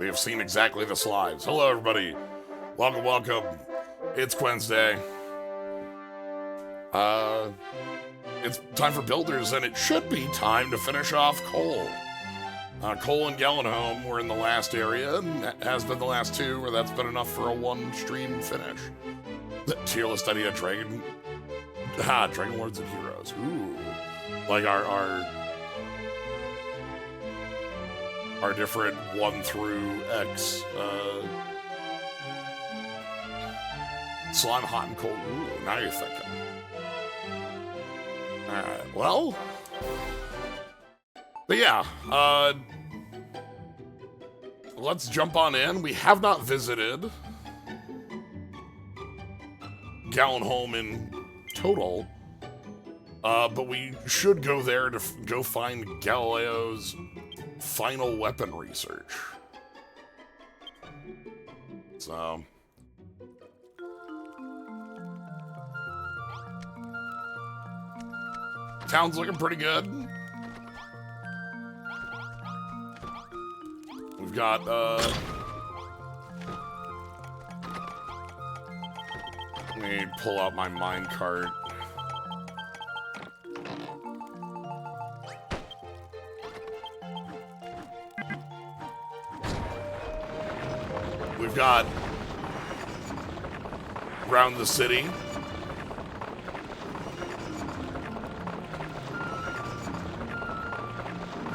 We have seen exactly the slides. Hello, everybody. Welcome, welcome. It's Wednesday. It's time for builders, and it should be time to finish off coal. Coal and Galenholm were in the last area, and that has been the last two, where that's been enough for a one-stream finish. The tier list idea, Dragon Lords and Heroes. Ooh. Like our different 1 through X, slime, hot, and cold. Ooh, now you're thinking. Alright, well. But yeah, let's jump on in. We have not visited Galenholm in total, but we should go there to go find Galileo's final weapon research. So town's looking pretty good. We've got let me pull out my minecart. We've got around the city.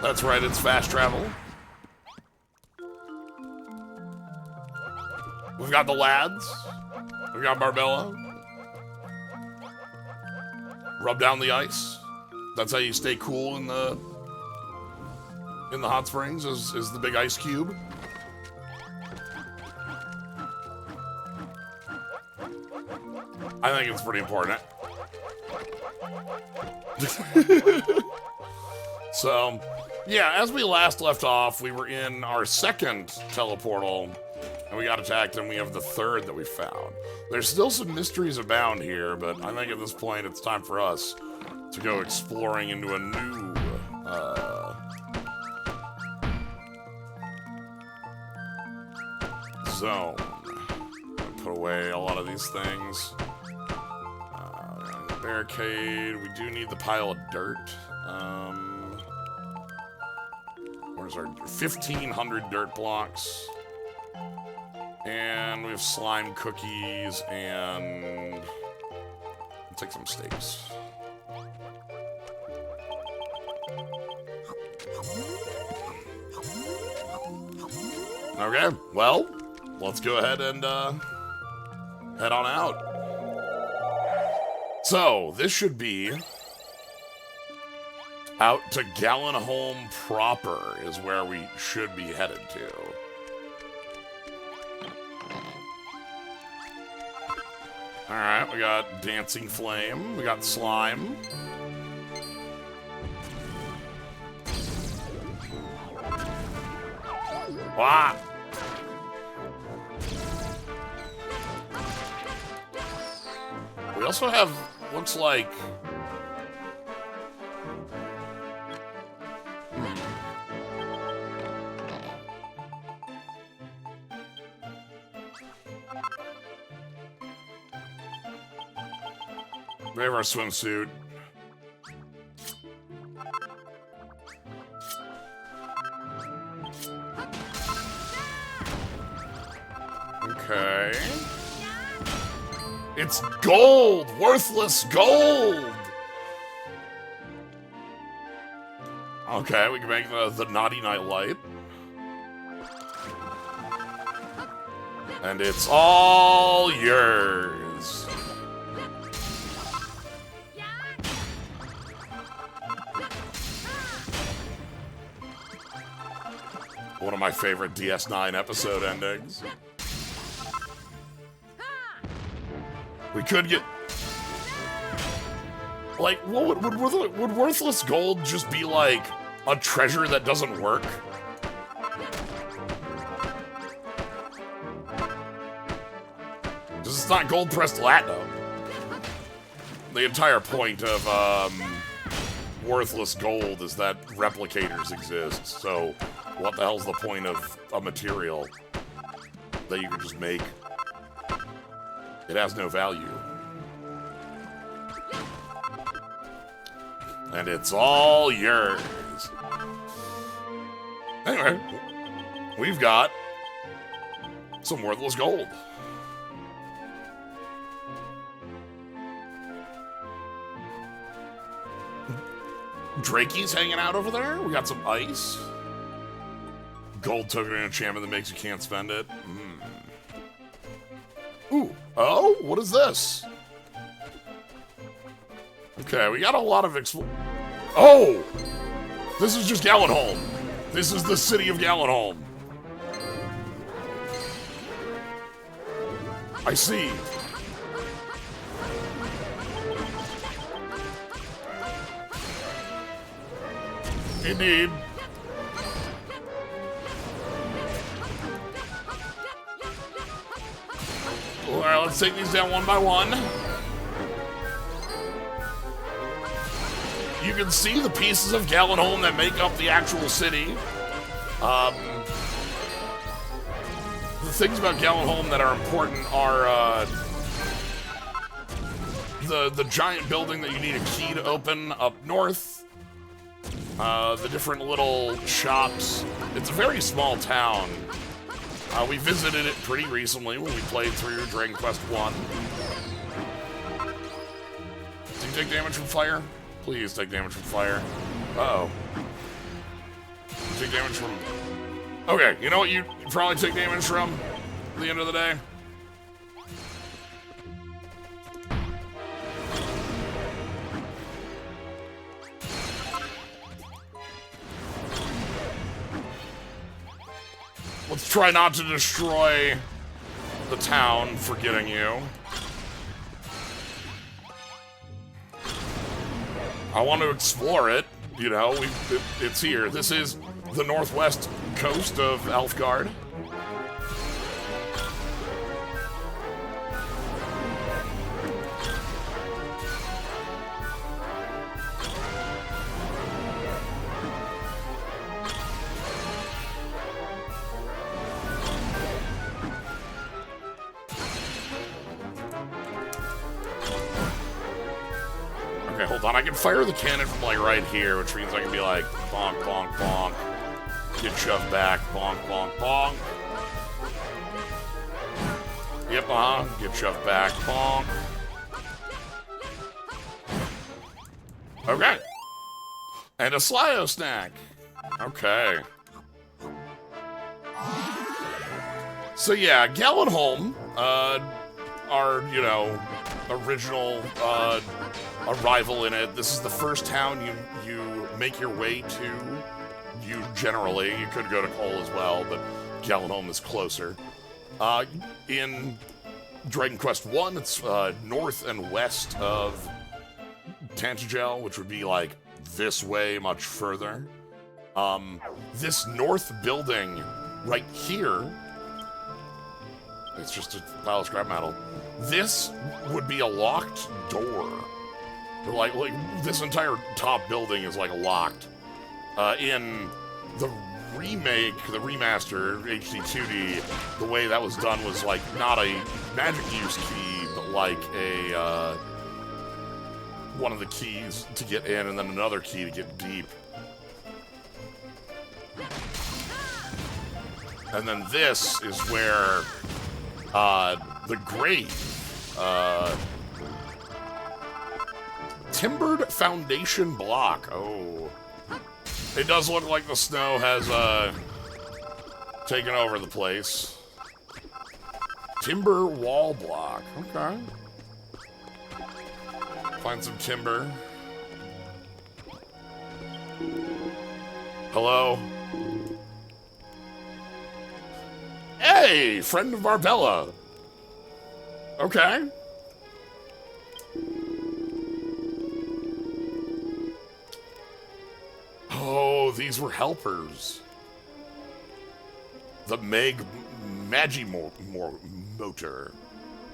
That's right, it's fast travel. We've got the lads. We've got Barbella. Rub down the ice. That's how you stay cool in the hot springs, is the big ice cube. I think it's pretty important. So, yeah, as we last left off, we were in our second teleportal, and we got attacked, and we have the third that we found. There's still some mysteries abound here, but I think at this point it's time for us to go exploring into a new, zone. Put away a lot of these things. Barricade. We do need the pile of dirt. Where's our 1,500 dirt blocks? And we have slime cookies, and we'll take some steaks. Okay, well, let's go ahead and head on out. So, this should be out to Galenholm proper is where we should be headed to. Alright, we got Dancing Flame, we got Slime. Wow! We also have, looks like... We have our swimsuit. Okay. It's gold! Worthless gold! Okay, we can make the Naughty Night light. And it's all yours. One of my favorite DS9 episode endings. We could get... Like, what would worthless gold just be like a treasure that doesn't work? Because it's not gold pressed platinum. The entire point of worthless gold is that replicators exist. So what the hell's the point of a material that you can just make? It has no value. And it's all yours. Anyway, we've got some worthless gold. Drakey's hanging out over there. We got some ice. Gold token enchantment that makes you can't spend it. Ooh. Oh, what is this? Okay, we got a lot of Oh! This is just Galenholm. This is the city of Galenholm. I see. Indeed. Alright, let's take these down one by one. You can see the pieces of Galenholm that make up the actual city. The things about Galenholm that are important are the giant building that you need a key to open up north. The different little shops. It's a very small town. We visited it pretty recently when we played through Dragon Quest 1. Do you take damage from fire? Please take damage from fire. Uh-oh. Take damage from... Okay, you know what you probably take damage from at the end of the day? Let's try not to destroy the town for getting you. I want to explore it, you know, it's here. This is the northwest coast of Elfgard. Okay, hold on. I can fire the cannon from, like, right here, which means I can be like, bonk, bonk, bonk. Get shoved back. Bonk, bonk, bonk. Yep, get shoved back. Bonk. Okay. And a Slyo snack. Okay. So, yeah, Galenholm, our, you know, original, arrival in it. This is the first town you make your way to. You generally, you could go to Cole as well, but Galenholm is closer. In Dragon Quest 1, it's north and west of Tantagel, which would be like this way much further. This north building right here, it's just a pile of scrap metal. This would be a locked door. Like this entire top building is like locked. In the remake, the remaster, HD2D, the way that was done was like not a magic use key, but like a one of the keys to get in and then another key to get deep. And then this is where the grave, timbered foundation block. Oh. It does look like the snow has, taken over the place. Timber wall block. Okay. Find some timber. Hello? Hey! Friend of Marbella! Okay. Oh, these were helpers. The Magimotor.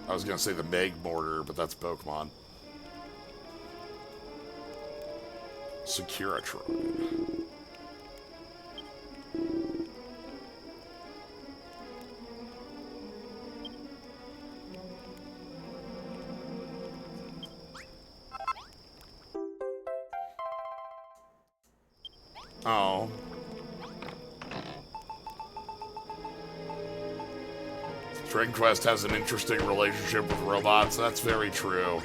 I was gonna say the Meg Mortar, but that's Pokemon. Securitron. Oh. Dragon Quest has an interesting relationship with robots. That's very true.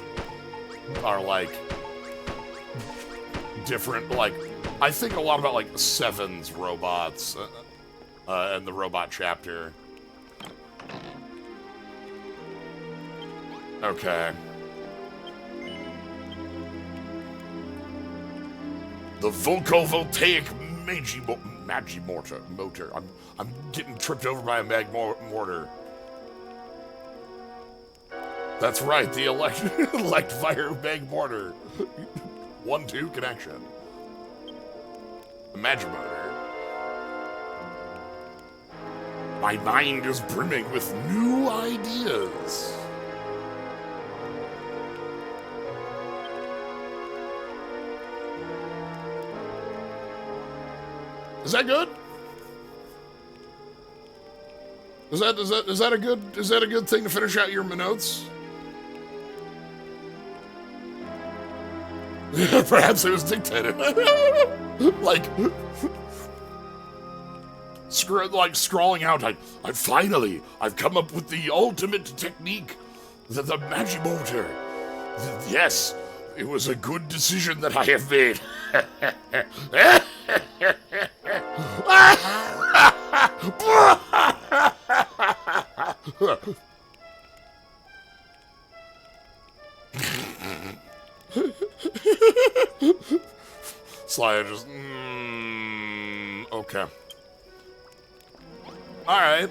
Are like different, like, I think a lot about like Seven's robots and the robot chapter. Okay. The Volcovoltaic motor. I'm getting tripped over by a mag mortar. That's right, the elect fire mag mortar. 1-2 connection. The magic motor. My mind is brimming with new ideas. Is that good? Is that a good thing to finish out your notes? Perhaps it was dictated. like scrawling out. I've come up with the ultimate technique, the Magimotor. Yes, it was a good decision that I have made. Sly just, okay. Alright.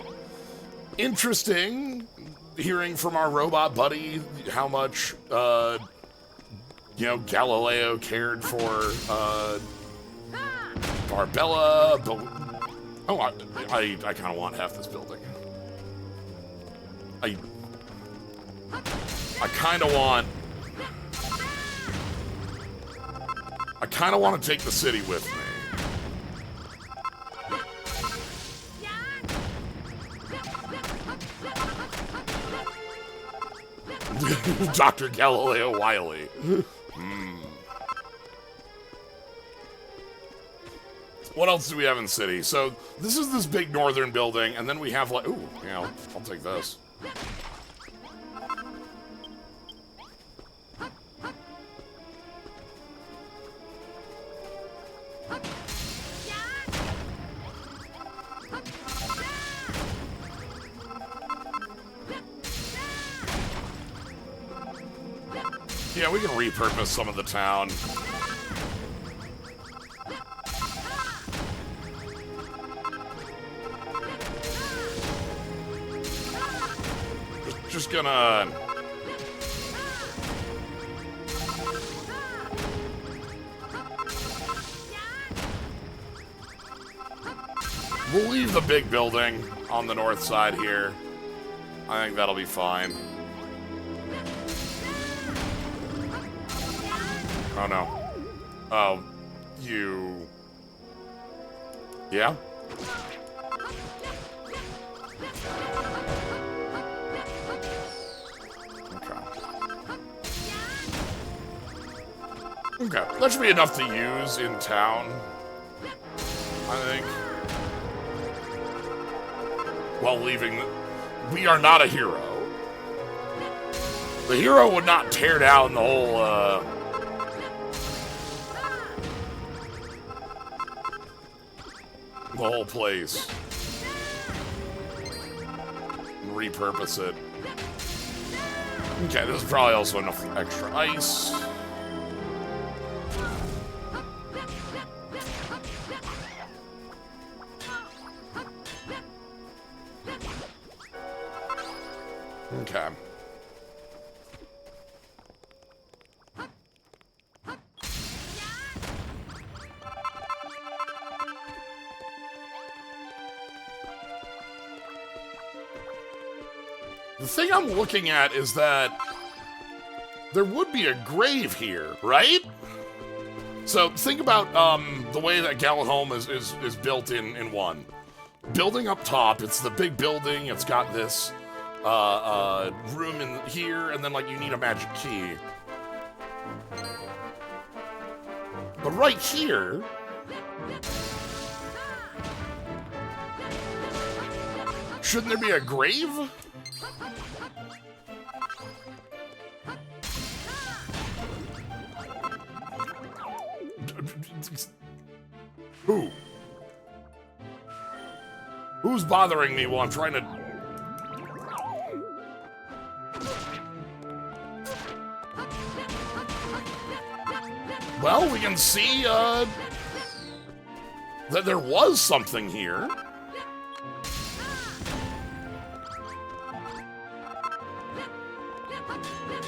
Interesting hearing from our robot buddy how much, Galileo cared for, Barbella, but, oh, I kind of want half this building. I kind of want to take the city with me. Dr. Galileo Wiley. What else do we have in the city? So, this is this big northern building, and then we have like, ooh, I'll take this. Yeah, we can repurpose some of the town. Just gonna... We'll leave the big building on the north side here. I think that'll be fine. Oh no. Oh, you... Yeah? Okay, that should be enough to use in town, I think. While leaving, we are not a hero. The hero would not tear down the whole place and repurpose it. Okay, this is probably also enough extra ice. Okay. The thing I'm looking at is that there would be a grave here, right? So think about the way that Galenholm is built in one. Building up top, it's the big building. It's got this room in here, and then like you need a magic key. But right here, shouldn't there be a grave? Who? Who's bothering me while I'm trying to... Well, we can see, that there was something here.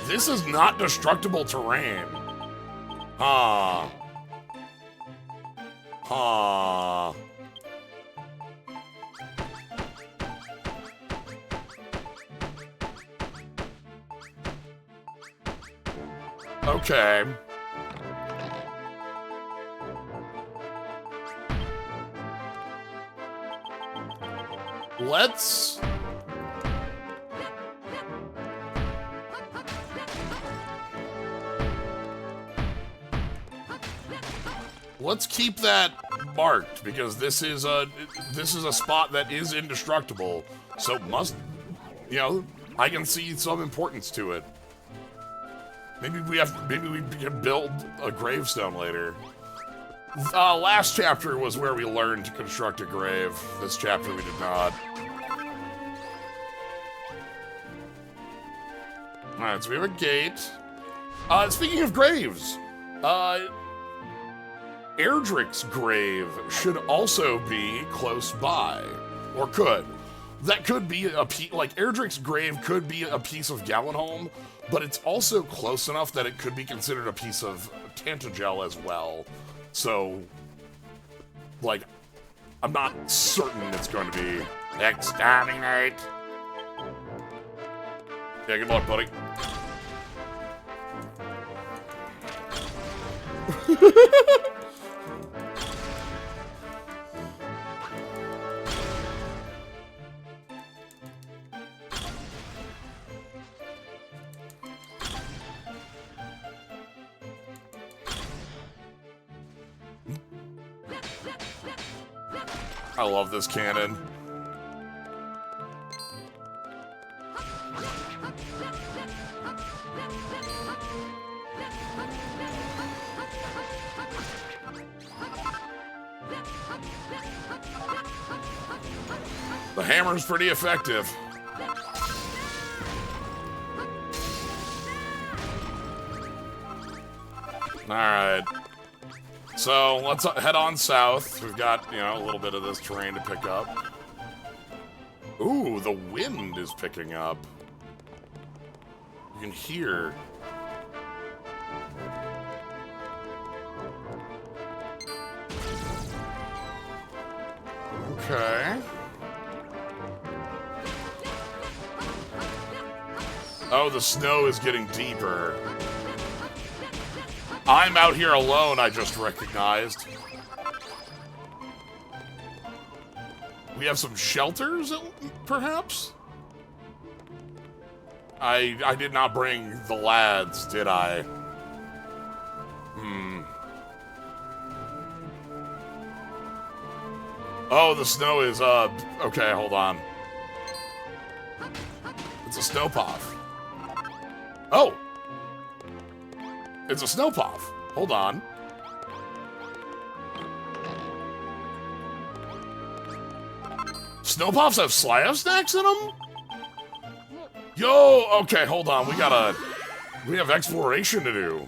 This is not destructible terrain. Huh. Huh. Okay. Let's keep that marked, because this is a spot that is indestructible, so I can see some importance to it. Maybe we can build a gravestone later. Last chapter was where we learned to construct a grave. This chapter we did not. Alright, so we have a gate. Speaking of graves, Erdrick's grave should also be close by. Or could. That could be a piece, like, Erdrick's grave could be a piece of Galenholm, but it's also close enough that it could be considered a piece of Tantagel as well. So, like, I'm not certain it's going to be exterminate. Yeah, good luck, buddy. I love this cannon. The hammer's pretty effective. All right. So let's head on south. We've got, a little bit of this terrain to pick up. Ooh, the wind is picking up. You can hear. Okay. Oh, the snow is getting deeper. I'm out here alone, I just recognized. We have some shelters, perhaps? I did not bring the lads, did I? Oh, the snow is, okay, hold on. It's a snowpuff. Oh! It's a snowpuff. Hold on. Snowpuffs have Slyo snacks in them? Yo, okay, hold on. We have exploration to do.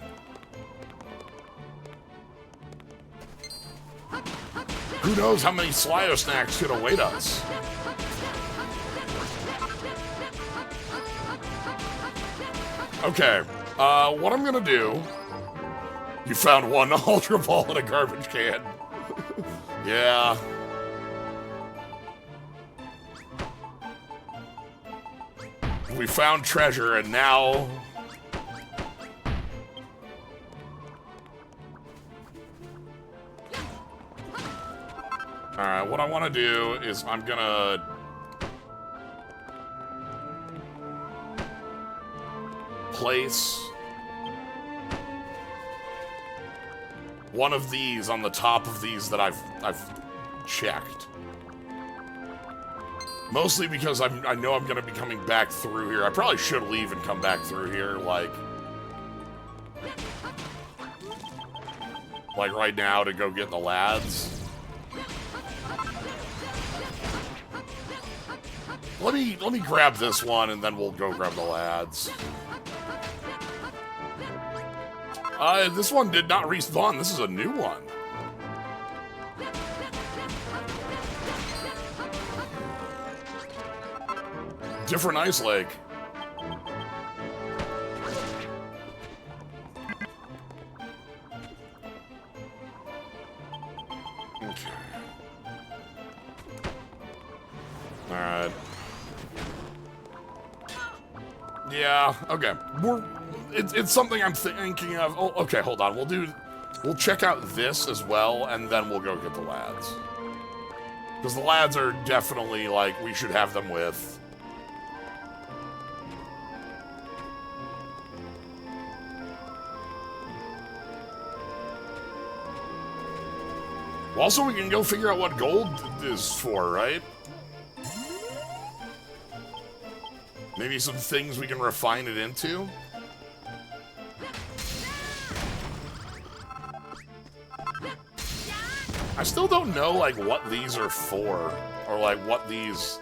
Who knows how many Slyo snacks could await us? Okay. What I'm gonna do... You found one Ultra Ball in a garbage can. Yeah. We found treasure, and now... what I want to do is I'm gonna place one of these on the top of these that I've checked. Mostly because I know I'm gonna be coming back through here. I probably should leave and come back through here, like right now to go get the lads. Let me grab this one and then we'll go grab the lads. This one did not respawn. This is a new one. Different ice lake. Okay. Alright. Yeah, okay. It's something I'm thinking of. Oh, okay, hold on. We'll check out this as well, and then we'll go get the lads. Because the lads are definitely, like, we should have them with. Also, we can go figure out what gold is for, right? Maybe some things we can refine it into? I still don't know, like, what these are for, or, like, what these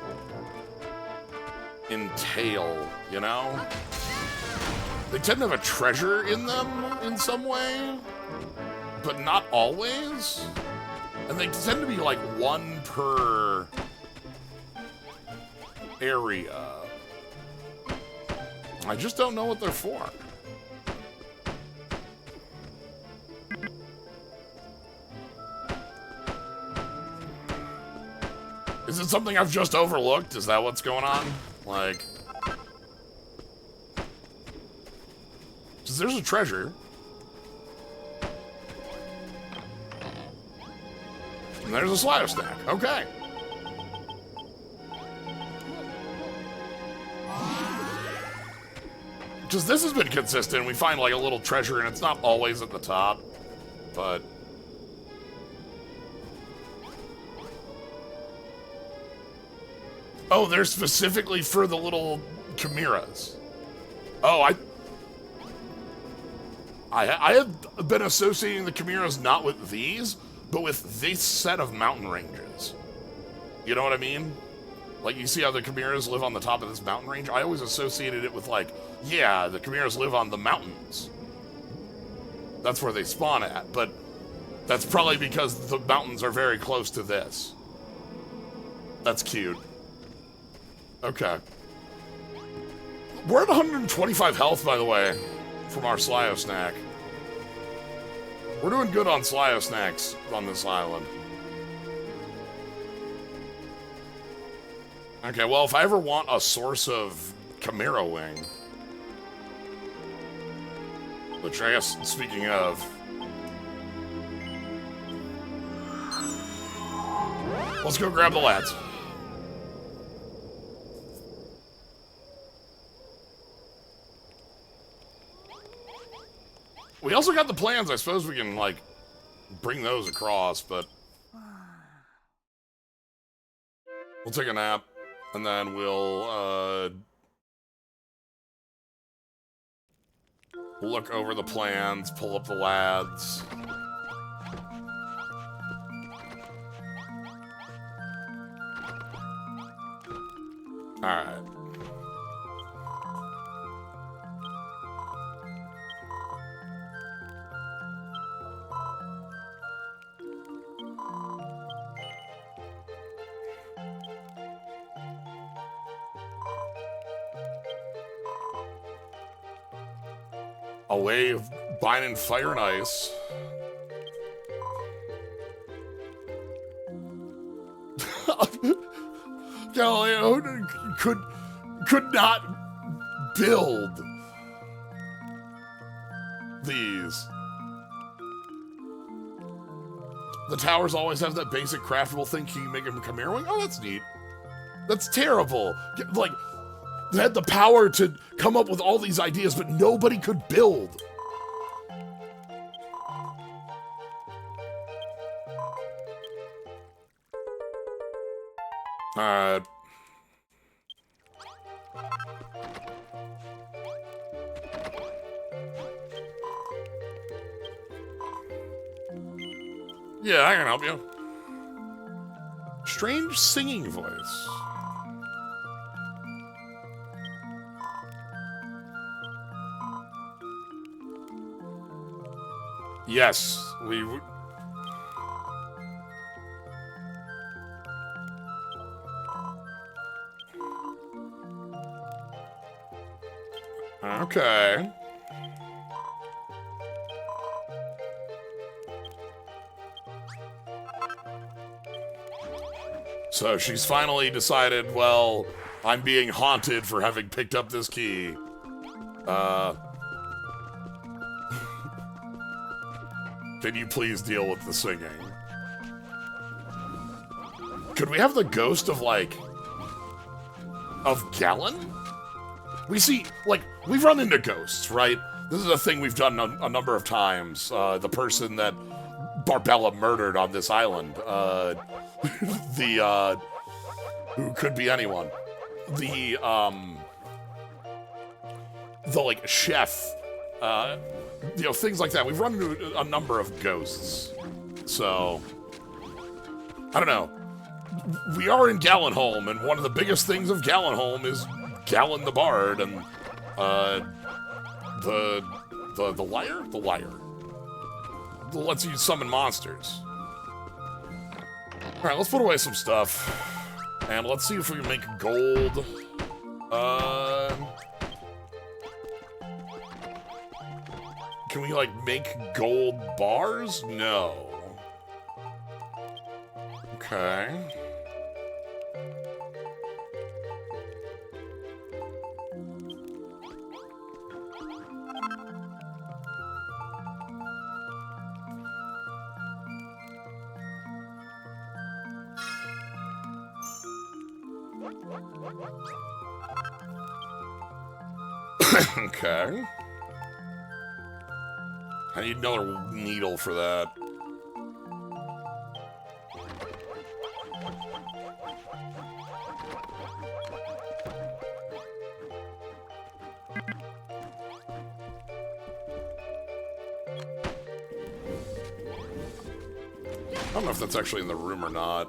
entail, you know? They tend to have a treasure in them in some way, but not always. And they tend to be, like, one per area. I just don't know what they're for. Is it something I've just overlooked? Is that what's going on? Like... 'cause there's a treasure. And there's a slider stack. Okay. Because this has been consistent. We find, like, a little treasure, and it's not always at the top. But... oh, they're specifically for the little chimeras. Oh, I have been associating the chimeras not with these, but with this set of mountain ranges. You know what I mean? Like, you see how the chimeras live on the top of this mountain range? I always associated it with, like, yeah, the chimeras live on the mountains. That's where they spawn at, but that's probably because the mountains are very close to this. That's cute. Okay. We're at 125 health, by the way, from our Slyo snack. We're doing good on Slyo snacks on this island. Okay, well, if I ever want a source of Chimera Wing, which I guess, speaking of, let's go grab the lads. We also got the plans. I suppose we can, like, bring those across, but we'll take a nap, and then we'll look over the plans, pull up the lads. Alright. A way of binding fire and ice. Galenholm could not build these. The towers always have that basic craftable thing. Can you make them come here? Oh, that's neat. That's terrible. Like, they had the power to come up with all these ideas, but nobody could build. Alright. Yeah, I can help you. Strange singing voice. Yes, we... Okay. So she's finally decided, well, I'm being haunted for having picked up this key. Can you please deal with the singing? Could we have the ghost of, like, of Galen? We see, like, we've run into ghosts, right? This is a thing we've done a number of times. The person that Barbella murdered on this island. Who could be anyone. The, like, chef. You know, things like that. We've run into a number of ghosts. So, I don't know. We are in Galenholm, and one of the biggest things of Galenholm is Galen the Bard, and, the lyre? The lyre. That lets you summon monsters. Alright, let's put away some stuff. And let's see if we can make gold. Can we, like, make gold bars? No. Okay. Okay. I need another needle for that. I don't know if that's actually in the room or not.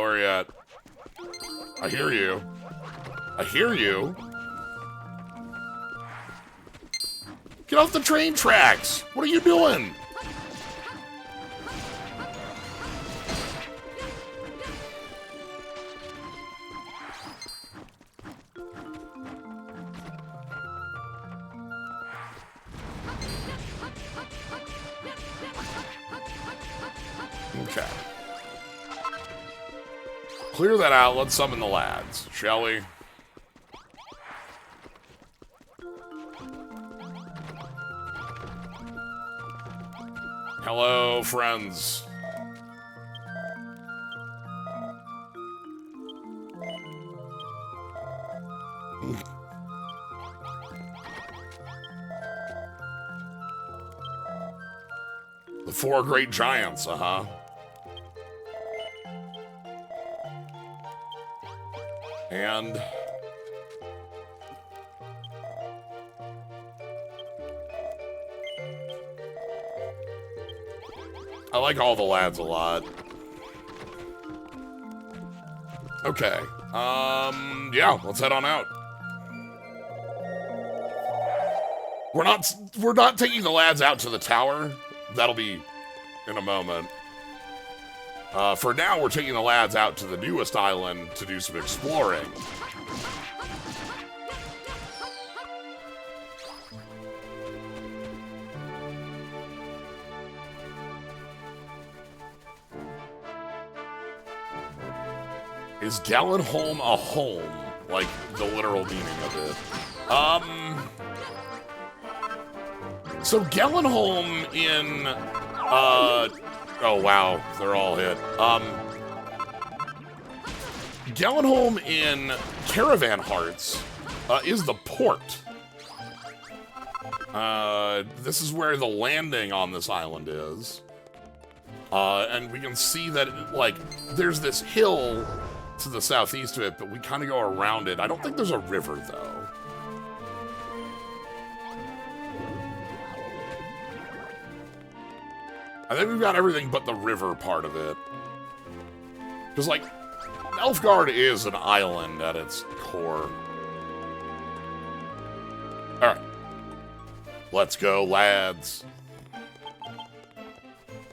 Where are you at? I hear you. I hear you. Get off the train tracks! What are you doing? Okay. Clear that out. Let's summon the lads, shall we? Hello, friends. The four great giants, uh-huh. And I like all the lads a lot. Okay. Yeah, let's head on out. We're not taking the lads out to the tower. That'll be in a moment. For now, we're taking the lads out to the newest island to do some exploring. Is Galenholm a home? like the literal meaning of it. So Galenholm in, oh wow, they're all hit. Galenholm in Caravan Hearts is the port. This is where the landing on this island is. And we can see that, like, there's this hill to the southeast of it, but we kind of go around it. I don't think there's a river, though. I think we've got everything but the river part of it. Because, like, Elfgard is an island at its core. Alright. Let's go, lads.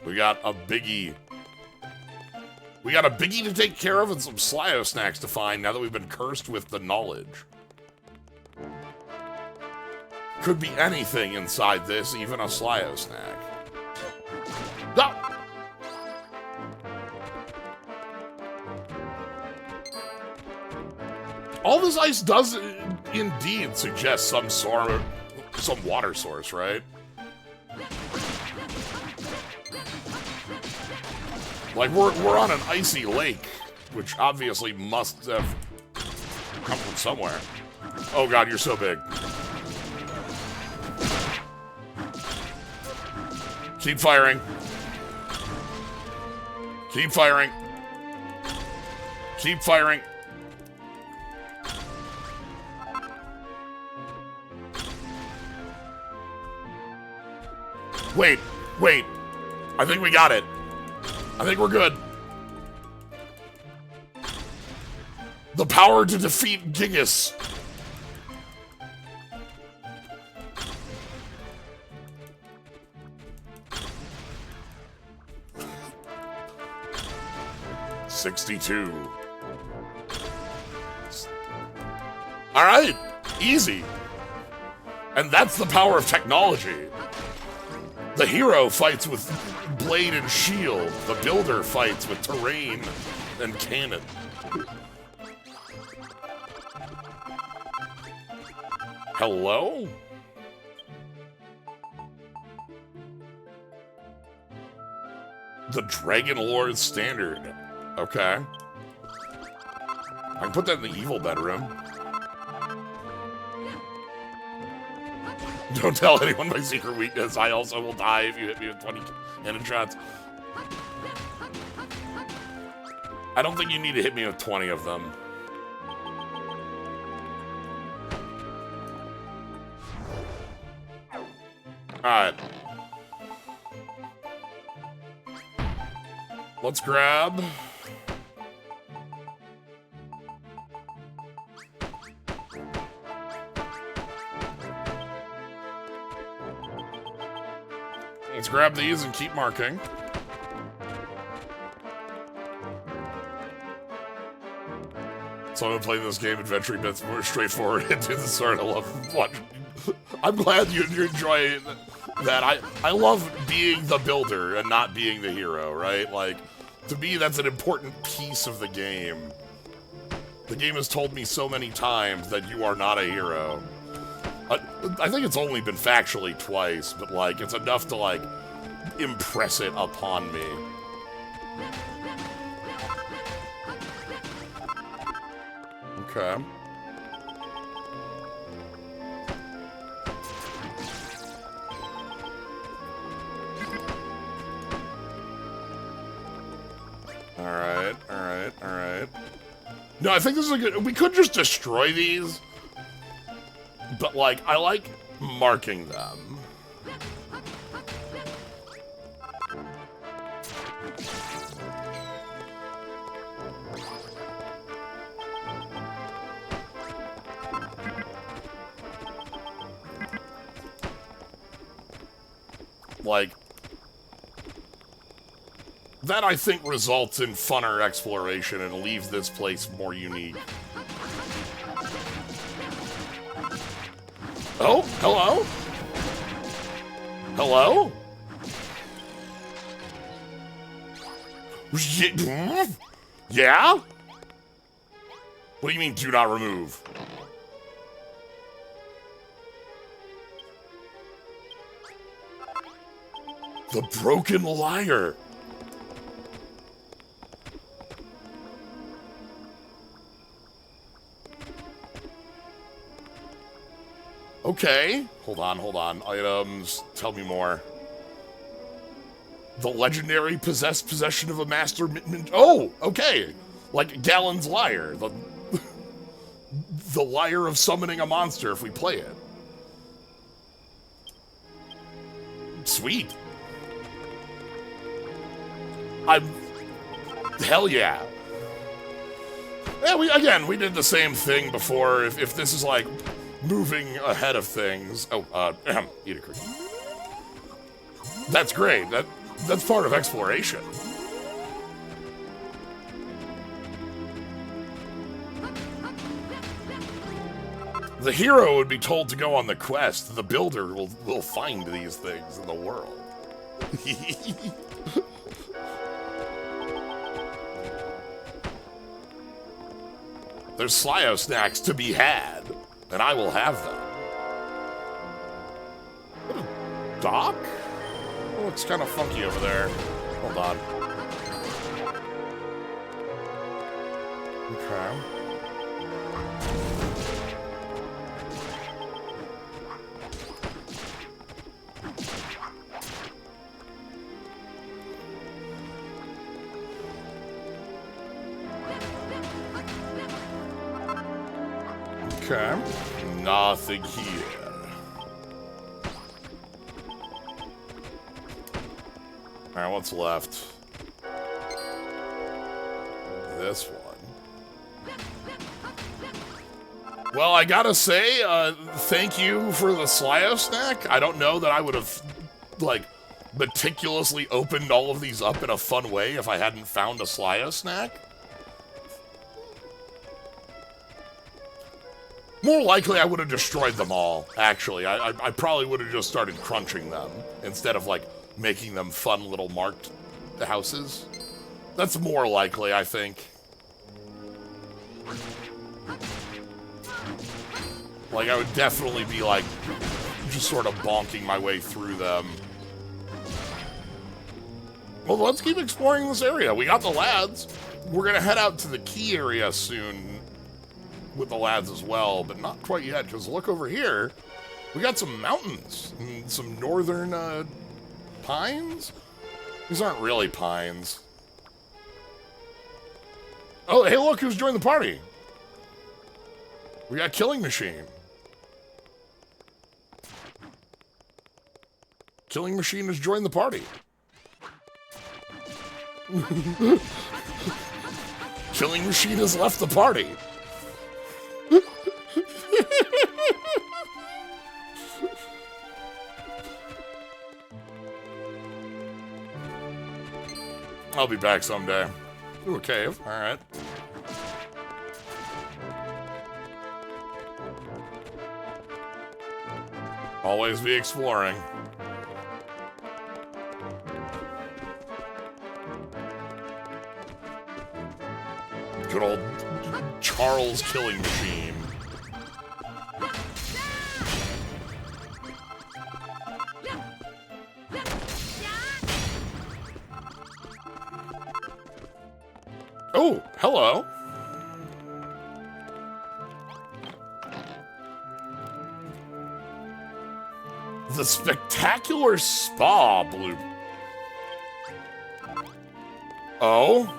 We got a biggie. We got a biggie to take care of and some Slyo snacks to find now that we've been cursed with the knowledge. Could be anything inside this, even a Slyo snack. Ah! All this ice does indeed suggest some water source, right? Like, we're on an icy lake, which obviously must have come from somewhere. Oh god, you're so big. Keep firing. Keep firing. Keep firing. Wait, wait. I think we got it. I think we're good. The power to defeat Gigas. $62. All right, easy. And that's the power of technology. The hero fights with blade and shield. The builder fights with terrain and cannon. Hello? The Dragon Lord Standard. Okay. I can put that in the evil bedroom. Don't tell anyone my secret weakness. I also will die if you hit me with 20 cannon shots. I don't think you need to hit me with 20 of them. Alright. Let's grab... Let's grab these and keep marking. So I'm gonna play this game adventure bits more straightforward and do the sort of love watching. I'm glad you enjoy that. I love being the builder and not being the hero, right? Like, to me, that's an important piece of the game. The game has told me so many times that you are not a hero. I think it's only been factually twice, but, like, it's enough to, like, impress it upon me. Okay. Alright, alright, alright. No, I think this is a good... We could just destroy these. But, like, I like marking them. Like, that I think results in funner exploration and leaves this place more unique. Oh, hello? Hello? Yeah? What do you mean, do not remove? The Broken Liar. Okay. Hold on. Items. Tell me more. The legendary possession of a master... Oh, okay. Like Galen's Liar. The liar of summoning a monster if we play it. Sweet. Hell yeah. Yeah, we did the same thing before. If this is like moving ahead of things. Oh, eat a cookie. That's great. That's part of exploration. The hero would be told to go on the quest. The builder will find these things in the world. There's Slyo snacks to be had, and I will have them. Dock? Oh, looks kind of funky over there. Hold on. Okay. Okay. Nothing here. Alright, what's left? This one. Well, I gotta say, thank you for the Slyo snack. I don't know that I would have, like, meticulously opened all of these up in a fun way if I hadn't found a Slyo snack. More likely, I would have destroyed them all, actually. I probably would have just started crunching them instead of, like, making them fun little marked houses. That's more likely, I think. Like, I would definitely be, like, just sort of bonking my way through them. Well, let's keep exploring this area. We got the lads. We're gonna head out to the key area soon with the lads as well, but not quite yet, because look over here. We got some mountains and some northern pines. These aren't really pines. Oh, hey, look who's joined the party. We got Killing Machine. Killing Machine has joined the party. Killing Machine has left the party. I'll be back someday. Ooh, a cave. All right. Always be exploring. Good old Charles Killing Machine. Oh, hello. The Spectacular Spa Blue. Oh?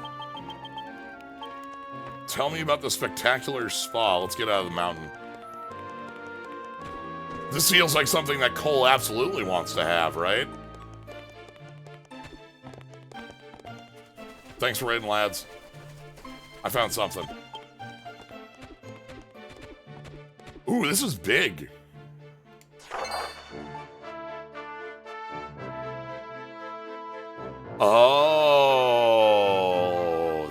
Tell me about the Spectacular Spa. Let's get out of the mountain. This feels like something that Cole absolutely wants to have, right? Thanks for raiding, lads. I found something. Ooh, this is big. Oh,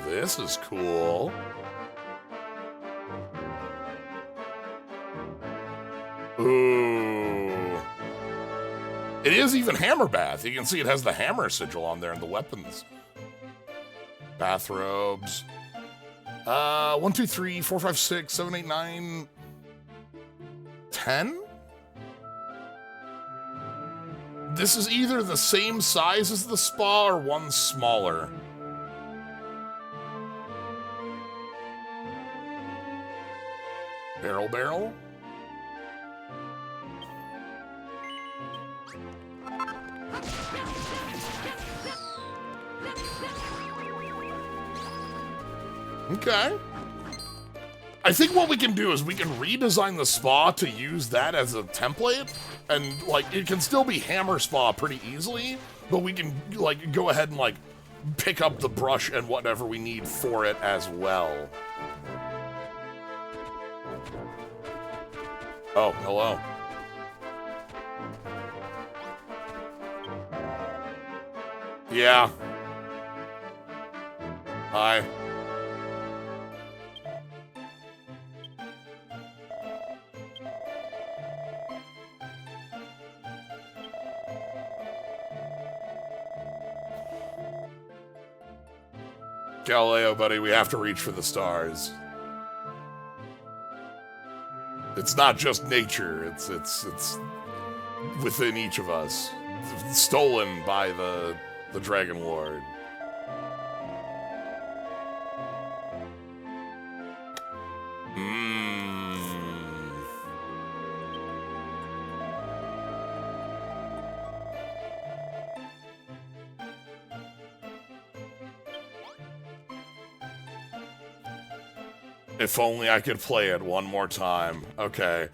this is cool. Ooh. It is even hammer bath. You can see it has the hammer sigil on there and the weapons. Bathrobes. 1, 2, 3, 4, 5, 6, 7, 8, 9, 10? This is either the same size as the spa or one smaller. Barrel. Okay. I think what we can do is we can redesign the spa to use that as a template, and like it can still be Hammer Spa pretty easily, but we can like go ahead and like pick up the brush and whatever we need for it as well. Oh, hello. Yeah. Hi. Galileo, buddy, we have to reach for the stars. It's not just nature, it's within each of us. It's stolen by the Dragon Lord. If only I could play it one more time. Okay.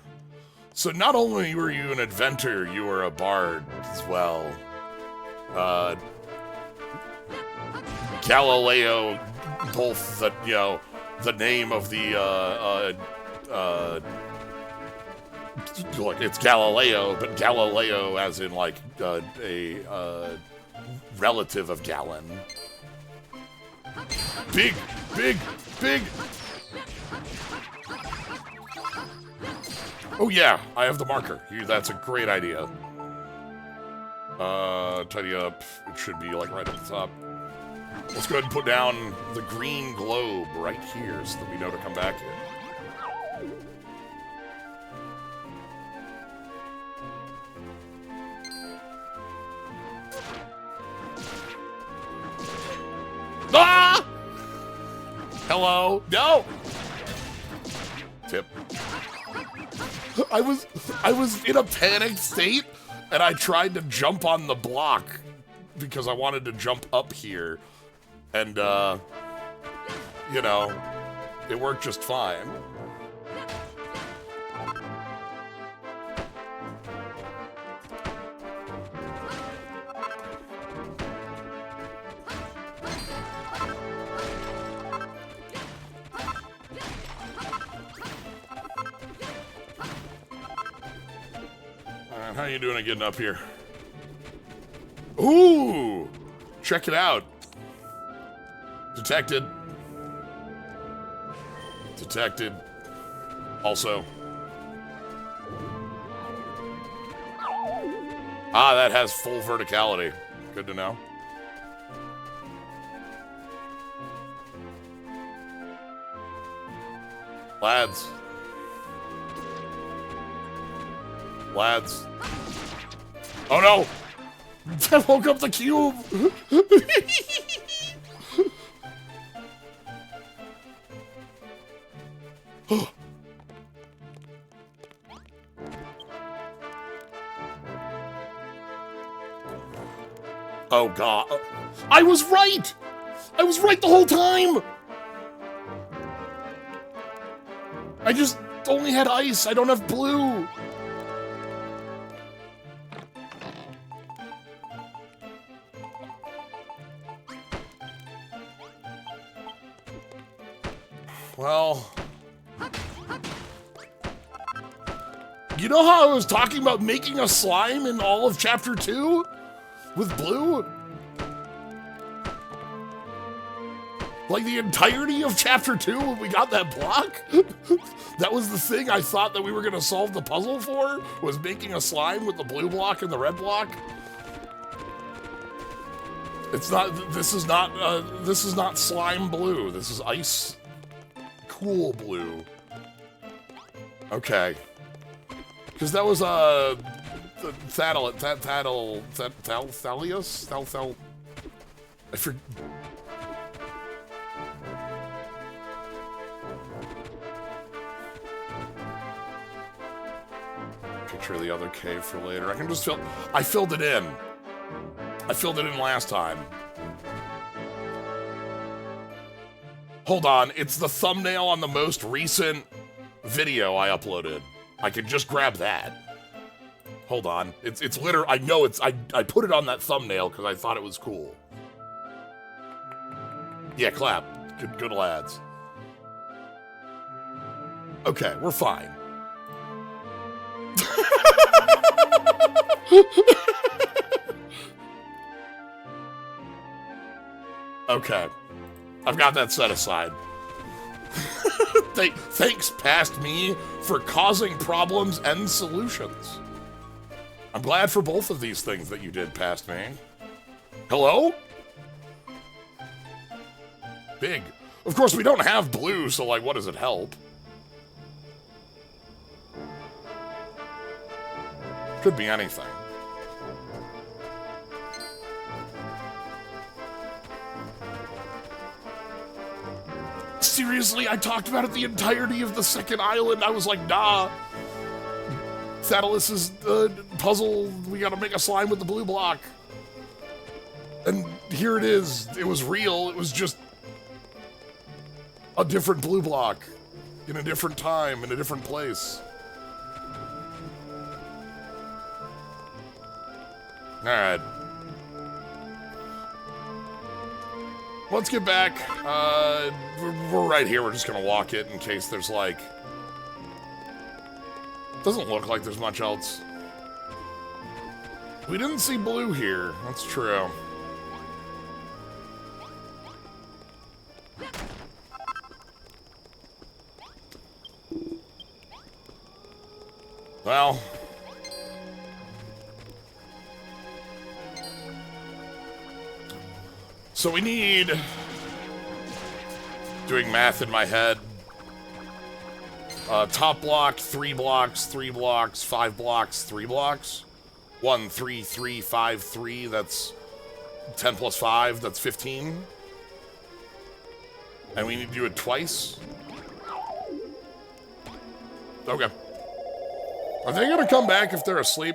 So not only were you an inventor, you were a bard as well. Galileo, both the, you know, the name of the, like, it's Galileo, but Galileo as in, like, a relative of Galen. Big! Oh yeah, I have the marker. That's a great idea. Tidy up. It should be like right at the top. Let's go ahead and put down the green globe right here so that we know to come back here. Ah! Hello? No! Tip. I was in a panicked state, and I tried to jump on the block because I wanted to jump up here, and you know, it worked just fine. How you doing at getting up here? Ooh! Check it out. Detected. Detected. Also. Ah, that has full verticality. Good to know. Lads. Lads. Oh no! I woke up the cube! Oh god. I was right! I was right the whole time! I just only had ice, I don't have blue! Well, you know how I was talking about making a slime in all of Chapter 2? With blue? Like the entirety of Chapter 2 when we got that block? That was the thing I thought that we were gonna solve the puzzle for, was making a slime with the blue block and the red block. It's not, this is not slime blue, this is ice cool blue. Okay. Because that was, Thalius? I forget. Picture the other cave for later. I can just fill. I filled it in. I filled it in last time. Hold on, it's the thumbnail on the most recent video I uploaded. I could just grab that. Hold on, it's literally. I know it's. I put it on that thumbnail because I thought it was cool. Yeah, clap. Good lads. Okay, we're fine. Okay. I've got that set aside. Thanks, past me, for causing problems and solutions. I'm glad for both of these things that you did, past me. Hello? Big. Of course, we don't have blue, so, like, what does it help? Could be anything. Seriously, I talked about it the entirety of the second island. I was like, nah. Thaddeus's puzzle, we gotta make a slime with the blue block. And here it is. It was real. It was just a different blue block in a different time, in a different place. Alright. Let's get back. We're right here. We're just gonna walk it in case there's like... Doesn't look like there's much else. We didn't see blue here. That's true. Well... So we need, doing math in my head, top block, 3 blocks, 3 blocks, 5 blocks, 3 blocks. 1, 3, 3, 5, 3, that's 10 plus 5, that's 15. And we need to do it twice. Okay. Are they gonna come back if they're asleep?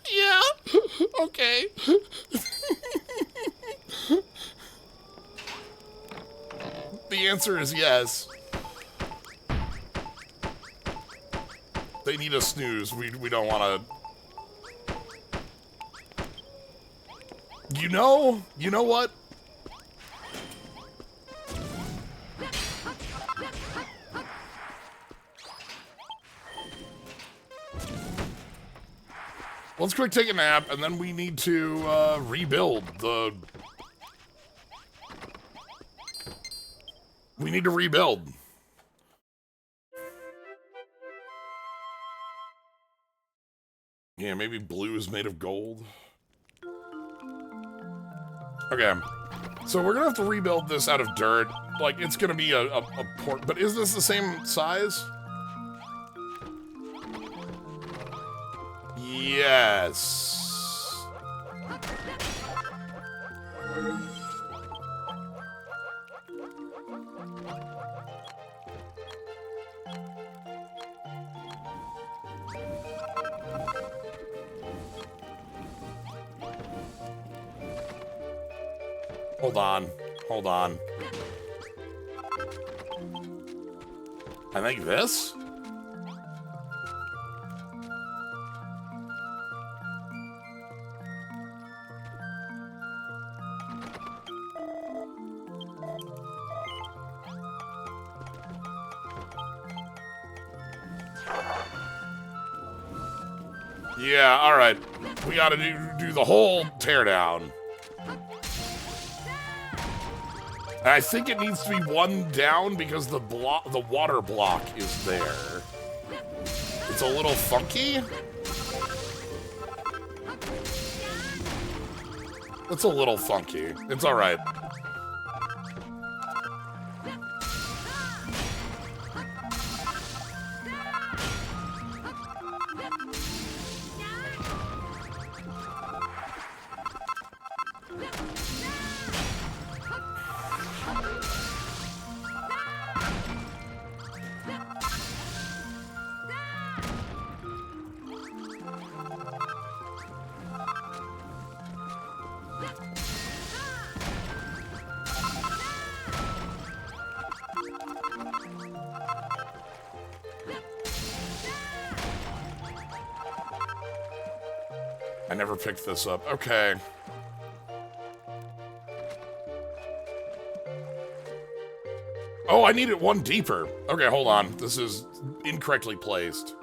Yeah, okay. The answer is yes. They need a snooze. We don't want to... You know what? Let's quick take a nap, and then we need to rebuild the... We need to rebuild. Yeah, maybe blue is made of gold. Okay. So we're gonna have to rebuild this out of dirt. Like, it's gonna be a port... But is this the same size? Yes. Hold on. I think this? Yeah, alright. We gotta do the whole teardown. And I think it needs to be 1 down because the water block is there. It's a little funky. It's a little funky. It's alright. I never picked this up. Okay. Oh, I need it one deeper. Okay, hold on. This is incorrectly placed.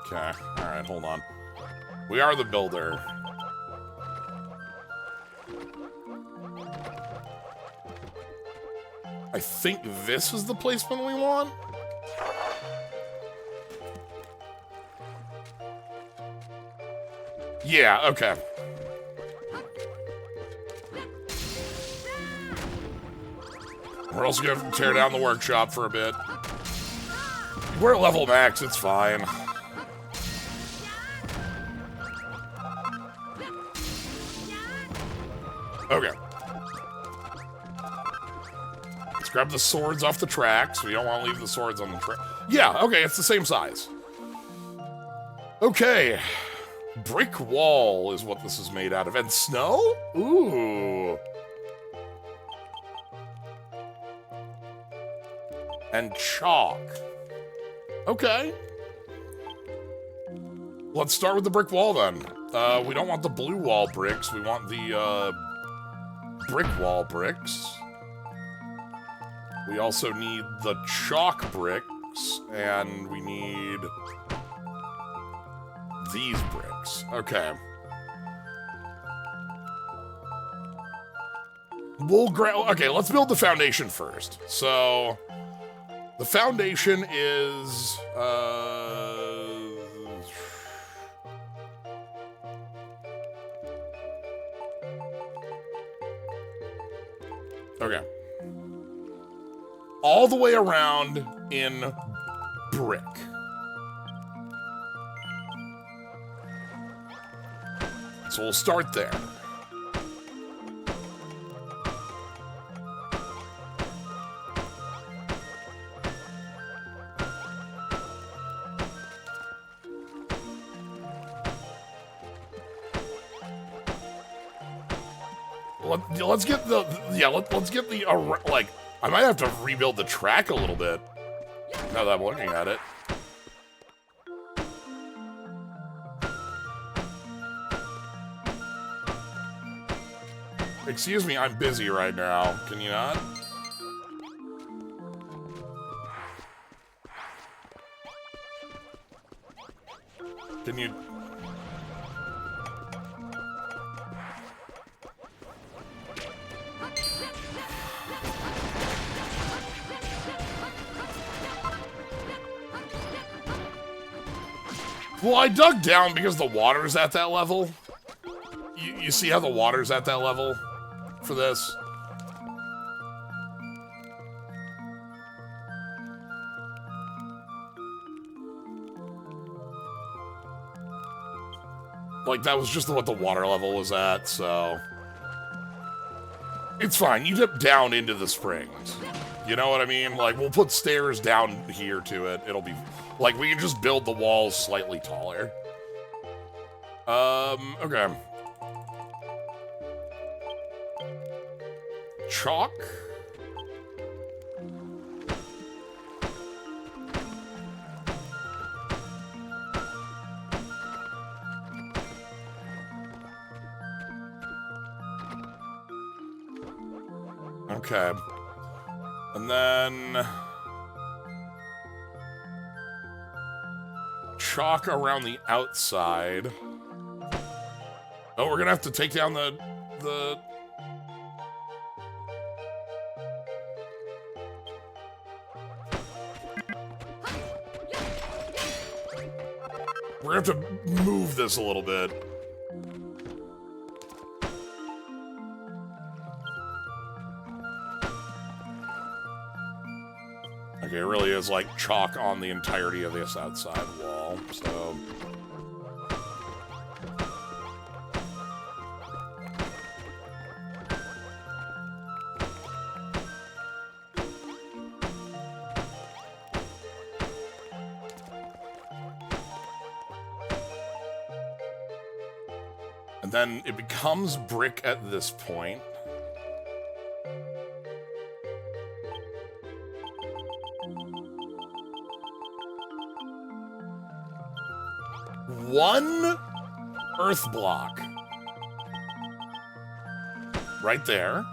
Okay, alright, hold on. We are the builder. I think this is the placement we want. Yeah, okay. We're also gonna tear down the workshop for a bit. We're at level max, it's fine. Okay. Let's grab the swords off the tracks. We don't want to leave the swords on the track. Yeah, okay, it's the same size. Okay. Brick wall is what this is made out of. And snow? Ooh. And chalk. Okay. Let's start with the brick wall then. We don't want the blue wall bricks. We want the brick wall bricks. We also need the chalk bricks, and we need these bricks. Okay. Okay, let's build the foundation first. So, the foundation is, okay. All the way around in brick. So we'll start there. Let's get the, yeah, let's get the, like, I might have to rebuild the track a little bit, now that I'm looking at it. Excuse me, I'm busy right now. Can you not? Can you... Well, I dug down because the water's at that level. You see how the water's at that level for this? Like, that was just what the water level was at, so... It's fine, you dip down into the springs. You know what I mean? Like, we'll put stairs down here to it. It'll be... Like, we can just build the walls slightly taller. Okay. Chalk? Okay. And then... chalk around the outside. Oh, we're gonna have to take down the... We're gonna have to move this a little bit. Okay, it really is like chalk on the entirety of this outside wall, so... And then it becomes brick at this point. One earth block. Right there.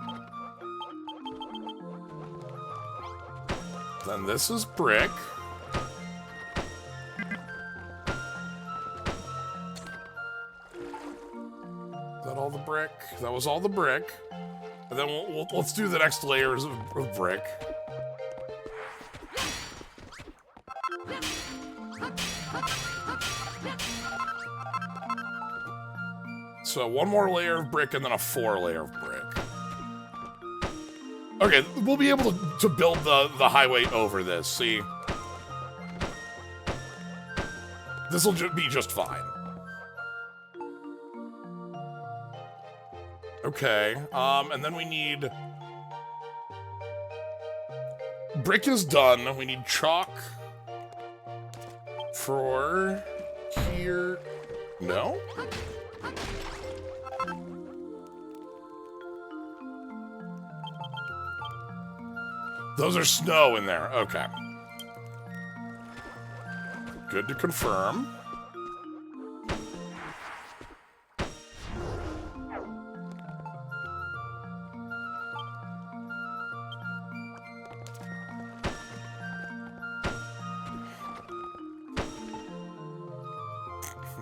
Then this is brick. Is that all the brick? That was all the brick. And then let's do the next layers of brick. So one more layer of brick and then a 4-layer of brick. Okay, we'll be able to build the highway over this, see? This'll be just fine. Okay, and then we need... Brick is done. We need chalk for here. No? Those are snow in there. Okay. Good to confirm.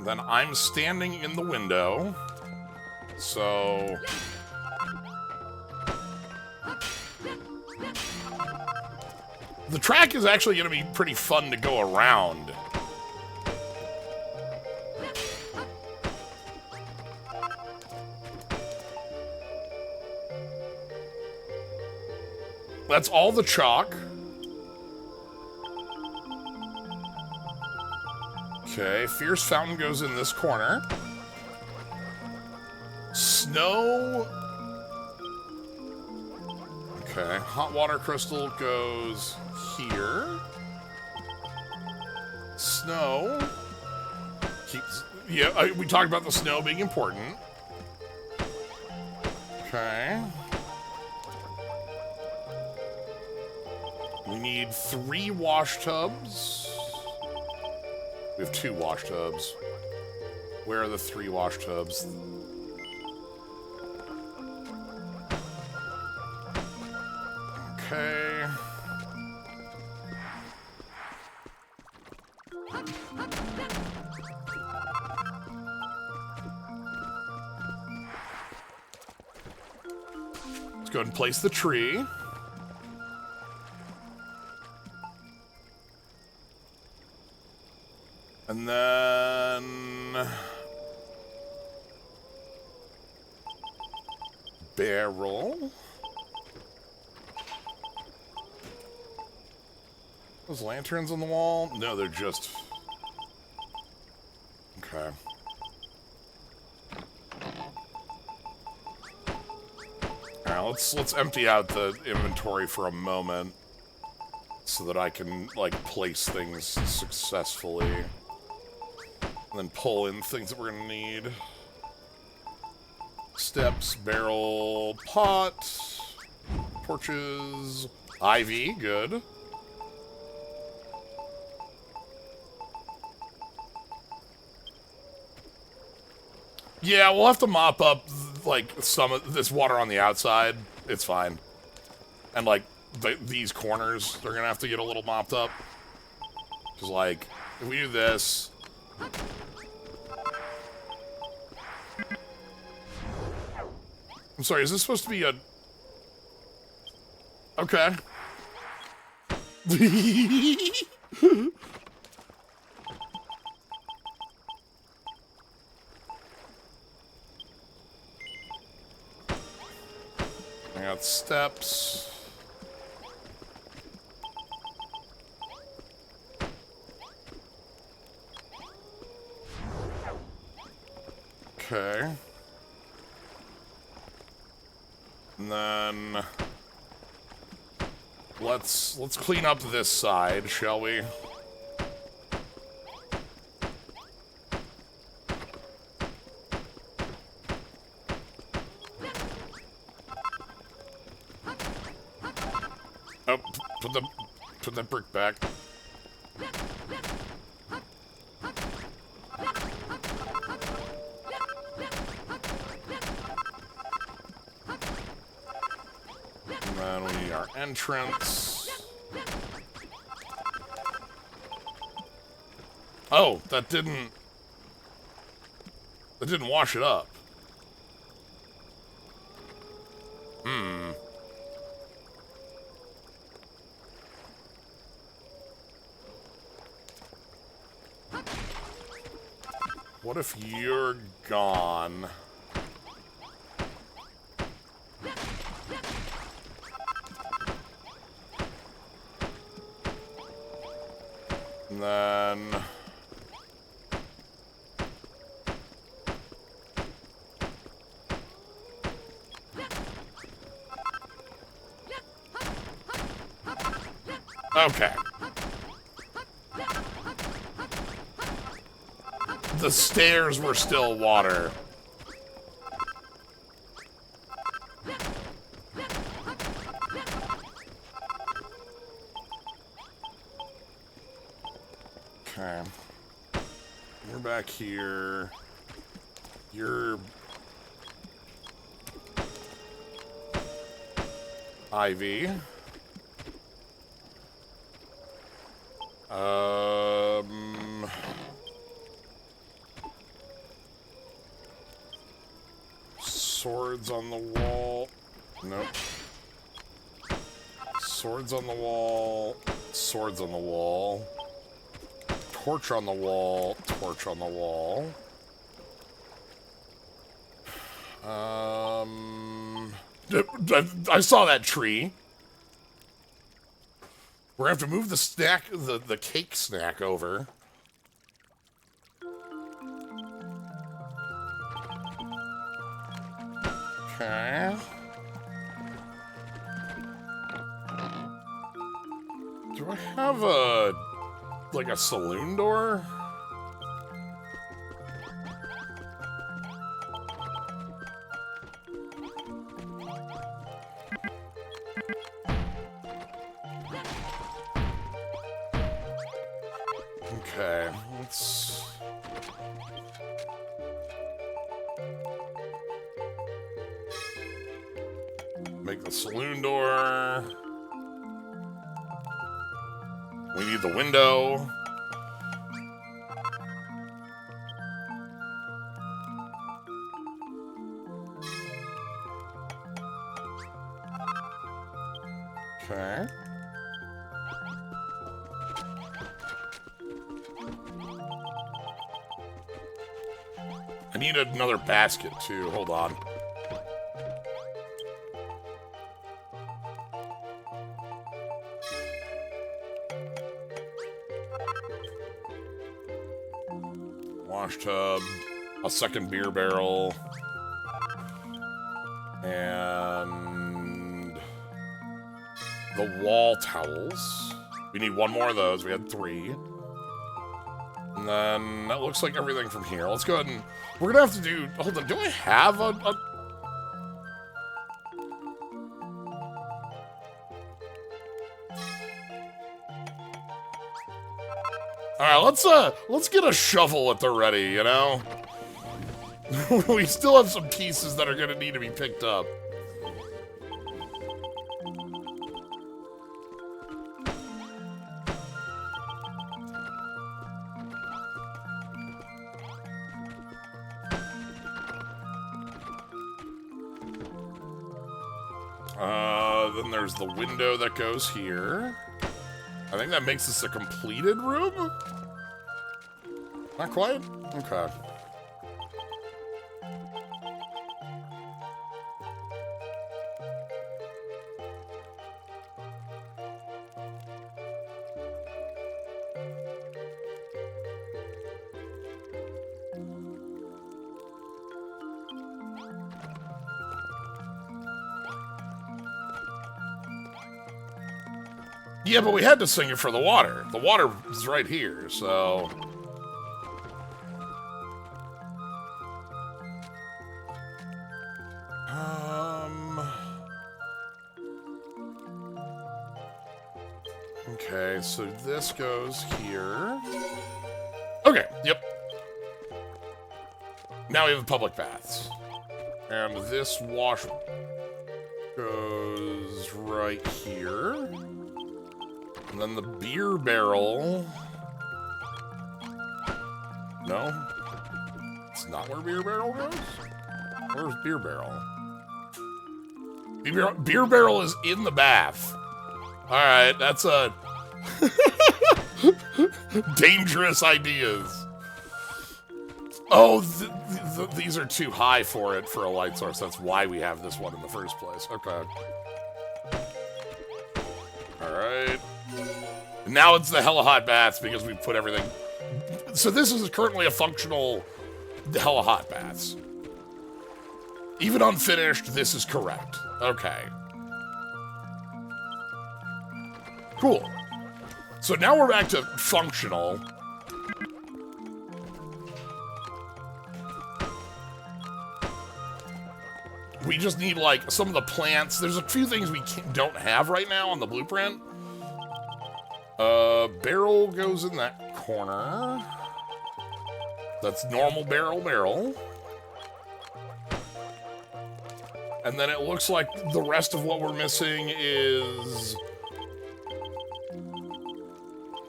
Then I'm standing in the window, so... The track is actually going to be pretty fun to go around. That's all the chalk. Okay, Fierce Fountain goes in this corner. Snow... Okay, Hot Water Crystal goes here. Snow keeps... Yeah, we talked about the snow being important. Okay. We need 3 wash tubs. We have 2 wash tubs. Where are the 3 wash tubs? Okay. Let's go ahead and place the tree. And then... barrel. Those lanterns on the wall? No, they're just... Okay. Alright, let's empty out the inventory for a moment so that I can, like, place things successfully. And then pull in things that we're gonna need. Steps, barrel, pot, torches, ivy, good. Yeah, we'll have to mop up, like, some of this water on the outside. It's fine. And, like, these corners, they're gonna have to get a little mopped up. Because, like, if we do this... I'm sorry, is this supposed to be a... Okay. I got steps. Okay. And then let's clean up this side, shall we? Oh, put that brick back. And then we need our entrance. Oh, that didn't wash it up. What if you're gone? And then okay. The stairs were still water. Okay. You're back here. You're Ivy. Swords on the wall. Nope. Swords on the wall. Swords on the wall. Torch on the wall. Torch on the wall. I saw that tree. We're gonna have to move the snack, the cake snack over. Okay. Do I have like a saloon door? Okay, let's... make the saloon door. We need the window. Okay. I need another basket, too. Hold on. Wash tub. A second beer barrel. And... the wall towels. We need one more of those. We had 3. And then that looks like everything from here. Let's go ahead and... we're gonna have to do... hold on, do I have a... Alright, let's get a shovel at the ready, you know? We still have some pieces that are gonna need to be picked up. Then there's the window that goes here. I think that makes this a completed room? Not quite? Okay. Yeah, but we had to sing it for the water. The water is right here, so... Okay, so this goes here. Okay, yep. Now we have the public baths. And this wash goes right here. And then the beer barrel... No? It's not where beer barrel goes? Where's beer barrel? Beer barrel is in the bath. Alright, that's a... dangerous ideas. Oh, these are too high for it for a light source. That's why we have this one in the first place. Okay. Alright. Now it's the hella hot baths because we put everything... So this is currently a functional hella hot baths. Even unfinished, this is correct. Okay. Cool. So now we're back to functional. We just need, like, some of the plants. There's a few things we don't have right now on the blueprint. Barrel goes in that corner. That's normal barrel. And then it looks like the rest of what we're missing is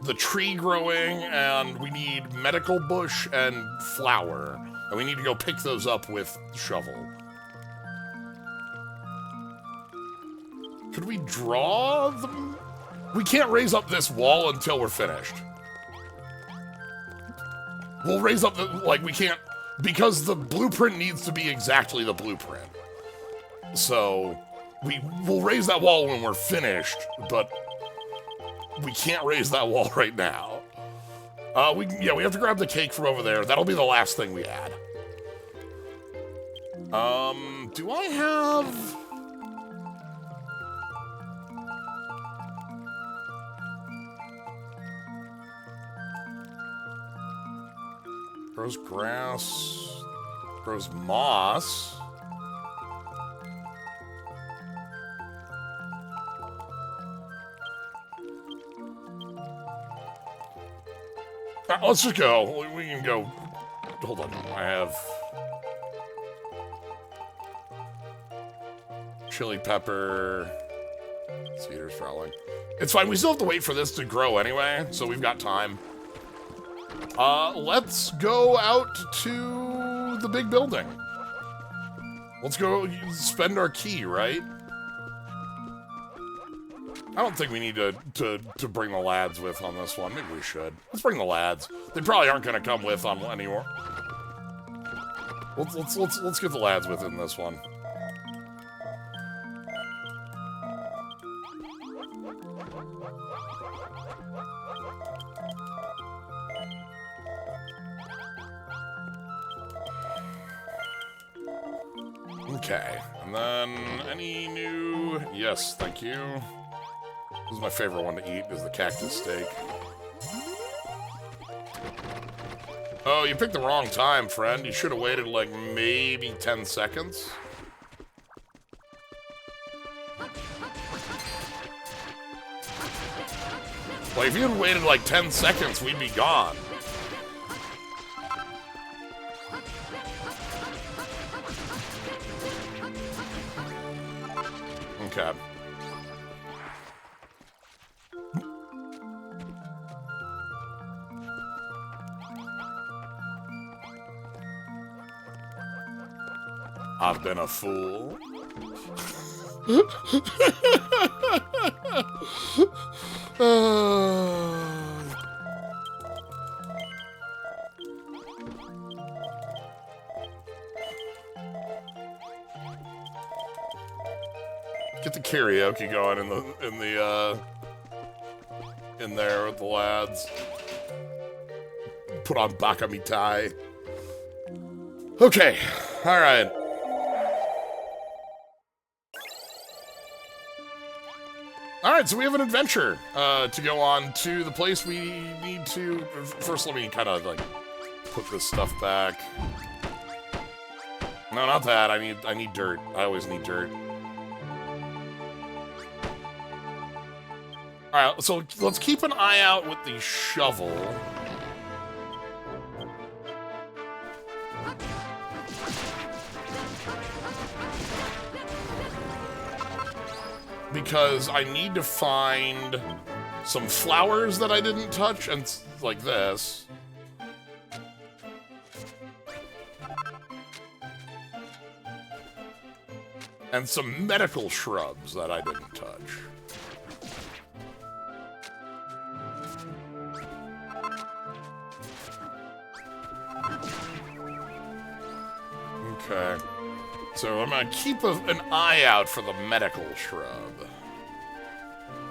the tree growing, and we need medical bush and flower. And we need to go pick those up with the shovel. Could we draw them? We can't raise up this wall until we're finished. We'll raise up the, like, we can't, because the blueprint needs to be exactly the blueprint. So, we'll raise that wall when we're finished, but we can't raise that wall right now. We have to grab the cake from over there. That'll be the last thing we add. Do I have... Grows grass, grows moss. Let's just go. We can go. Hold on. I have chili pepper. Cedars falling. It's fine. We still have to wait for this to grow anyway, so we've got time. Let's go out to the big building. Let's go spend our key, right? I don't think we need to bring the lads with on this one. Maybe we should. Let's bring the lads. They probably aren't going to come with on anymore. Let's get the lads with in this one. Okay, and then any new... Yes, thank you. This is my favorite one to eat, is the cactus steak. Oh, you picked the wrong time, friend. You should have waited, like, maybe 10 seconds. Like, if you had waited, like, 10 seconds, we'd be gone. Okay. I've been a fool. Get the karaoke going in there with the lads. Put on Baka Mitai. Okay, all right. All right, so we have an adventure to go on to the place we need to. First, let me kind of like put this stuff back. No, not that. I need dirt. I always need dirt. All right, so let's keep an eye out with the shovel. Because I need to find some flowers that I didn't touch, and like this. And some medical shrubs that I didn't touch. Okay. So I'm gonna keep an eye out for the medical shrub.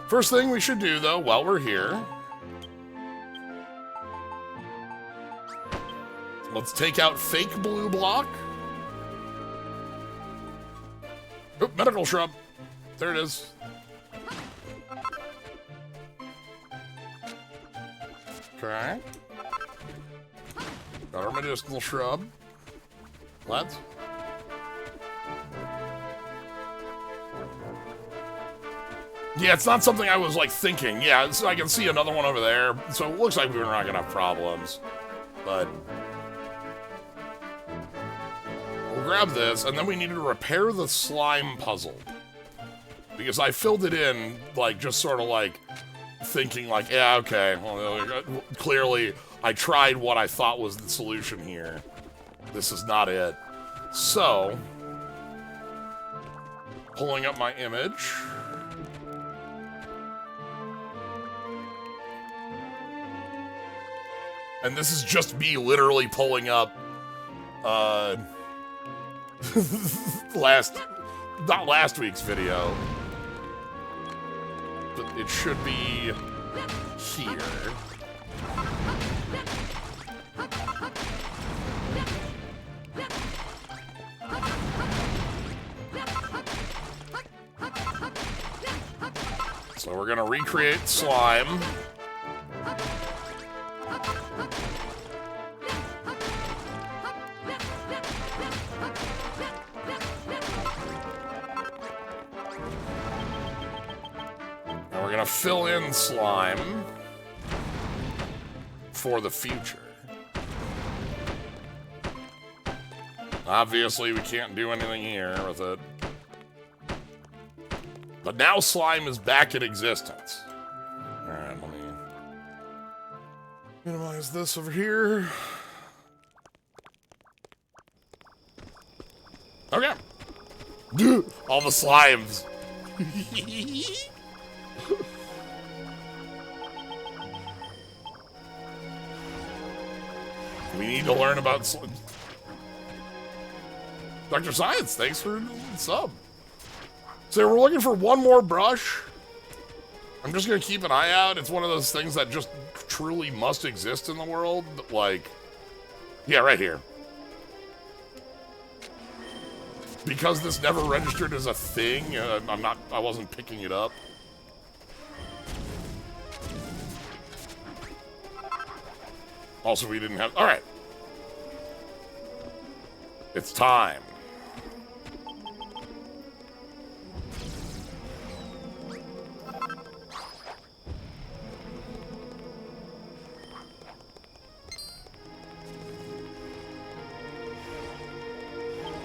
First thing we should do, though, while we're here, let's take out fake blue block. Oh, medical shrub. There it is. Okay. Got our medicinal shrub. Let's. Yeah, it's not something I was, like, thinking. Yeah, so I can see another one over there. So it looks like we're not gonna have problems. But we'll grab this, and then we need to repair the slime puzzle. Because I filled it in, like, just sort of, like, thinking, like, yeah, okay. Well, clearly, I tried what I thought was the solution here. This is not it. So, pulling up my image. And this is just me literally pulling up, not last week's video, but it should be here. So we're gonna recreate slime. We're gonna fill in slime for the future. Obviously, we can't do anything here with it. But now slime is back in existence. Alright, let me minimize this over here. Okay. All the slimes. We need to learn about slime. Dr. Science, thanks for the sub. So we're looking for one more brush. I'm just gonna keep an eye out. It's one of those things that just truly must exist in the world. Like, yeah, right here. Because this never registered as a thing, I wasn't picking it up. Also, we didn't have, all right. It's time.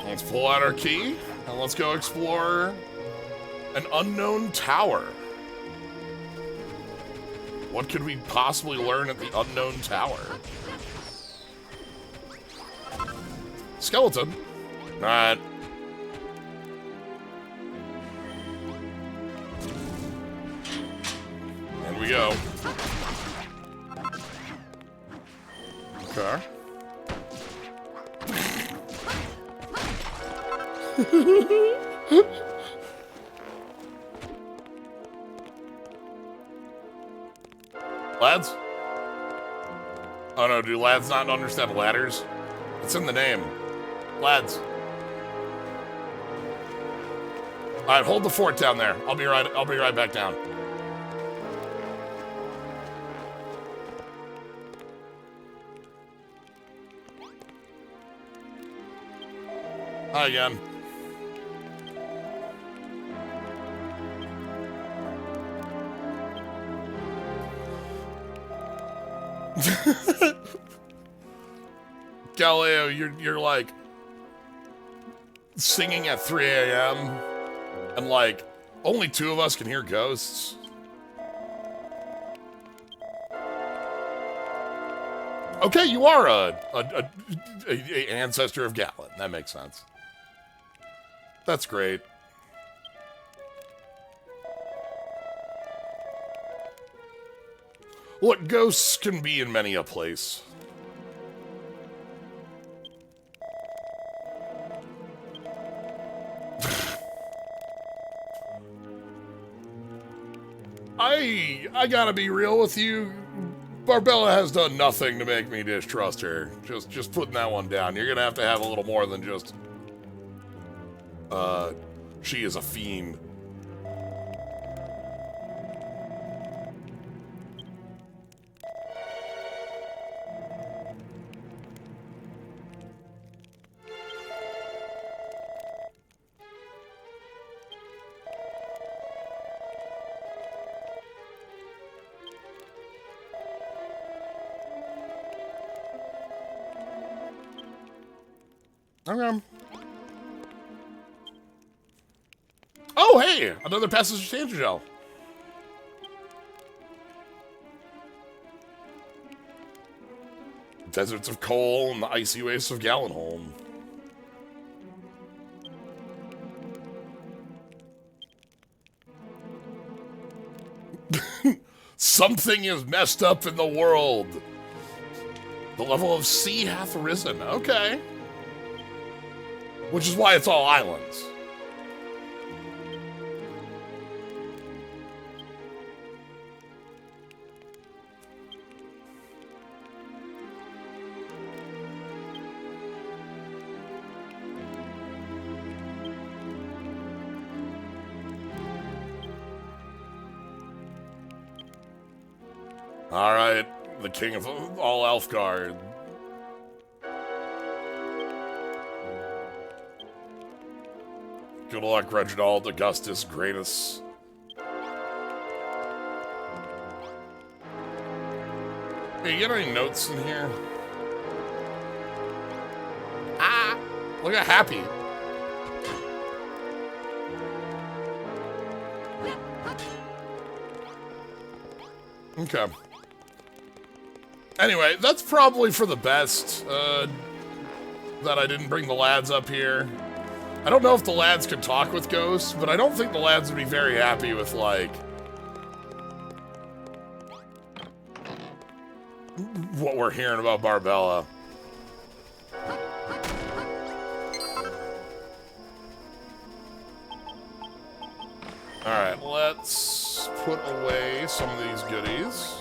Let's pull out our key, and let's go explore an unknown tower. What could we possibly learn at the unknown tower? Skeleton. Alright. And we go. Okay. Lads? Oh no, do lads not understand ladders? It's in the name. Lads. Alright, hold the fort down there. I'll be right back down. Hi again. Galileo, you're like singing at 3 a.m. and like only 2 of us can hear ghosts. Okay, you are a ancestor of Galen. That makes sense. That's great. Look, ghosts can be in many a place. I gotta be real with you. Barbella has done nothing to make me distrust her. Just putting that one down. You're gonna have to have a little more than just, she is a fiend. Okay. Oh, hey! Another passage to Tundra. Deserts of coal and the icy wastes of Galenholm. Something is messed up in the world. The level of sea hath risen. Okay. Which is why it's all islands. All right, the king of all Elfgard. Good luck, Reginald, Augustus, Gratus. Hey, you get any notes in here? Ah! Look at Happy. Okay. Anyway, that's probably for the best, that I didn't bring the lads up here. I don't know if the lads could talk with ghosts, but I don't think the lads would be very happy with, like, what we're hearing about Barbella. Alright, let's put away some of these goodies.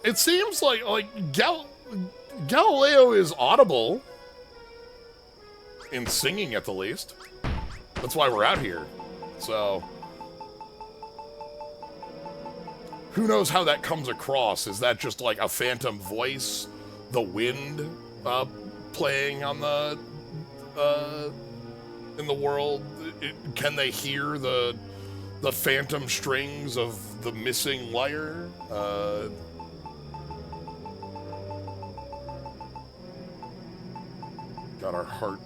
It seems like Galileo is audible in singing at the least. That's why we're out here. So who knows how that comes across? Is that just like a phantom voice, the wind playing on the in the world? Can they hear the phantom strings of the missing lyre? Got our heart.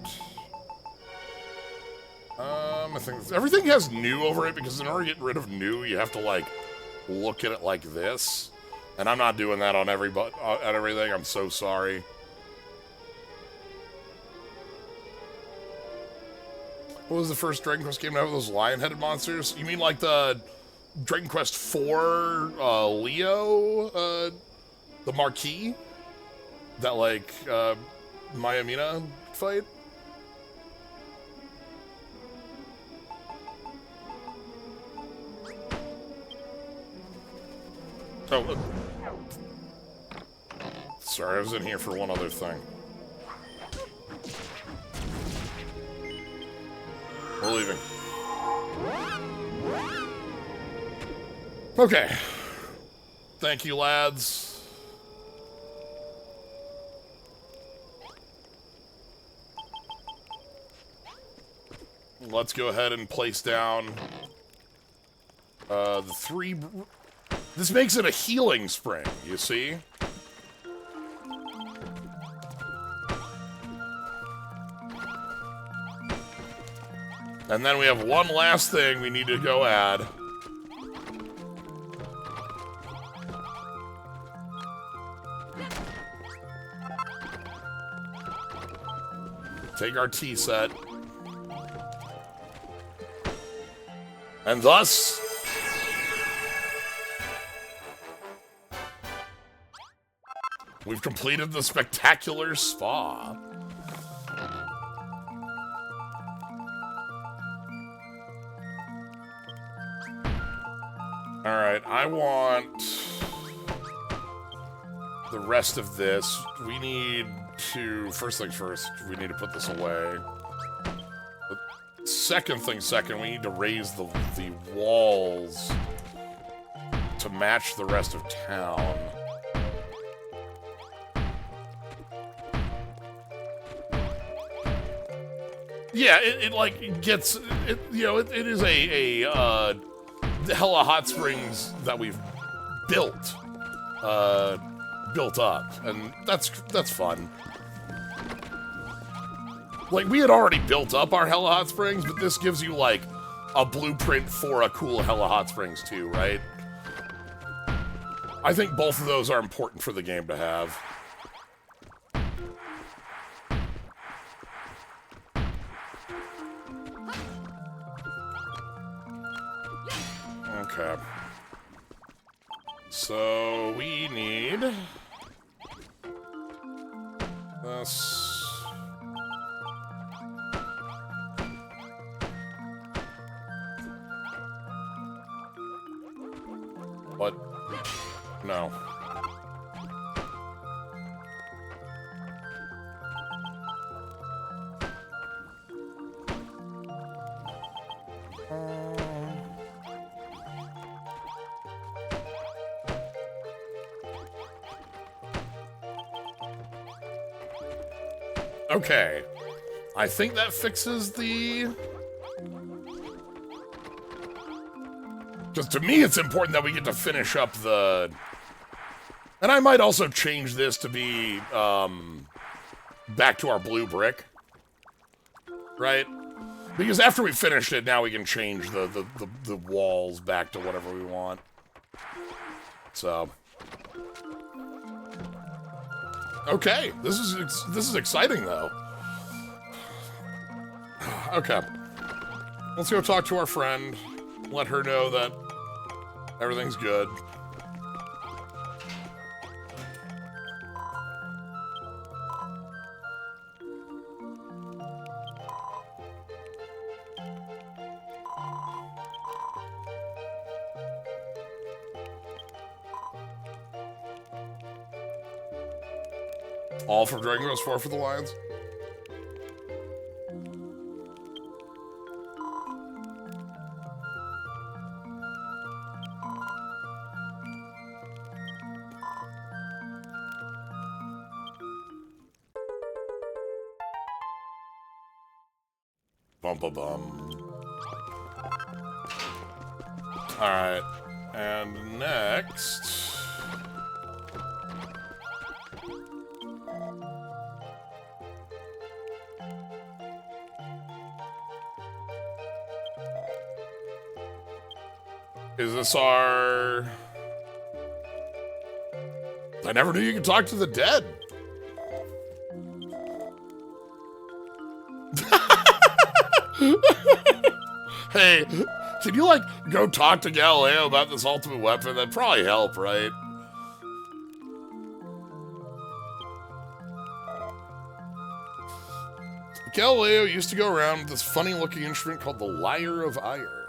I think everything has new over it because in order to get rid of new, you have to like look at it like this, and I'm not doing that on everything. I'm so sorry. What was the first Dragon Quest game to have those lion-headed monsters? You mean like the Dragon Quest 4 Leo, the Marquis? That like Mayamina fight? Oh, sorry, I was in here for one other thing. We're leaving. Okay. Thank you, lads. let's go ahead and place down the 3... This makes it a healing spring, you see? And then we have one last thing we need to go add. Take our tea set. And thus... we've completed the spectacular spa. Alright, I want the rest of this. We need to, first things first, we need to put this away. But second thing second, we need to raise the walls to match the rest of town. Yeah, it like gets, you know, it is a hella hot springs that we've built up, and that's fun. Like, we had already built up our hella hot springs, but this gives you like a blueprint for a cool hella hot springs too, right? I think both of those are important for the game to have. Okay. So we need this. What? No. Okay, I think that fixes the... Because to me it's important that we get to finish up the... And I might also change this to be, back to our blue brick. Right? Because after we finished it, now we can change the walls back to whatever we want. So... Okay, this is exciting though. Okay, let's go talk to our friend. Let her know that everything's good. All for Dragon Quest 4 for the Lions? Bum bum bum. Alright. And next... Is this our... I never knew you could talk to the dead. Hey, can you, like, go talk to Galileo about this ultimate weapon? That'd probably help, right? Galileo used to go around with this funny-looking instrument called the Lyre of Ire.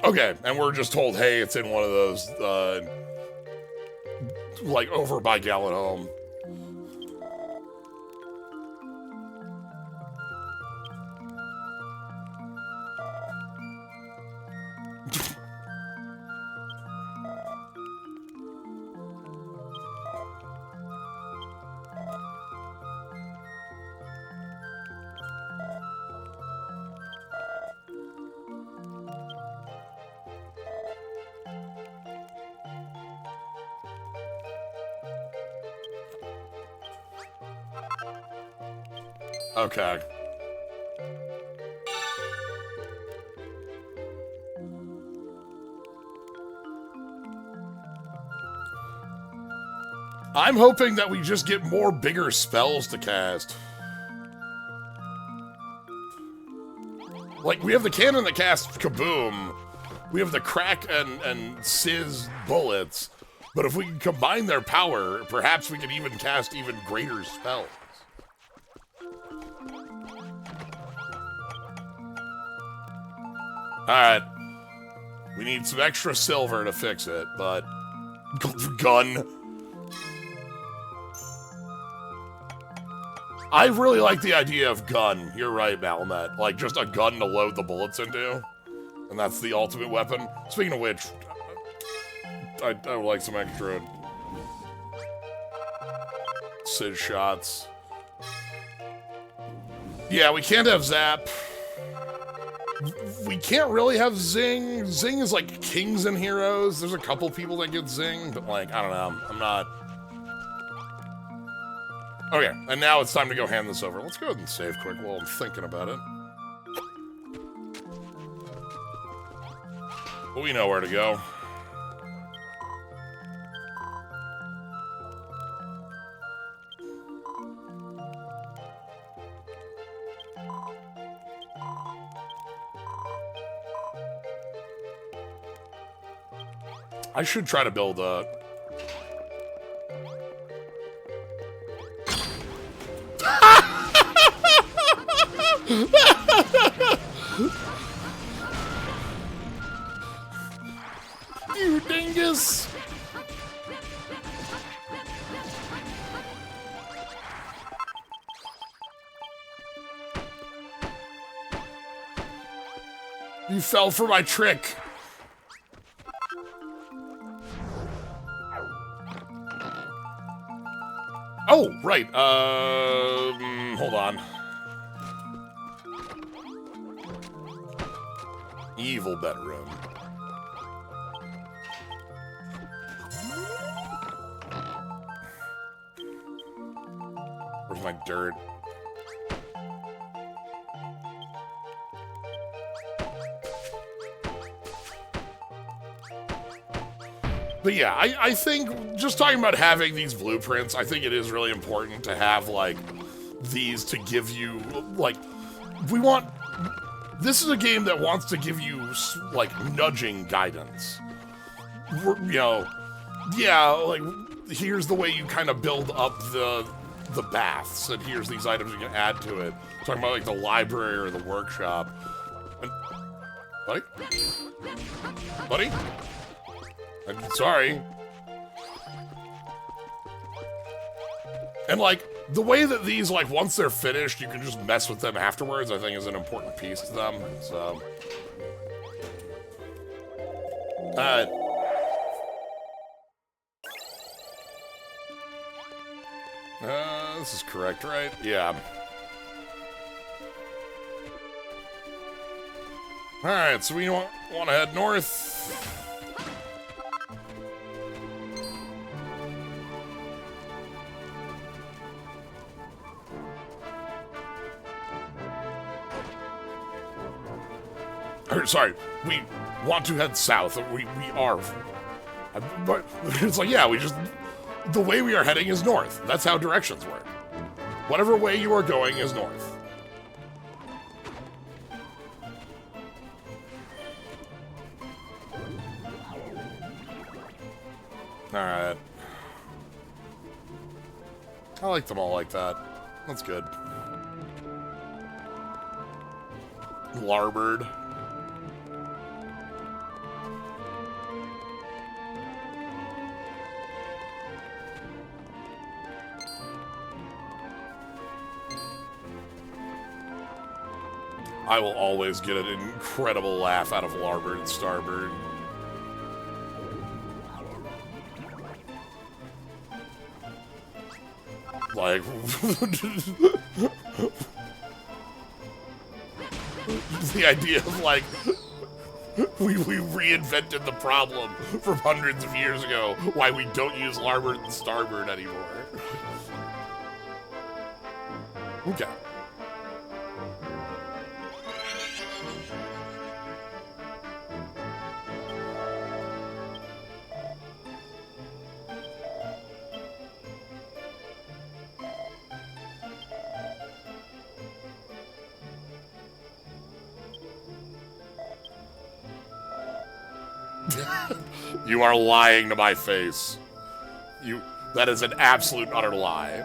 Okay, and we're just told, hey, it's in one of those, like, over by Galenholm. Okay. I'm hoping that we just get more bigger spells to cast. Like, we have the cannon that casts Kaboom. We have the Crack and Sizz bullets. But if we can combine their power, perhaps we can even cast even greater spells. Alright. We need some extra silver to fix it, but... Gun. I really like the idea of gun. You're right, Malamet. Like, just a gun to load the bullets into. And that's the ultimate weapon. Speaking of which, I would like some extra Sizz shots. Yeah, we can't have Zap. We can't really have Zing. Zing is like kings and heroes. There's a couple people that get Zing, but like, I don't know. I'm not... Okay, and now it's time to go hand this over. Let's go ahead and save quick while I'm thinking about it. But we know where to go. I should try to build a... You dingus! You fell for my trick. Oh, right. Hold on. Evil bedroom. Where's my dirt? But yeah, I think just talking about having these blueprints, I think it is really important to have, like, these to give you, like, we want... This is a game that wants to give you, like, nudging guidance. You know, yeah, like, here's the way you kind of build up the baths, and here's these items you can add to it. Talking about, like, the library or the workshop. And, buddy? Buddy? I'm sorry. And, like, the way that these, like, once they're finished, you can just mess with them afterwards, I think is an important piece to them, so... This is correct, right? Yeah. Alright, so we want to head north. Sorry, we want to head south. We are. But it's like, yeah, we just... The way we are heading is north. That's how directions work. Whatever way you are going is north. Alright. I like them all like that. That's good. Larboard. I will always get an incredible laugh out of Larboard and Starboard. Like... the idea of, like... we reinvented the problem from hundreds of years ago, why we don't use Larboard and Starboard anymore. Okay. You are lying to my face. That is an absolute utter lie.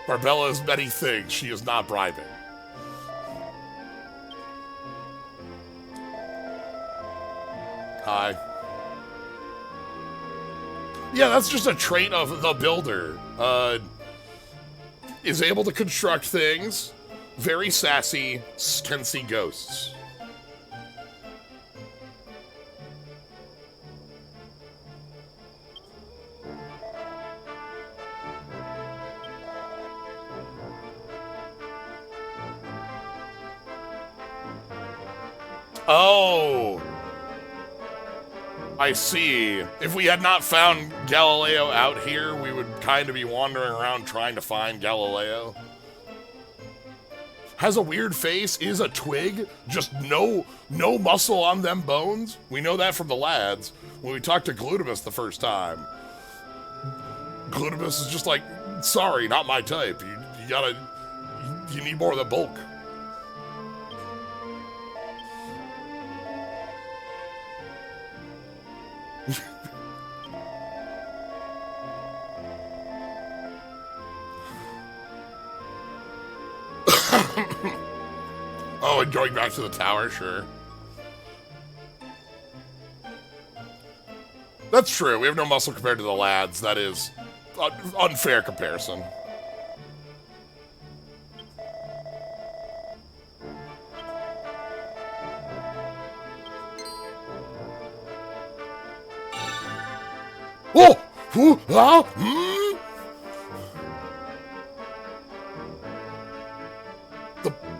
Barbella is many things. She is not bribing. Hi. Yeah, that's just a trait of the builder. Is able to construct things. Very sassy, can see ghosts. Oh! I see. If we had not found Galileo out here, we would kind of be wandering around trying to find Galileo. Has a weird face, is a twig, just no muscle on them bones. We know that from the lads when we talked to Glutamus the first time. Glutamus is just like, sorry, not my type. You need more of the bulk. Oh, and going back to the tower, sure. That's true. We have no muscle compared to the lads. That is unfair comparison. Oh! Who? Ah? Hmm?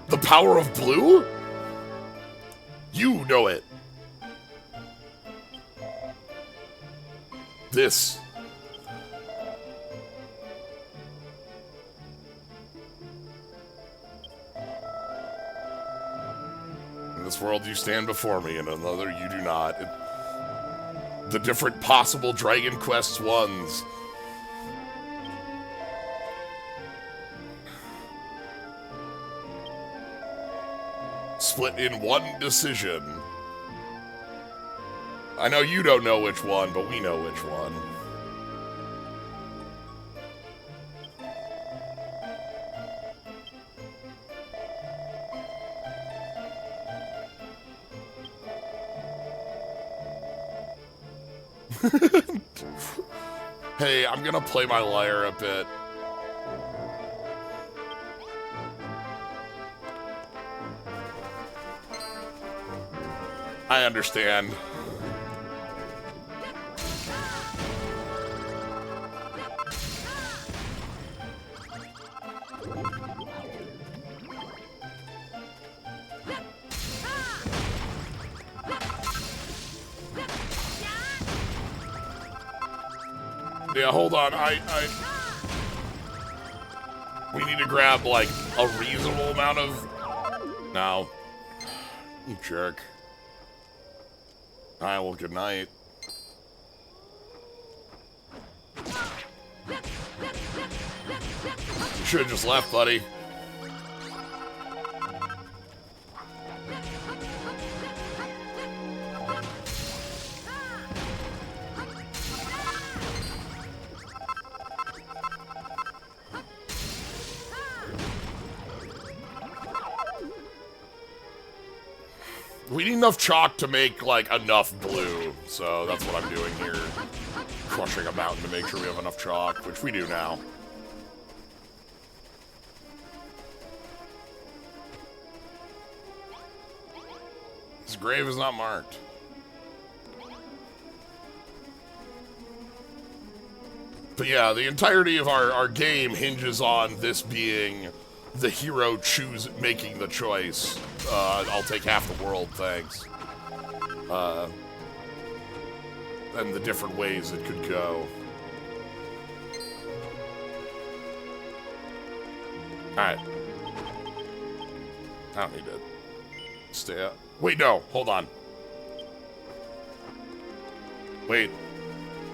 The power of blue? You know it. This. In this world you stand before me, in another you do not. The different possible Dragon Quest ones. Split in one decision. I know you don't know which one, but we know which one. Hey, I'm gonna play my lyre a bit. I understand. Yeah, hold on. We need to grab, like, a reasonable amount of... No. You jerk. Alright, well, good night. You should have just left, buddy. We need enough chalk to make, like, enough blue, so that's what I'm doing here. Crushing a mountain to make sure we have enough chalk, which we do now. His grave is not marked. But yeah, the entirety of our game hinges on this being the hero making the choice. I'll take half the world, thanks. And the different ways it could go. Alright. I don't need to stay up. Wait, no, hold on. Wait.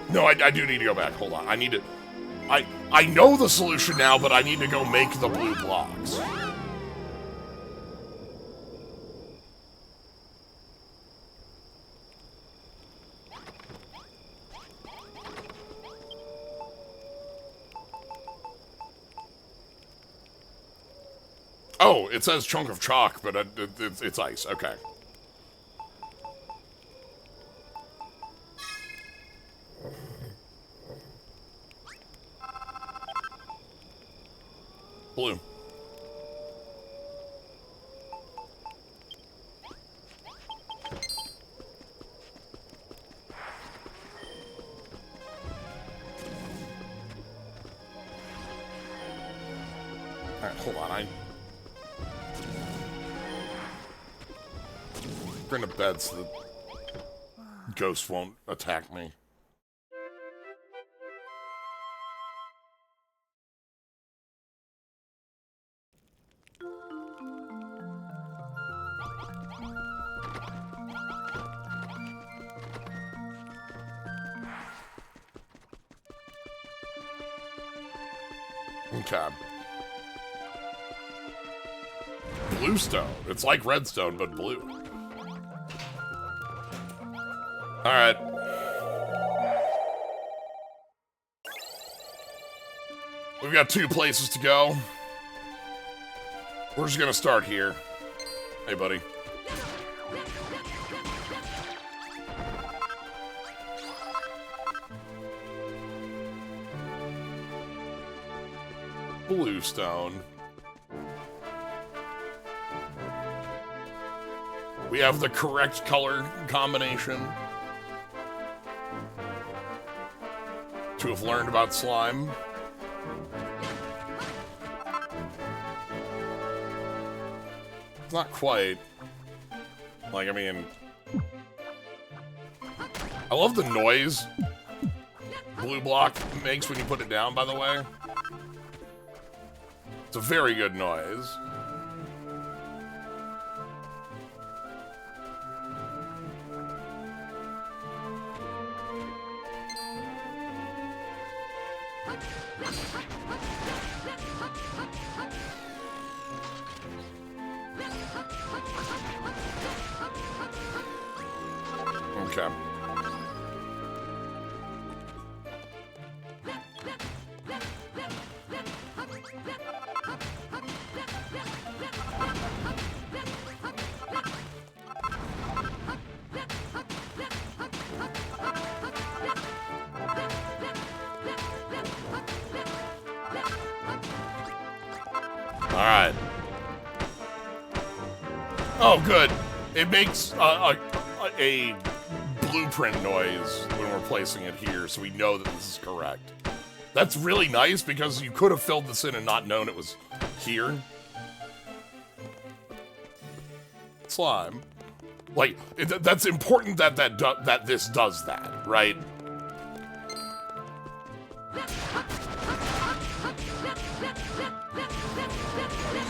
No, I do need to go back. Hold on. I need to... I know the solution now, but I need to go make the blue blocks. Oh, it says chunk of chalk, but it's ice. Okay. Blue. Alright, hold on. I bring to bed so the ghost won't attack me. Okay. Bluestone. It's like redstone, but blue. Alright. We've got 2 places to go. We're just gonna start here. Hey, buddy. Bluestone. We have the correct color combination to have learned about slime. It's not quite. Like, I mean... I love the noise blue block makes when you put it down, by the way. It's a very good noise. Okay. All right. Oh, good. It makes a blueprint noise when we're placing it here, so we know that this is correct. That's really nice because you could have filled this in and not known it was here. Slime. Like, that's important that this does that, right?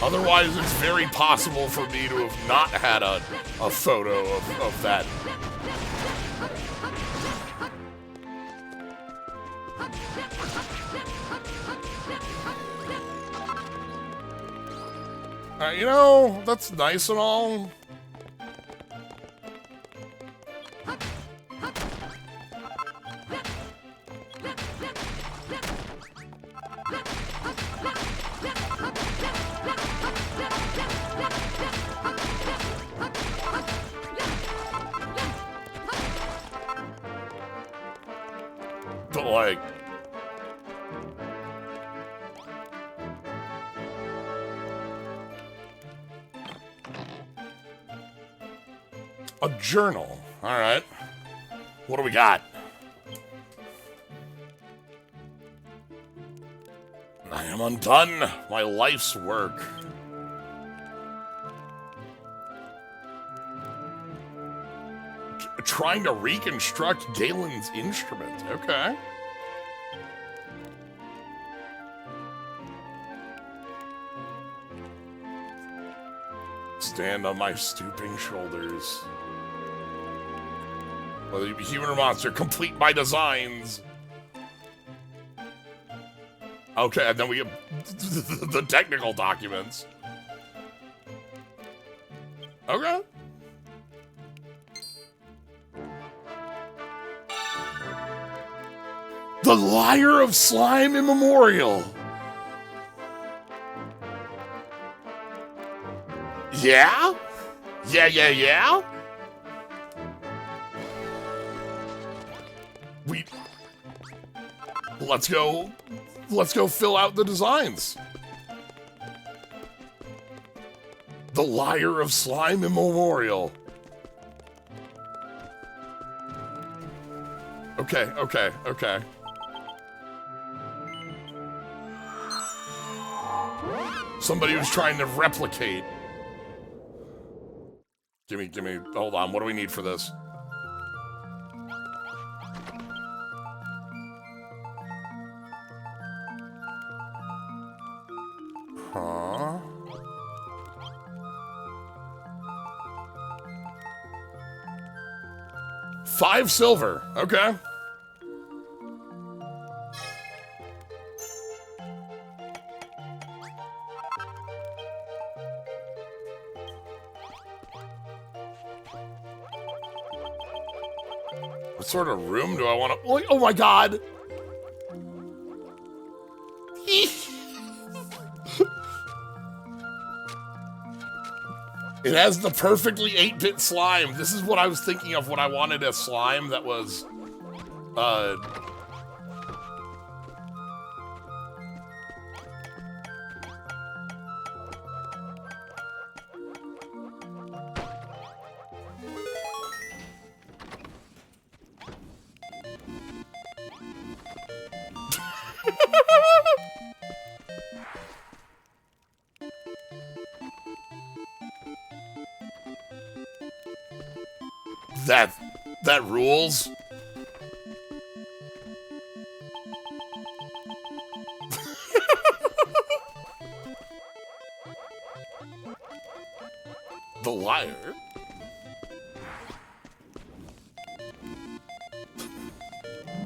Otherwise, it's very possible for me to have not had a photo of that. You know, that's nice and all. But like... a journal. All right. What do we got? I am undone. My life's work. Trying to reconstruct Galen's instrument. Okay. Stand on my stooping shoulders. Whether you be human or monster, complete my designs. Okay, and then we get the technical documents. Okay. The Liar of Slime Immemorial. Yeah? Yeah. Let's go fill out the designs. The Liar of Slime Immemorial. Okay. Somebody was trying to replicate. Gimme, hold on, what do we need for this? Huh? $5 silver, okay. What sort of room do I want to... Oh my god! It has the perfectly 8-bit slime. This is what I was thinking of when I wanted a slime that was... That rules. The Liar.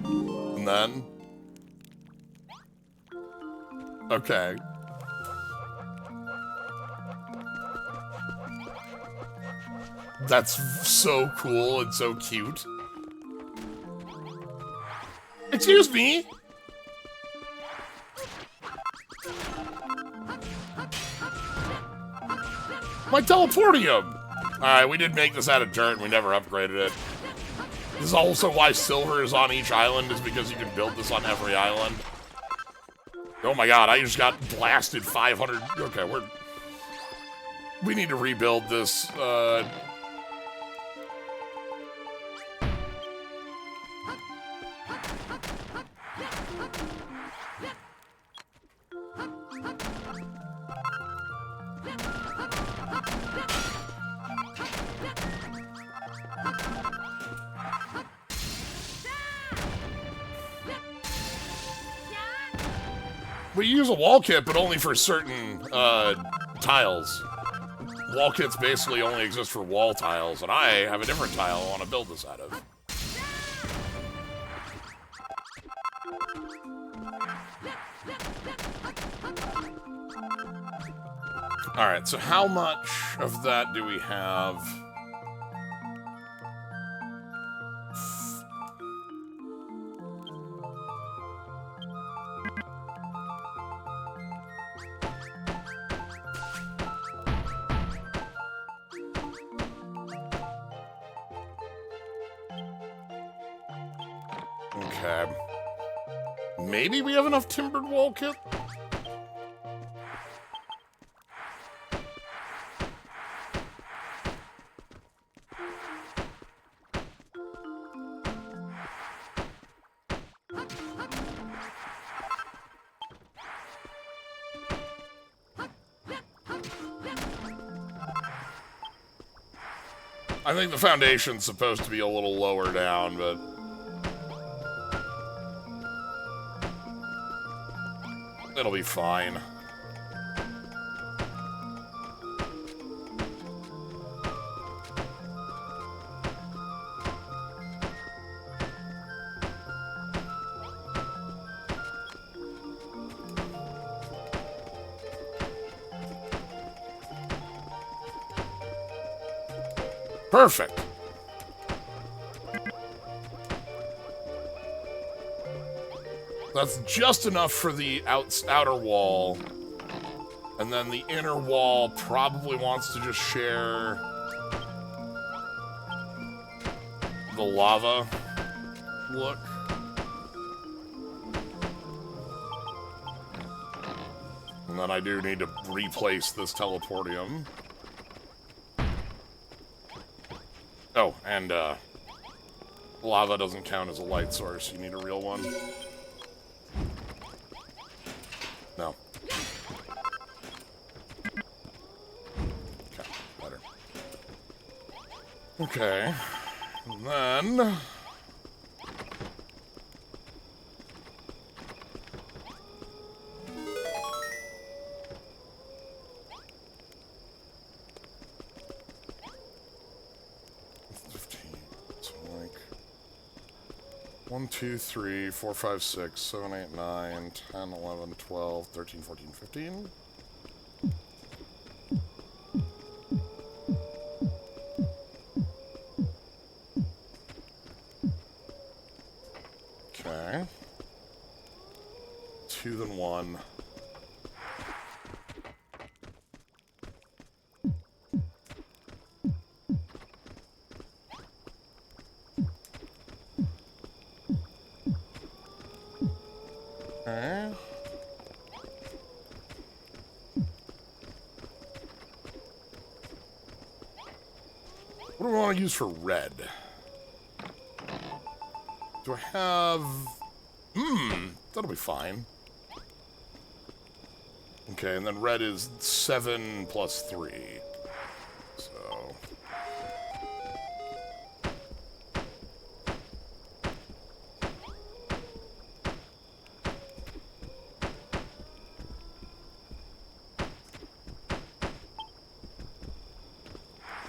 And then... Okay. That's so cool and so cute. Excuse me? My teleportium! Alright, we did make this out of dirt and we never upgraded it. This is also why silver is on each island, is because you can build this on every island. Oh my god, I just got blasted 500... Okay, we need to rebuild this, We use a wall kit, but only for certain, tiles. Wall kits basically only exist for wall tiles, and I have a different tile I want to build this out of. Alright, so how much of that do we have? Okay. Maybe we have enough timbered wall kit? I think the foundation's supposed to be a little lower down, but... it'll be fine. Perfect. That's just enough for the outer wall. And then the inner wall probably wants to just share the lava look. And then I do need to replace this teleportium. Oh, and lava doesn't count as a light source. You need a real one. No. Okay, better. Okay. And then... So like 1, 2, 3, 4, 5, 6, 7, 8, 9, 10, 11, 12, 13, 14, 15. Okay. 2, then 1. Okay. What do we want to use for red? Do I have... that'll be fine. Okay, and then red is 7 plus 3. So...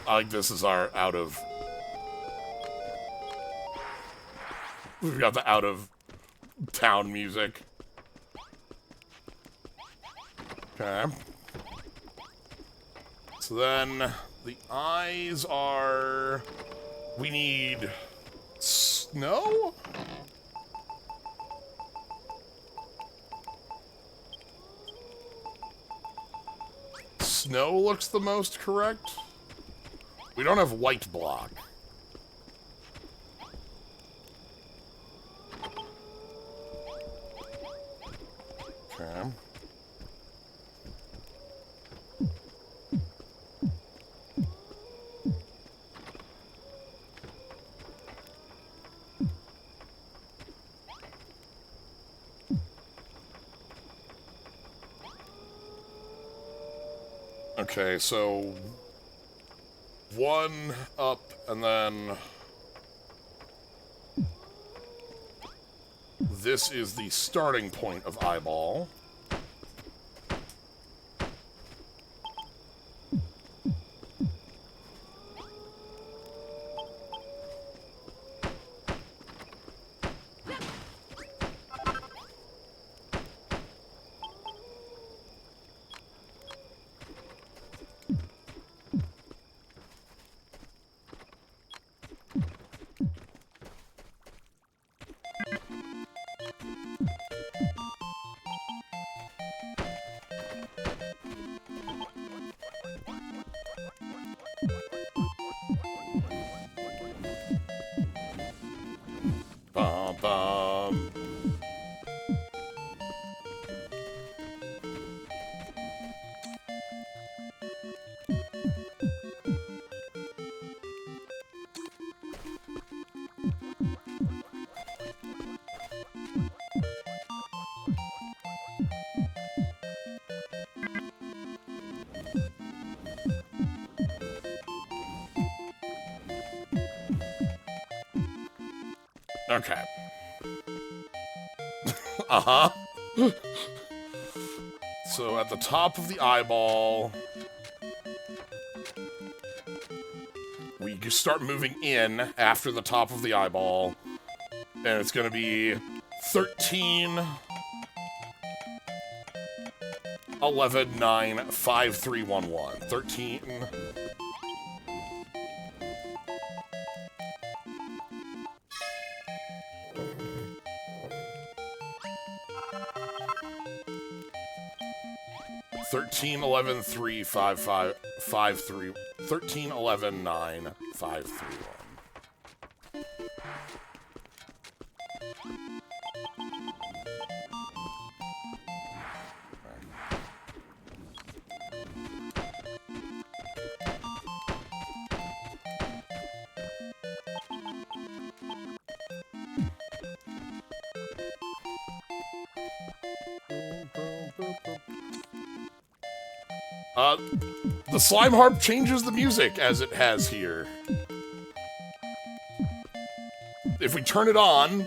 I think this is our out of... We've got the out of town music. Okay. So then the eyes are... We need snow? Snow looks the most correct. We don't have white block. Okay. Okay, so 1 up, and then this is the starting point of eyeball. Bum, bum. Okay. Uh-huh. So at the top of the eyeball, we just start moving in after the top of the eyeball, and it's going to be 13, 11, 9, 5, 3, 1, 1. 13... 13, 11, 3, 5, 5, 5, 3. 13, 11, 9, 5, 3, 1. The slime harp changes the music as it has here. If we turn it on,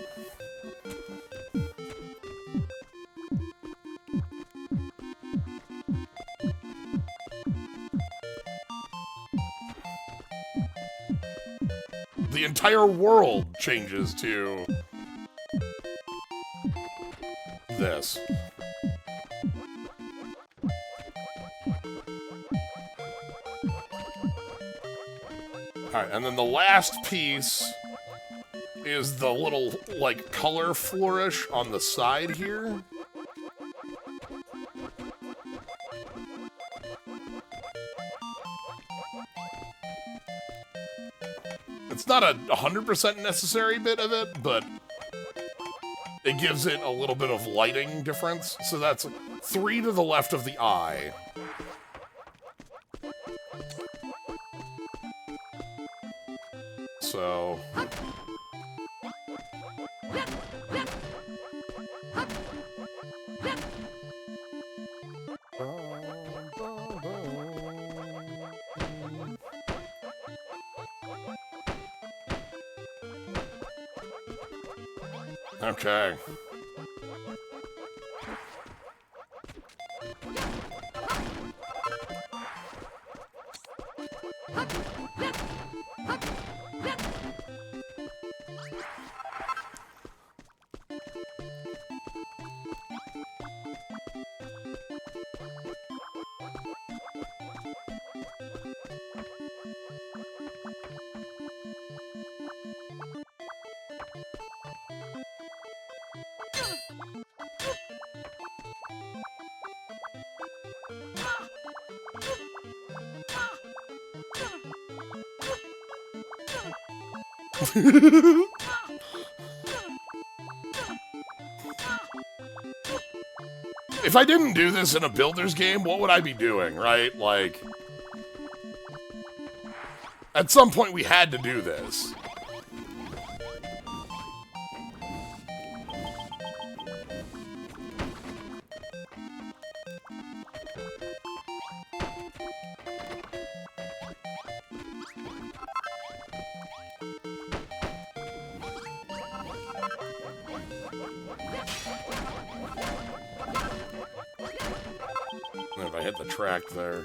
the entire world changes to this. Alright, and then the last piece is the little, like, color flourish on the side here. It's not a 100% necessary bit of it, but it gives it a little bit of lighting difference. So that's 3 to the left of the eye. So... Okay. If I didn't do this in a builder's game, what would I be doing, right? Like, at some point we had to do this. If I hit the track there.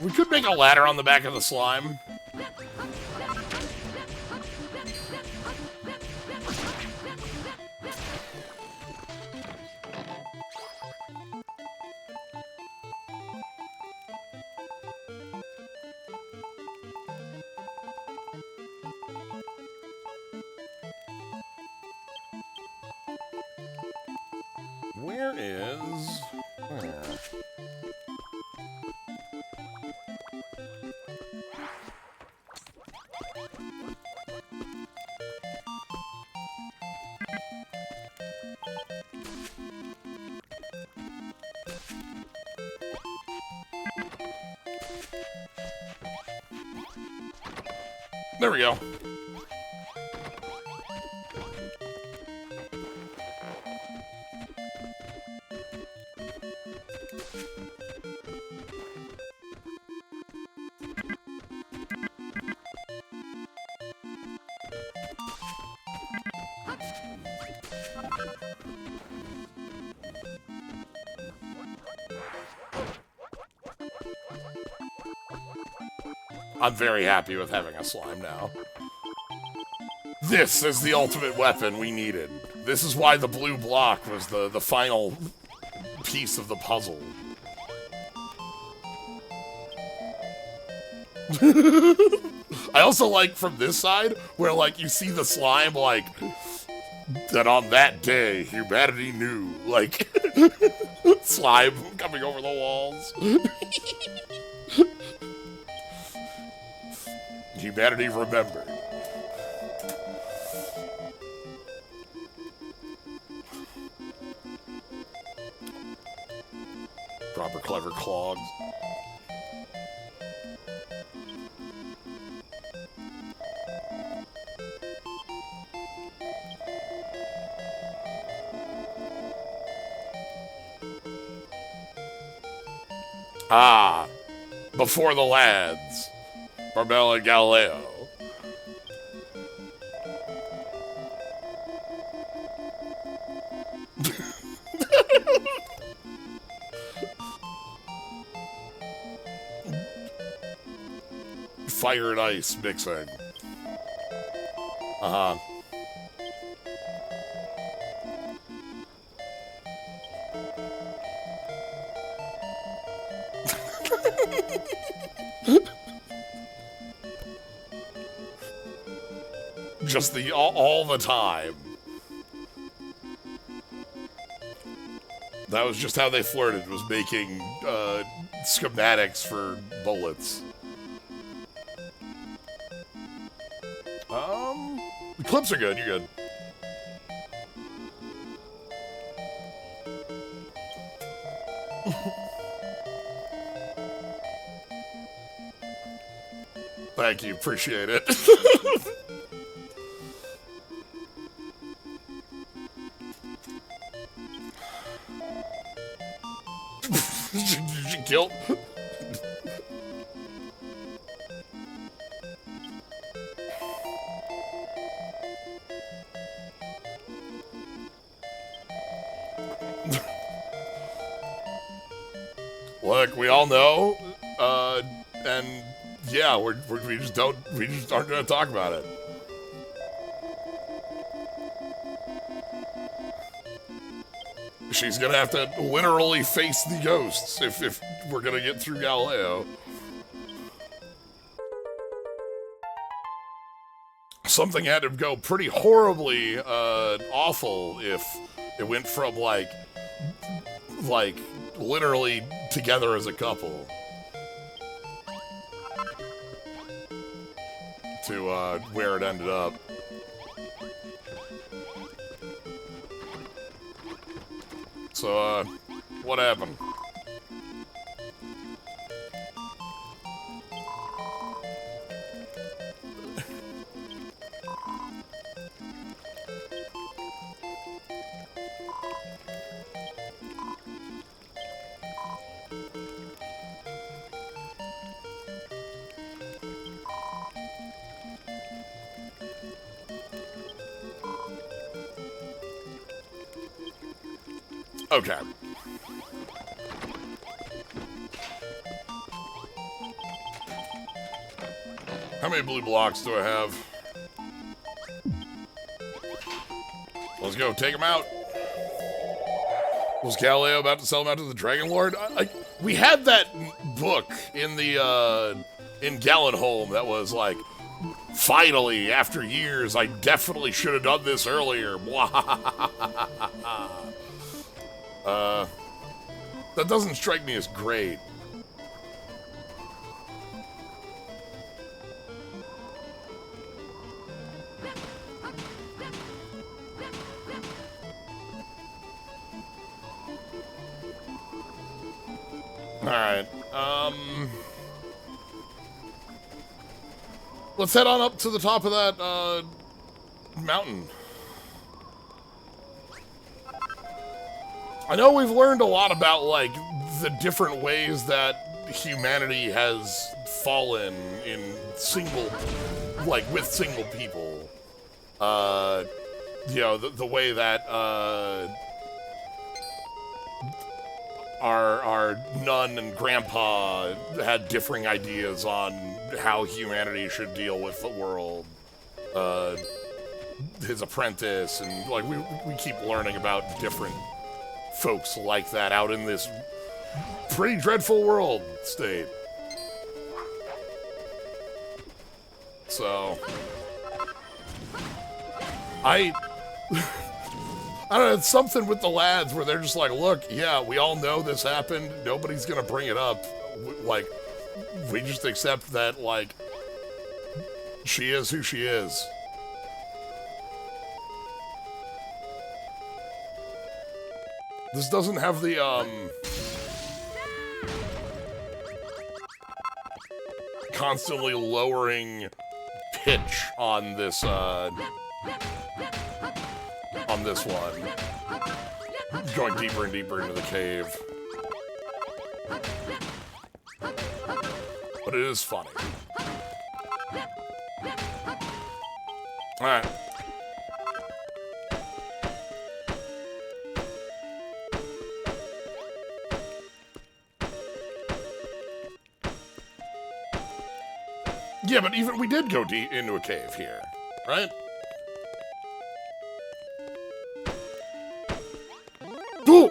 We could make a ladder on the back of the slime. Where is... Where? There we go. I'm very happy with having a slime now. This is the ultimate weapon we needed. This is why the blue block was the final piece of the puzzle. I also like from this side, where, like, you see the slime, like, that on that day, humanity knew, like, slime coming over the walls. Humanity remembered. Proper clever clogs. Ah, before the lads, Barbella and Galileo. Fire and ice mixing. Uh-huh. Just the all the time. That was just how they flirted, was making schematics for bullets. The clips are good, you're good. Thank you, appreciate it. Guilt. Look, we all know, and yeah, we just aren't gonna talk about it. She's gonna have to literally face the ghosts if we're gonna get through Galileo. Something had to go pretty horribly awful if it went from like literally together as a couple to where it ended up. So, what happened? Okay. How many blue blocks do I have? Let's go, take him out. Was Galileo about to sell him out to the Dragon Lord? We had that book in the, in Galenholm that was like, finally, after years, I definitely should have done this earlier. That doesn't strike me as great. Alright, let's head on up to the top of that, mountain. I know we've learned a lot about, like, the different ways that humanity has fallen in single, like, with single people. You know, the way that, our nun and grandpa had differing ideas on how humanity should deal with the world. His apprentice, and like we keep learning about different folks like that out in this pretty dreadful world state. So I don't know, it's something with the lads where they're just like, look, yeah, we all know this happened. Nobody's gonna bring it up. Like, we just accept that, like, she is who she is. This doesn't have the, constantly lowering pitch on this, on this one. Going deeper and deeper into the cave. But it is funny. Alright. Yeah, but even we did go deep into a cave here, right? Ooh!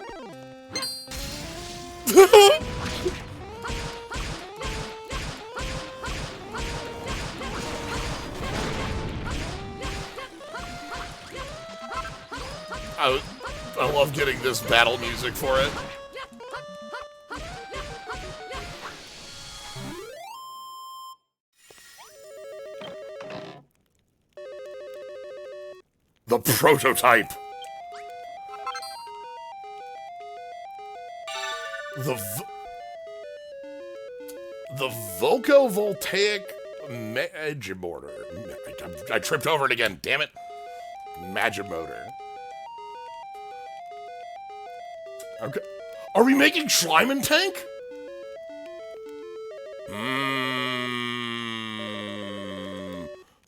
I love getting this battle music for it. The prototype. The Volcovoltaic Magimotor. I tripped over it again, damn it. Magimotor. Okay. Are we making Slime and Tank?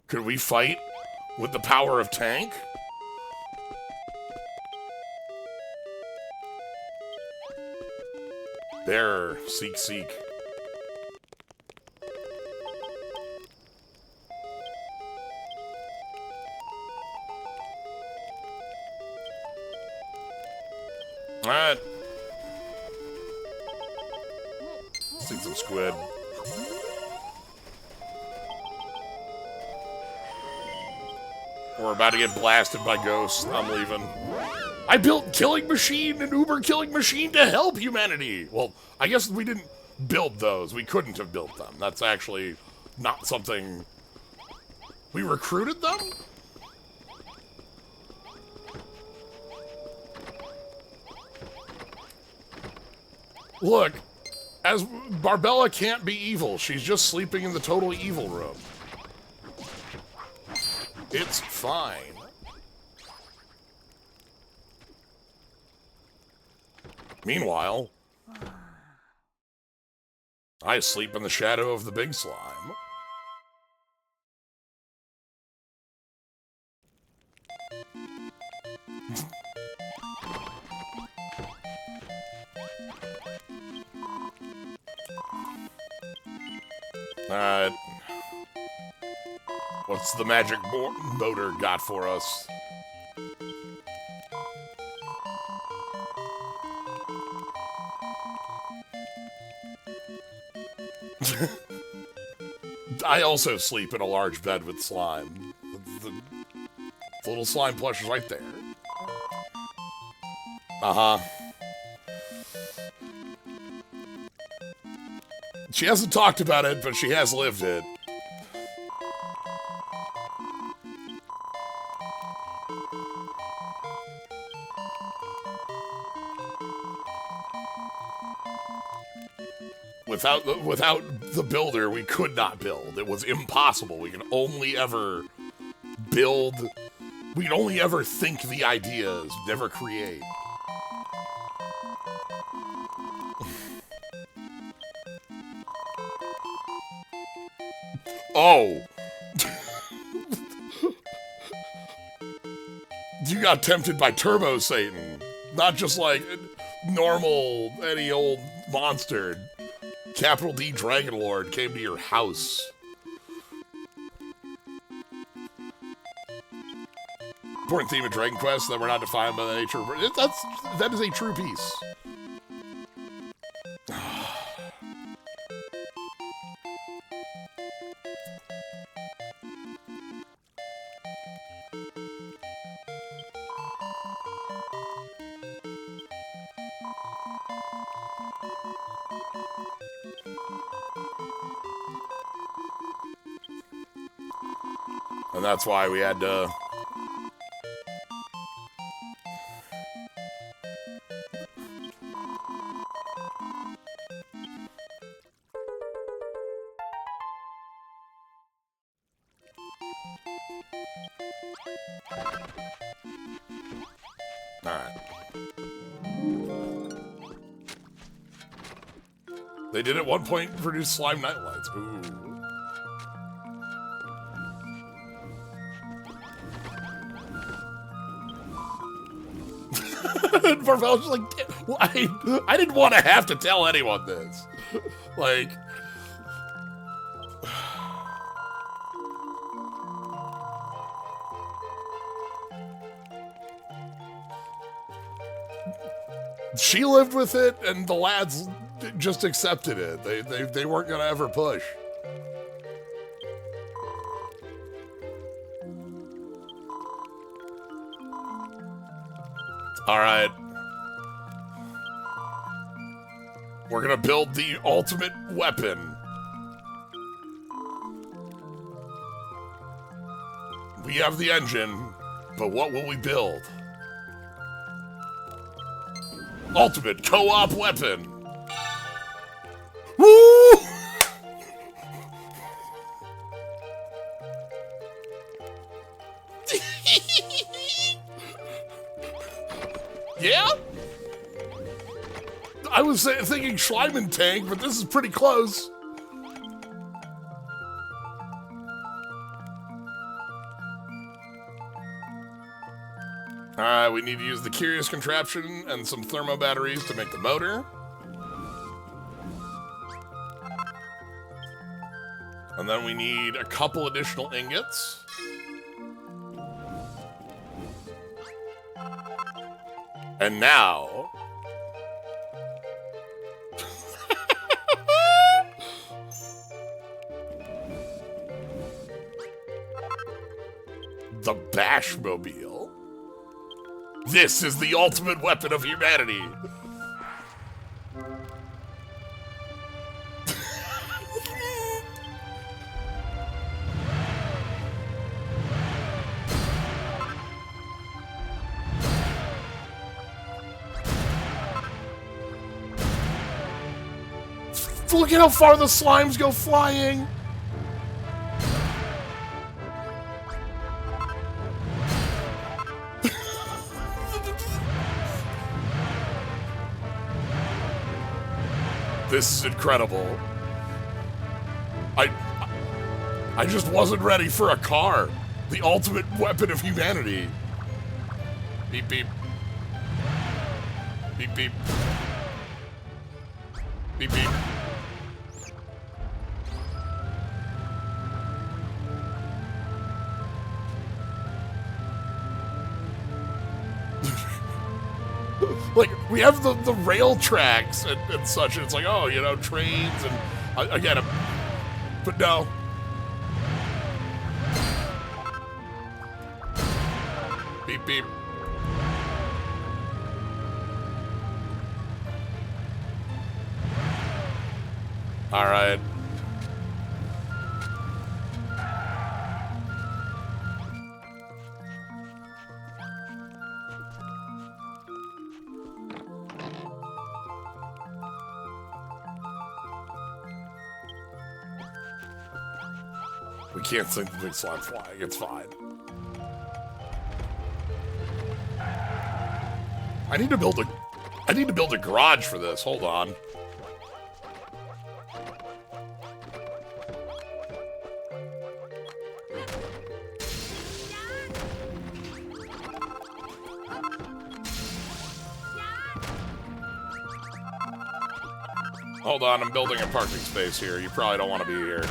Could we fight with the power of Tank? There, seek, seek. Alright. Let's eat some squid. We're about to get blasted by ghosts. I'm leaving. I built Killing Machine and Uber Killing Machine to help humanity. Well, I guess we didn't build those. We couldn't have built them. That's actually not something... We recruited them? Look, as Barbella can't be evil. She's just sleeping in the total evil room. It's fine. Meanwhile, I sleep in the shadow of the big slime. Alright. What's the magic motor got for us? I also sleep in a large bed with slime. The little slime plush is right there. Uh-huh. She hasn't talked about it, but she has lived it. Without the builder, we could not build. It was impossible. We can only ever build. We can only ever think the ideas, never create. Oh. You got tempted by Turbo Satan. Not just like... normal, any old monster, capital D Dragon Lord, came to your house. Important theme of Dragon Quest that we're not defined by the nature of that is a true piece. And that's why we had to... Alright. They did at one point produce slime nightlights. Ooh. Farfel was just like, well, I didn't want to have to tell anyone this. Like... She lived with it, and the lads just accepted it. They weren't gonna ever push. All right. We're gonna build the ultimate weapon. We have the engine, but what will we build? Ultimate co-op weapon. Woo! Yeah? I was thinking Schleiman tank, but this is pretty close. Alright, we need to use the Curious contraption and some thermo batteries to make the motor. And then we need a couple additional ingots. And now... the Bashmobile. This is the ultimate weapon of humanity. Look at how far the slimes go flying. This is incredible. I just wasn't ready for a car. The ultimate weapon of humanity. Beep, beep. Beep, beep. Beep, beep. Like, we have the rail tracks and such, and it's like, oh, you know, trains, and again, but no. Beep, beep. All right. We can't sink the big slime flying. It's fine. I need to build a garage for this. Hold on. Hold on, I'm building a parking space here. You probably don't want to be here.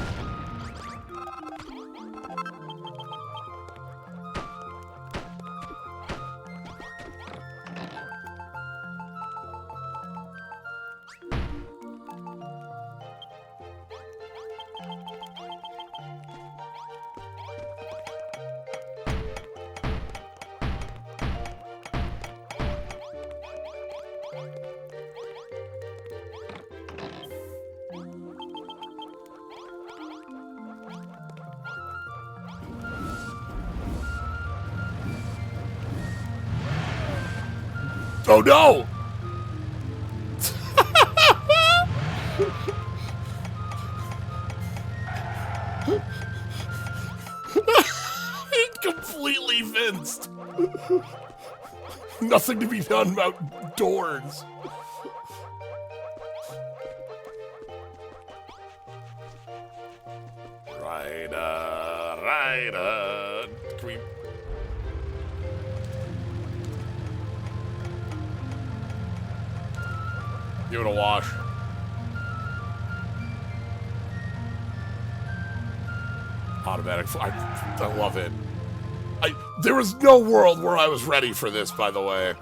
Oh no! Completely fenced. Nothing to be done about doors. Right, can we... Give it a wash. Automatic fire. I love it. There was no world where I was ready for this, by the way.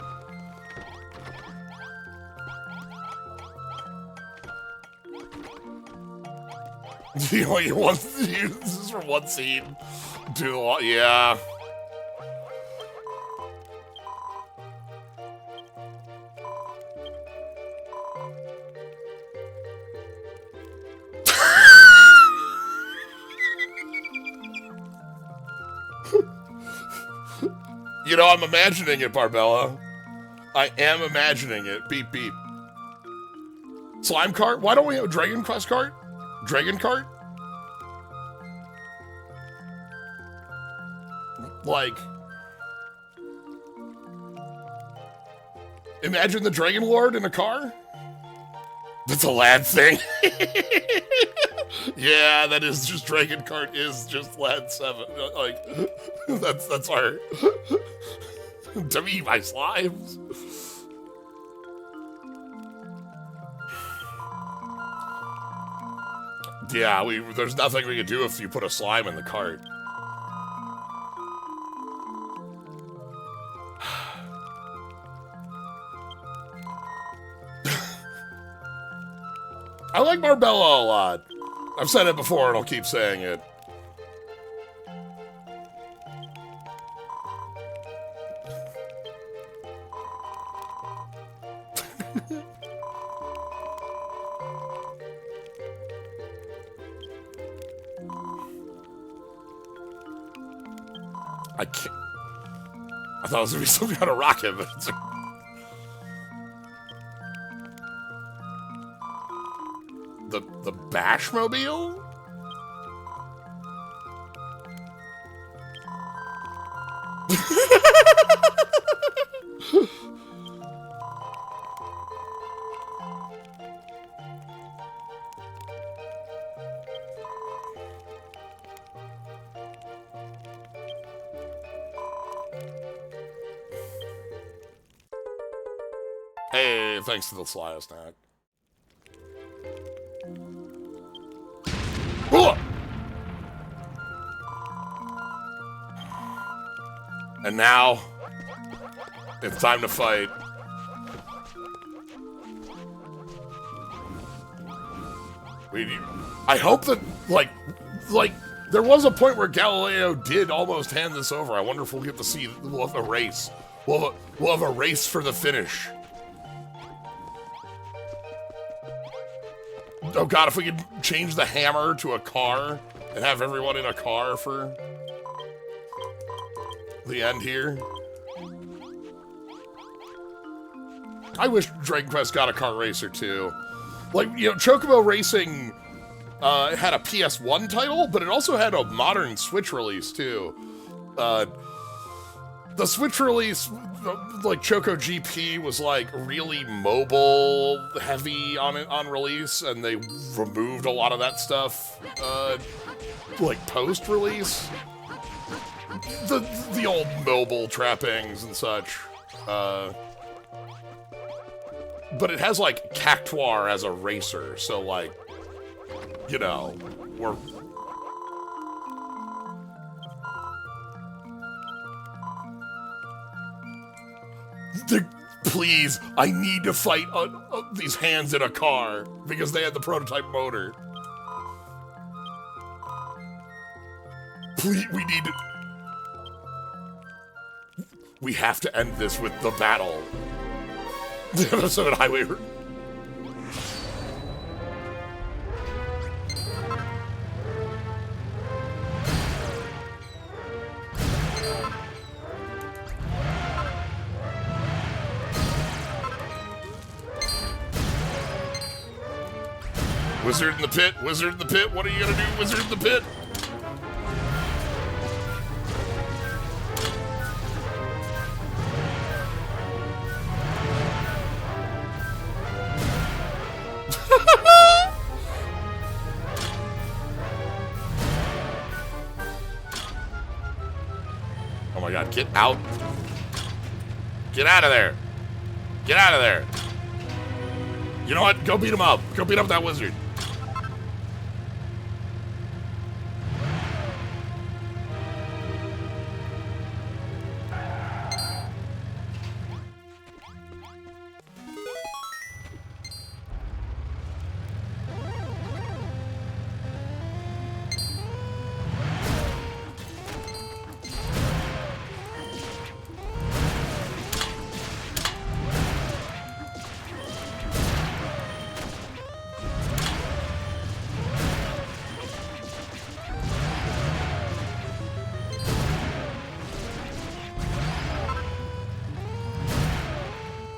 You know, this is from one scene. Do a lot, yeah. You know, I'm imagining it, Barbella. I am imagining it. Beep, beep. Slime cart? Why don't we have a Dragon Quest cart? Dragon cart? Like... Imagine the Dragon Lord in a car? That's a lad thing. Yeah, that is just Dragon Cart is just lad 7. Like, that's our... To me, my slimes. Yeah, there's nothing we can do if you put a slime in the cart. I like Marbella a lot. I've said it before and I'll keep saying it. I can't. I thought it was gonna be some kind of rocket, but it's the Bashmobile? Hey, thanks to the Slyo snack. And now, it's time to fight. I hope that, like, there was a point where Galileo did almost hand this over. I wonder if we'll get to see, we'll have a race. We'll have a race for the finish. Oh god, if we could change the hammer to a car and have everyone in a car for the end here. I wish Dragon Quest got a kart racer too. Like, you know, Chocobo Racing had a PS1 title, but it also had a modern Switch release too. The Switch release, like Choco GP, was like really mobile heavy on release, and they removed a lot of that stuff like post release. The old mobile trappings and such. But it has, like, Cactuar as a racer, so, like, you know, we're... Please, I need to fight these hands in a car, because they had the prototype motor. Please, we need to... We have to end this with the battle. The episode of Highway... Wizard in the pit, wizard in the pit, what are you gonna do, wizard in the pit? Oh my god, get out. Get out of there. Get out of there. You know what? Go beat him up. Go beat up that wizard.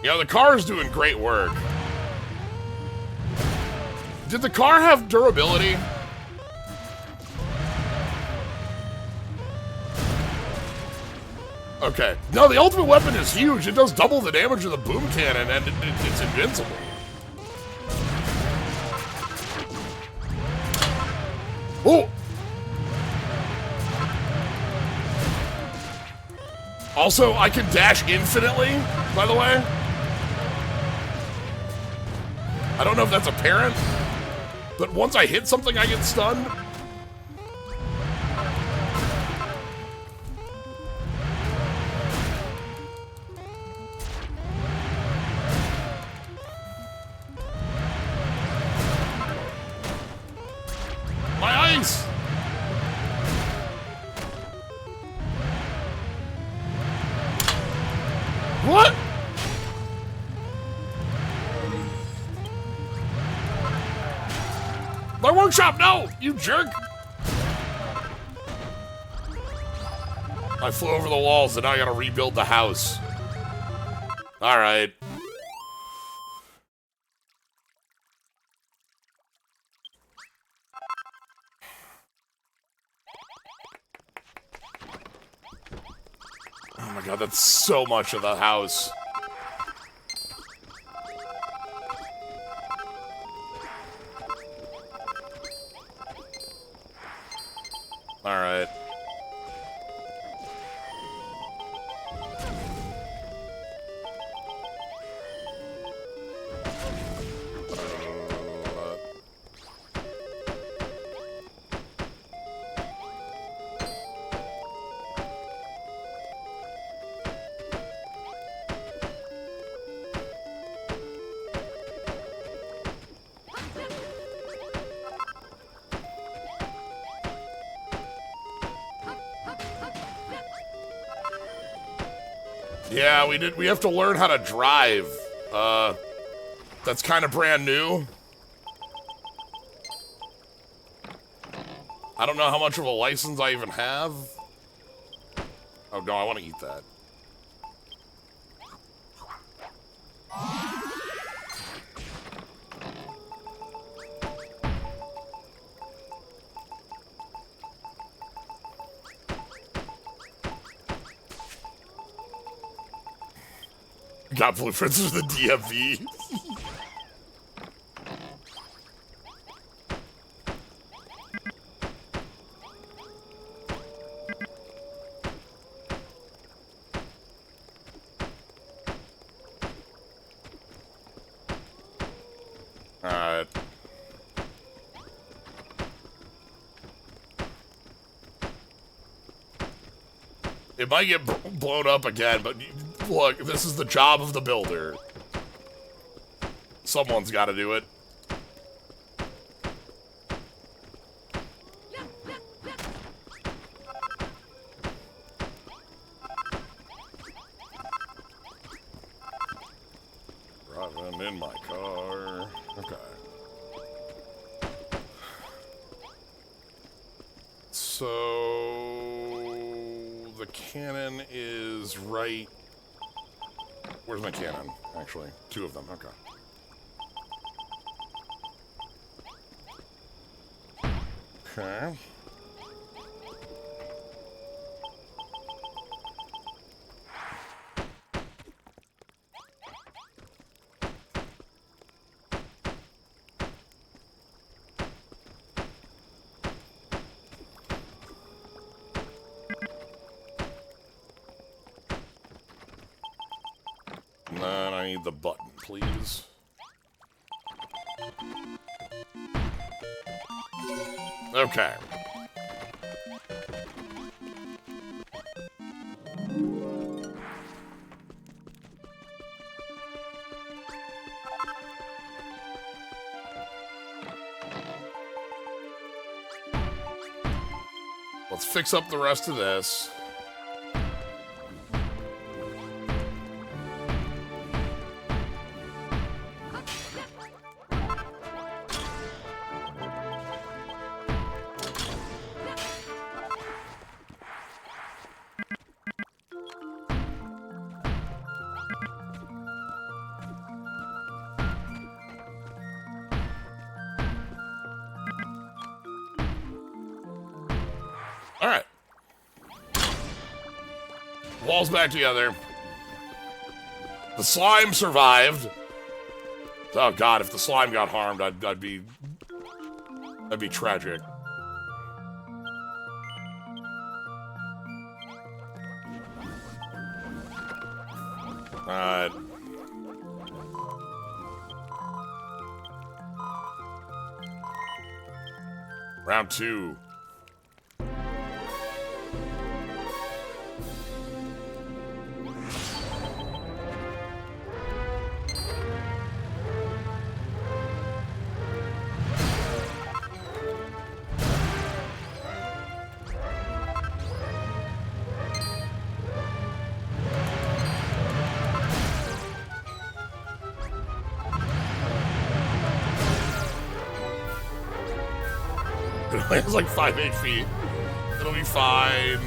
You know, the car's doing great work. Did the car have durability? Okay. No, the ultimate weapon is huge. It does double the damage of the boom cannon, and it's invincible. Oh! Also, I can dash infinitely, by the way. I don't know if that's apparent, but once I hit something, I get stunned. My ice! What? My workshop, no! You jerk! I flew over the walls and now I gotta rebuild the house. Alright. Oh my god, that's so much of the house. Alright. Yeah, we have to learn how to drive. That's kind of brand new. I don't know how much of a license I even have. Oh no, I want to eat that. Got blueprints for the DMV. Alright. It might get blown up again, but look, this is the job of the builder. Someone's got to do it. Driving in my car. Okay. So the cannon is right. Where's my cannon? Actually, 2 of them. Okay. Okay. And then I need the button, please. Okay. Let's fix up the rest of this. Alright. Walls back together. The slime survived. Oh god, if the slime got harmed, that'd be tragic. Alright. Round 2. It's like 5-8 feet. It'll be fine.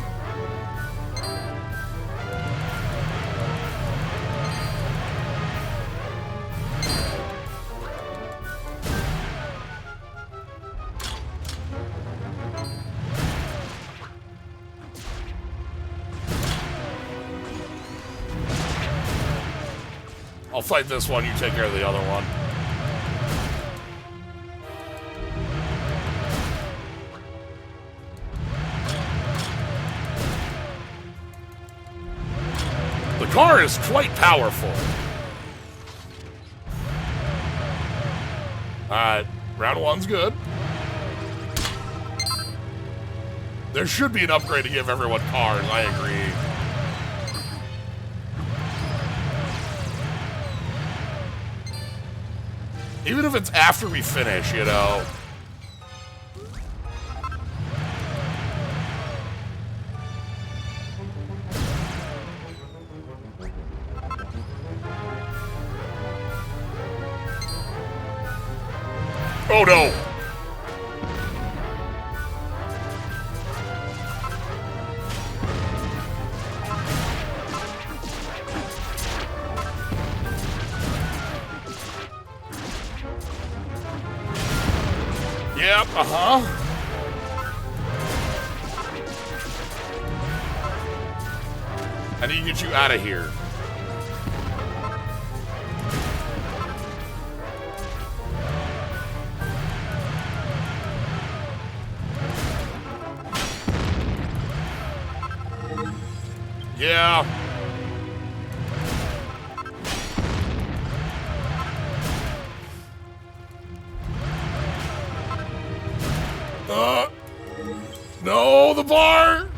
I'll fight this one, you take care of the other one. The car is quite powerful. Alright, round 1's good. There should be an upgrade to give everyone cars, I agree. Even if it's after we finish, you know. Oh no! Yep, uh-huh. I need to get you out of here. Yeah. No, the bar!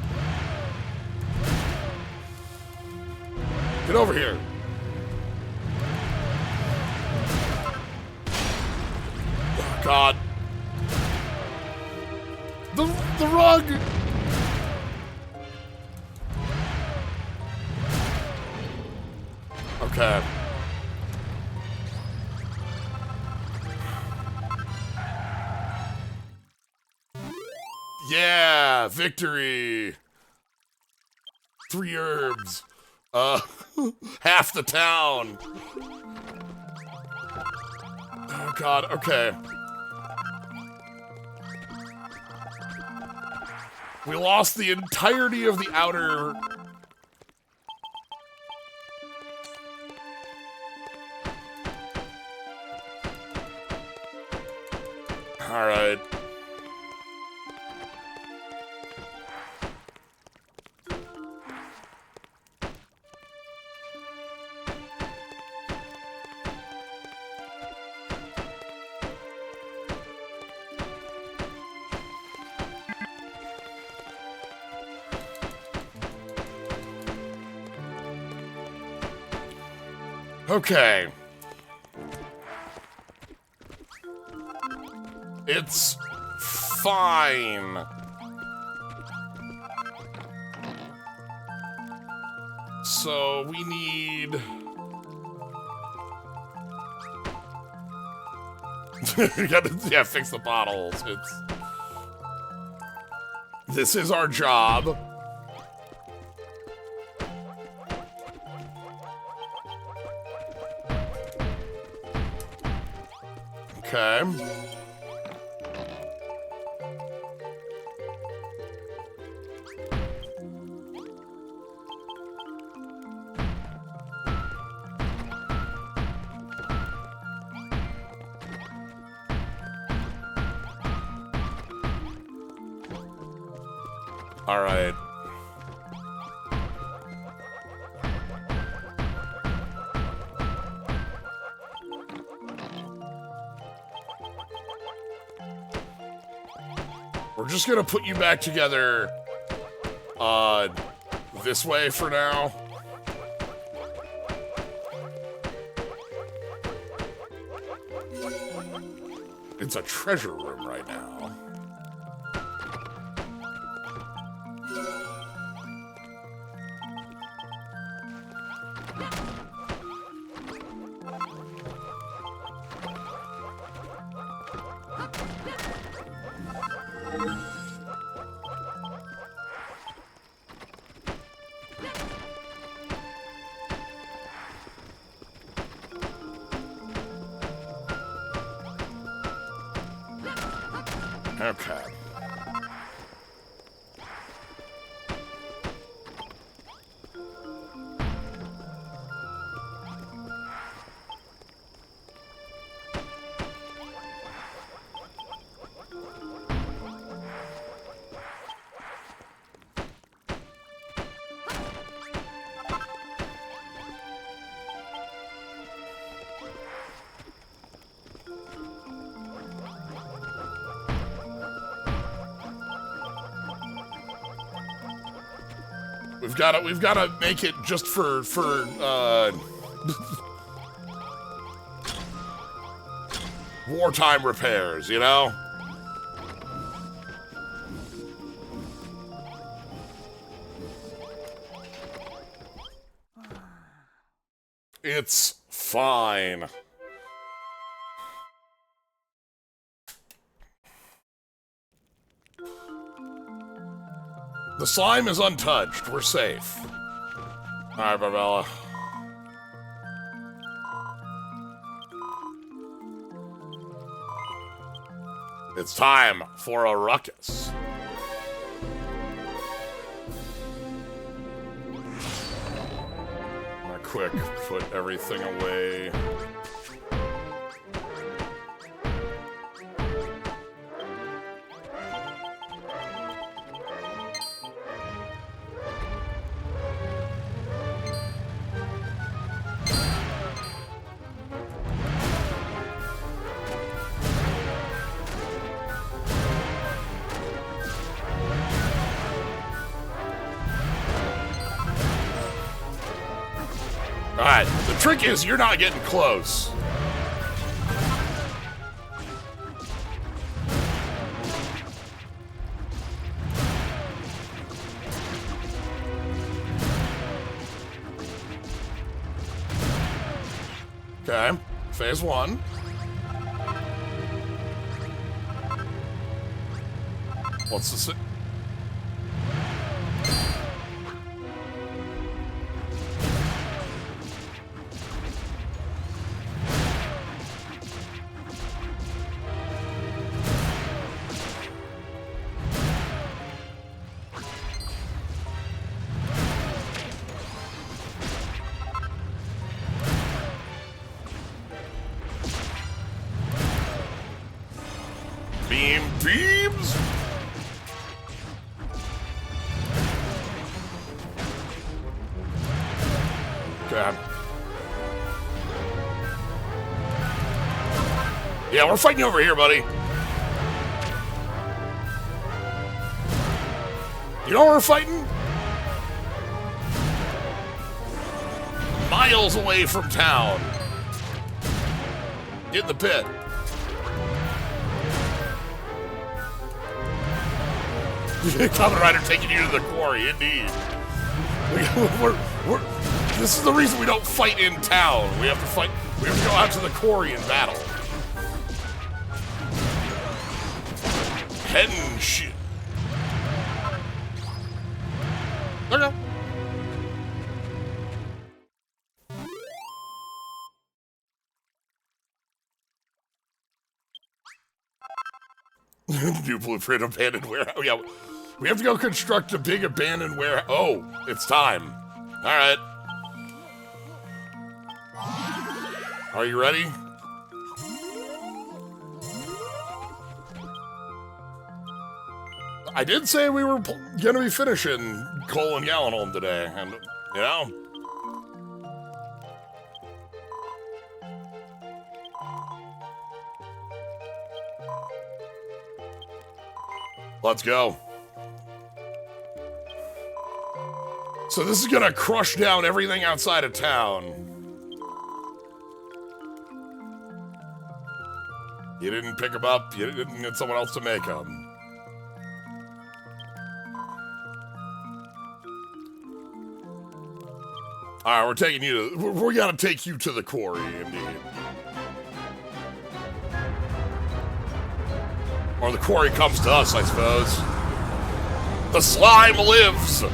Get over here. Oh, God. The rug! Okay. Yeah, victory. 3 herbs. Half the town. Oh, God, okay. We lost the entirety of the outer... All right. Okay. It's fine. So we need... We gotta, yeah, fix the bottles. This is our job. Okay. All right. We're just gonna put you back together, this way for now. It's a treasure room right now. Okay. We've gotta make it just for wartime repairs, you know? It's fine. The slime is untouched. We're safe. All right, Barbella. It's time for a ruckus. I'm gonna quick put everything away. trick is you're not getting close. Okay, phase 1. What's this? Beams! Okay. Yeah, we're fighting over here, buddy. You know where we're fighting? Miles away from town. In the pit. Kamen Rider taking you to the quarry, indeed. This is the reason we don't fight in town. We have to go out to the quarry and battle. Hen shit. Okay. New blueprint abandoned warehouse. Yeah, we have to go construct a big abandoned warehouse. Oh, it's time. All right. Are you ready? I did say we were gonna be finishing Cole and Galenholm today, and you know. Let's go. So this is gonna crush down everything outside of town. You didn't pick them up, you didn't get someone else to make them. Alright, we're taking you to, we gotta take you to the quarry, indeed. Or the quarry comes to us, I suppose. The slime lives!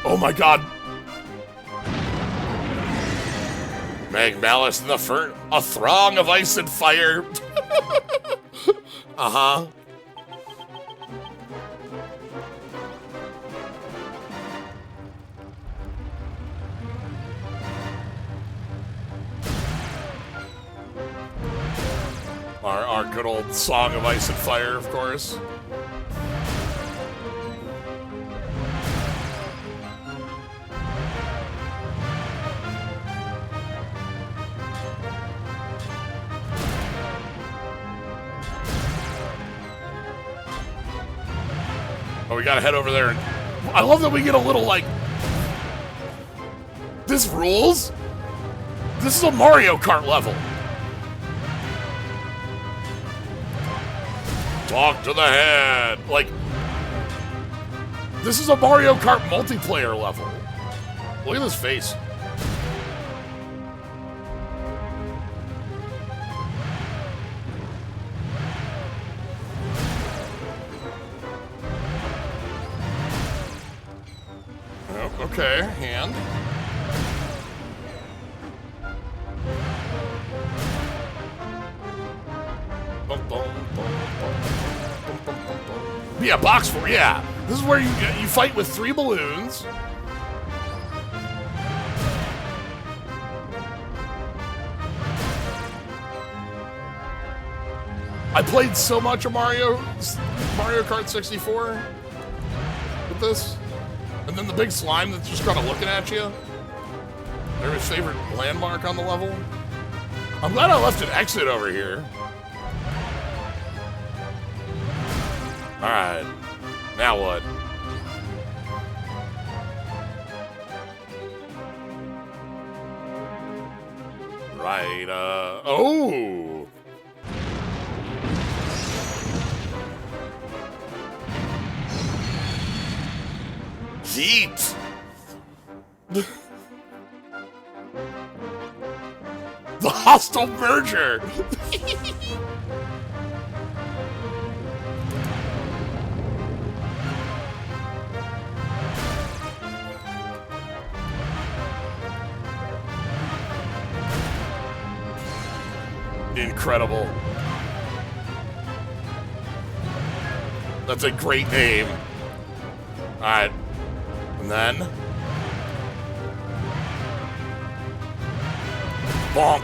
Oh my god! Meg Malice and the Fern, a throng of ice and fire. Uh-huh. Our good old song of ice and fire, of course. Oh, we gotta head over there. And I love that we get a little, like... This rules? This is a Mario Kart level. Talk to the head. Like, this is a Mario Kart multiplayer level. Look at this face. Oh, okay, hand. Yeah, box 4, yeah. This is where you fight with 3 balloons. I played so much of Mario Kart 64 with this. And then the big slime that's just kind of looking at you. They're his favorite landmark on the level. I'm glad I left an exit over here. Alright. Now what? Right, oh! Heat! The hostile merger! Incredible. That's a great name. Alright. And then... bonk.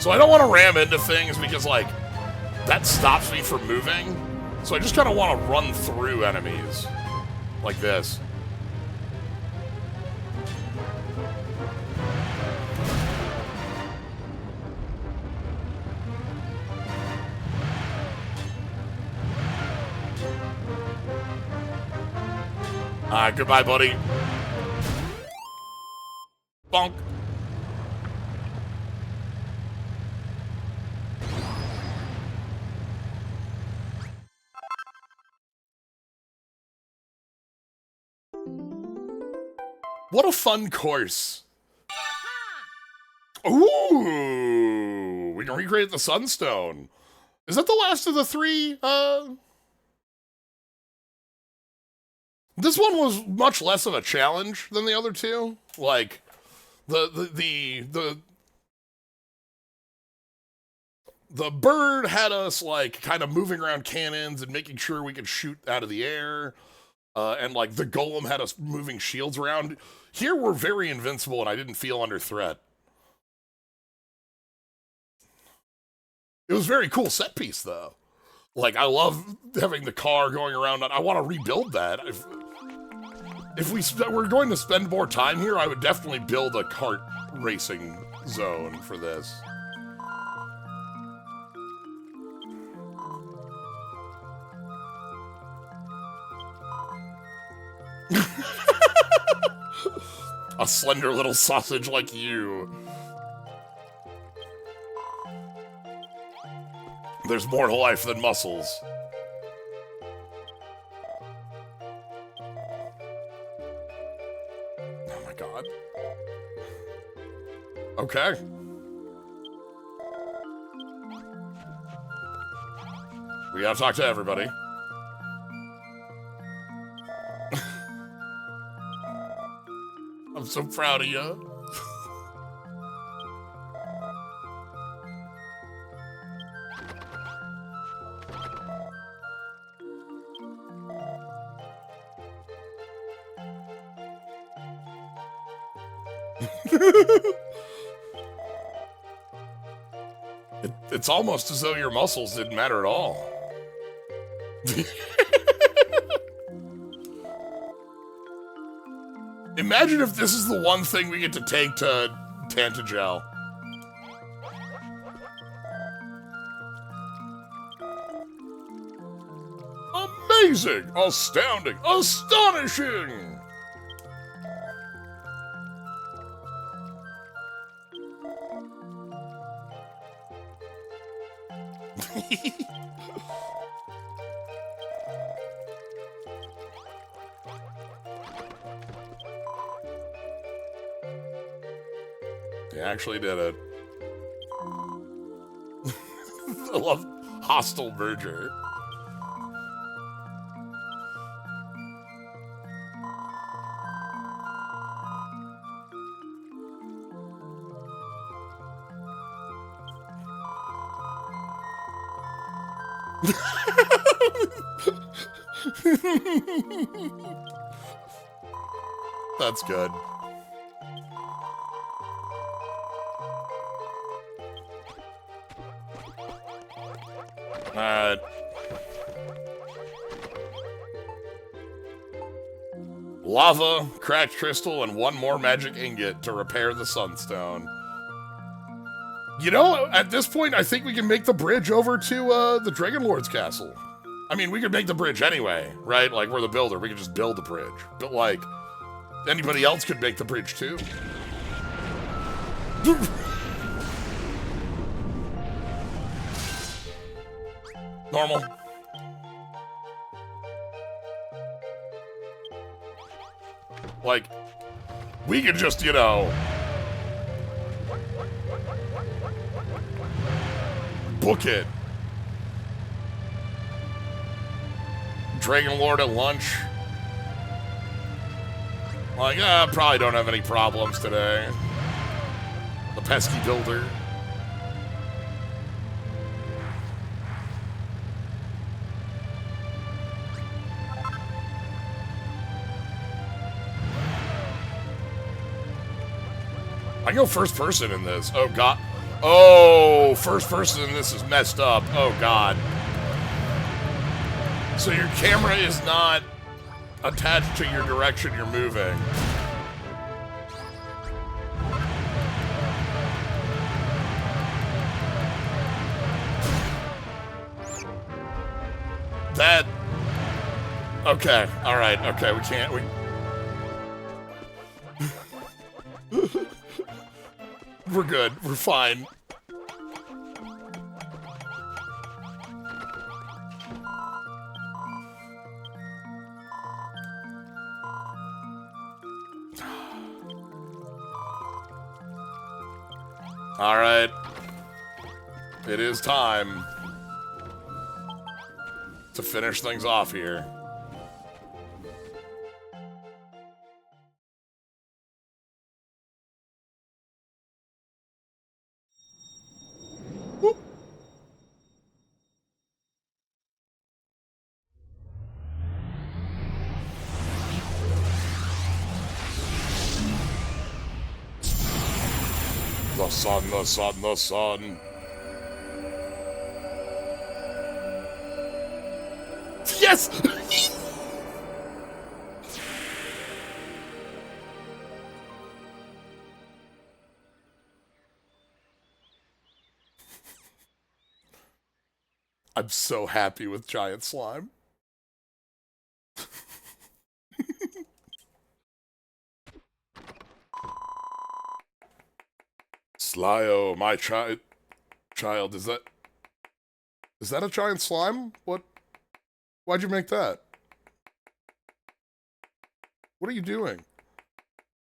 So I don't want to ram into things because, like, that stops me from moving. So I just kind of want to run through enemies. Like this. Goodbye, buddy. Bonk. What a fun course. Ooh, we can recreate the Sunstone. Is that the last of the three, This one was much less of a challenge than the other two. Like, the bird had us, like, kind of moving around cannons and making sure we could shoot out of the air. And, like, the golem had us moving shields around. Here, we're very invincible, and I didn't feel under threat. It was a very cool set piece, though. Like, I love having the car going around. I want to rebuild that. If we're going to spend more time here, I would definitely build a kart racing zone for this. A slender little sausage like you. There's more to life than muscles. Oh my god. Okay. We gotta talk to everybody. I'm so proud of you. It's almost as though your muscles didn't matter at all. Imagine if this is the one thing we get to take to Tantagel. Amazing! Astounding! Astonishing! He actually did it. I love hostile merger. That's good. Lava, cracked crystal, and one more magic ingot to repair the Sunstone. You know, at this point, I think we can make the bridge over to the Dragon Lord's castle. I mean, we could make the bridge anyway, right? Like, we're the builder. We could just build the bridge. But, like, anybody else could make the bridge, too. Normal. Like, we could just, you know, book it. Dragon Lord at lunch. Like, probably don't have any problems today. The pesky builder. I go first person in this. Oh, God. Oh, first person in this is messed up. Oh, God. So your camera is not attached to your direction you're moving. That... Okay, alright, okay, we can't... We're good. We're fine. All right. It is time to finish things off here. The sun, the sun, the sun. Yes! I'm so happy with Giant Slime. Slio, my child, is that a giant slime? What? Why'd you make that? What are you doing?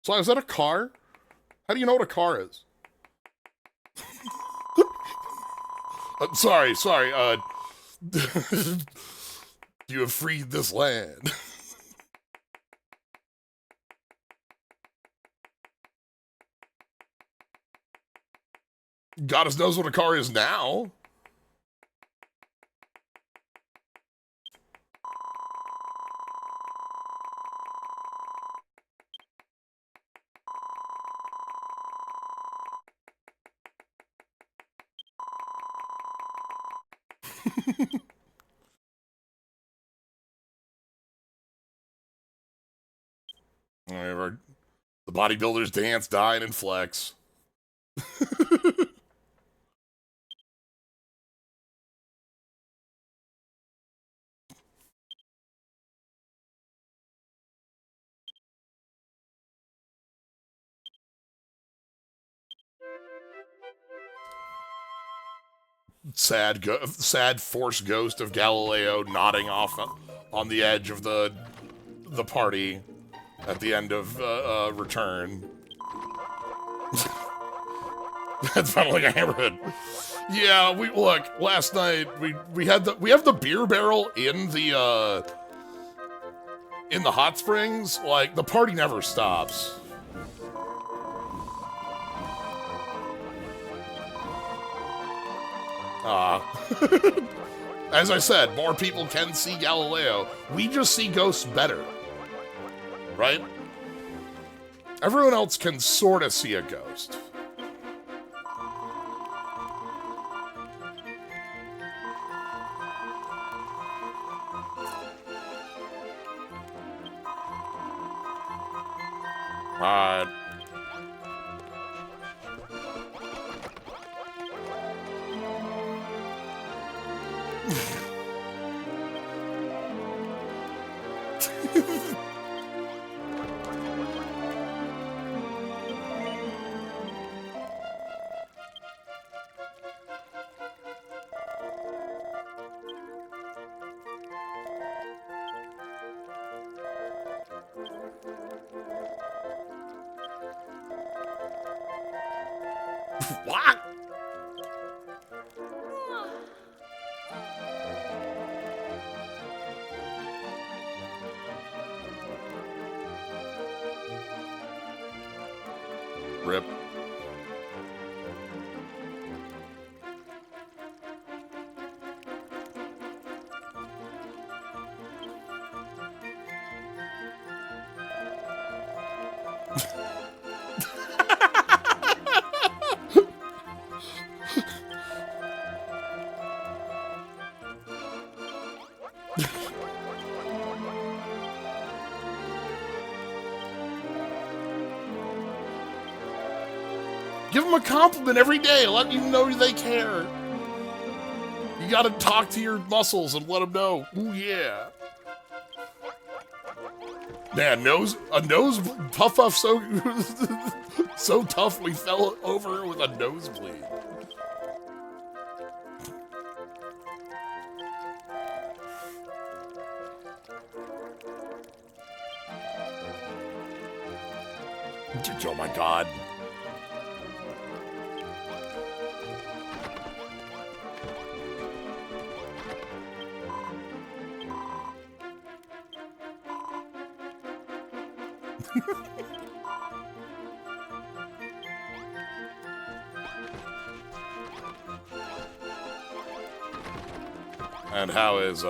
Slio, is that a car? How do you know what a car is? Sorry, you have freed this land. Goddess knows what a car is now. Whatever. The bodybuilders dance, dine, and flex. Sad force ghost of Galileo nodding off on the edge of the party at the end of Return. That's finally like a hammerhead. Yeah, look. Last night we have the beer barrel in the hot springs. Like, the party never stops. As I said, more people can see Galileo. We just see ghosts better. Right? Everyone else can sort of see a ghost. Alright. What? Rip. Give them a compliment every day, let you know they care. You gotta talk to your muscles and let them know. Ooh, yeah. Man, a nose puff so so tough we fell over with a nosebleed. Oh my god. And how is,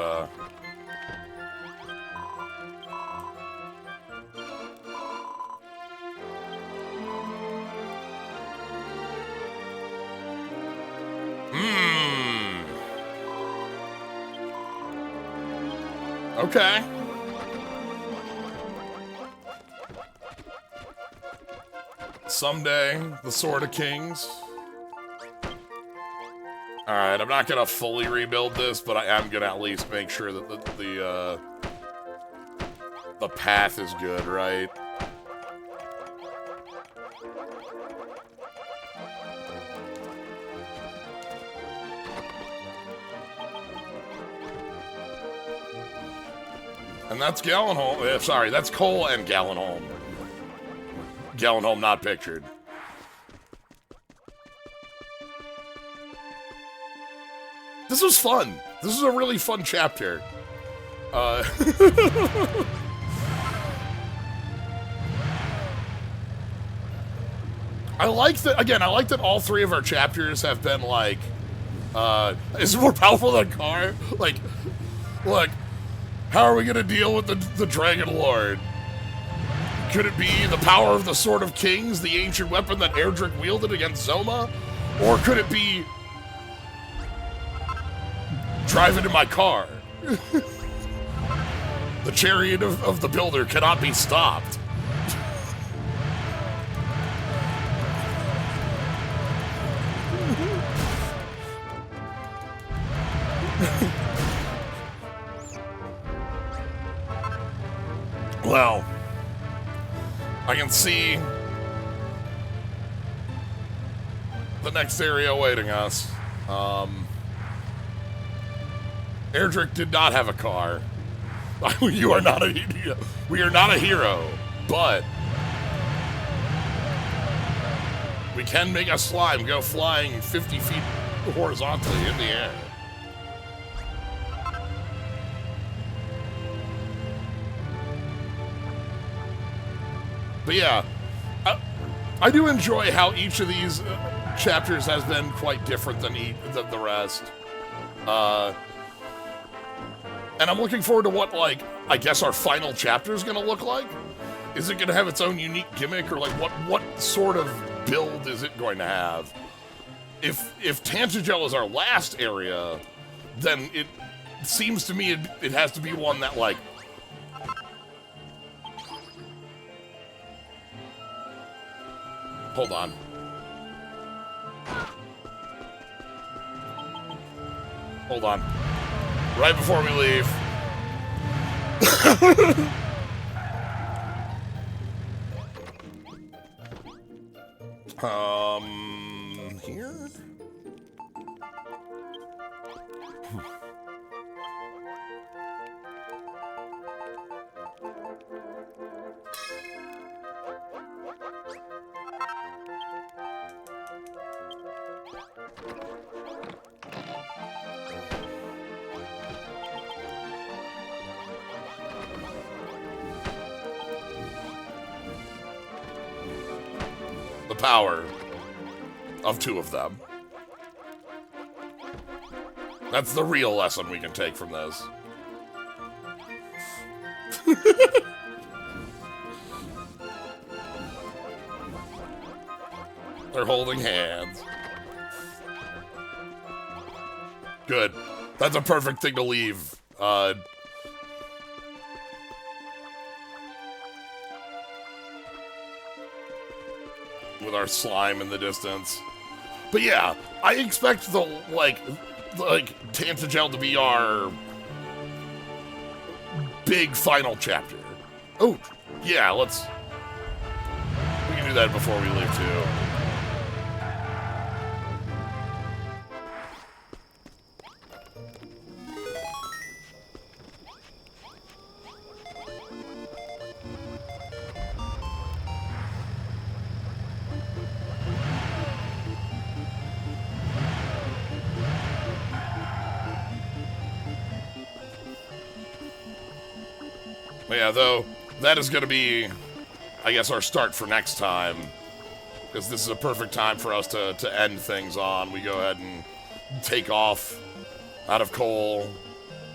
Okay. Someday, the Sword of Kings. Alright, I'm not gonna fully rebuild this, but I am gonna at least make sure that the path is good, right? And that's Galenholm. Sorry, that's Cole and Galenholm. Galenholm not pictured. This was fun. This is a really fun chapter. I like that, again, I like that all three of our chapters have been like, is it more powerful than a car? Like, look, how are we gonna deal with the Dragon Lord? Could it be the power of the Sword of Kings, the ancient weapon that Erdrick wielded against Zoma? Or could it be drive into my car? The chariot of the builder cannot be stopped. Well, I can see the next area awaiting us. Erdrick did not have a car. You are not a we are not a hero, but we can make a slime go flying 50 feet horizontally in the air. But yeah, I do enjoy how each of these chapters has been quite different than the rest. And I'm looking forward to what, like, I guess our final chapter is going to look like. Is it going to have its own unique gimmick, or like what sort of build is it going to have? If Tantagel is our last area, then it seems to me it has to be one that, like, hold on. Hold on. Right before we leave. Here? The power of two of them. That's the real lesson we can take from this. They're holding hands. Good. That's a perfect thing to leave. With our slime in the distance. But yeah, I expect the, like Tantagel to be our big final chapter. Oh, yeah, we can do that before we leave, too. But yeah, though, that is going to be, I guess, our start for next time. Because this is a perfect time for us to end things on. We go ahead and take off out of coal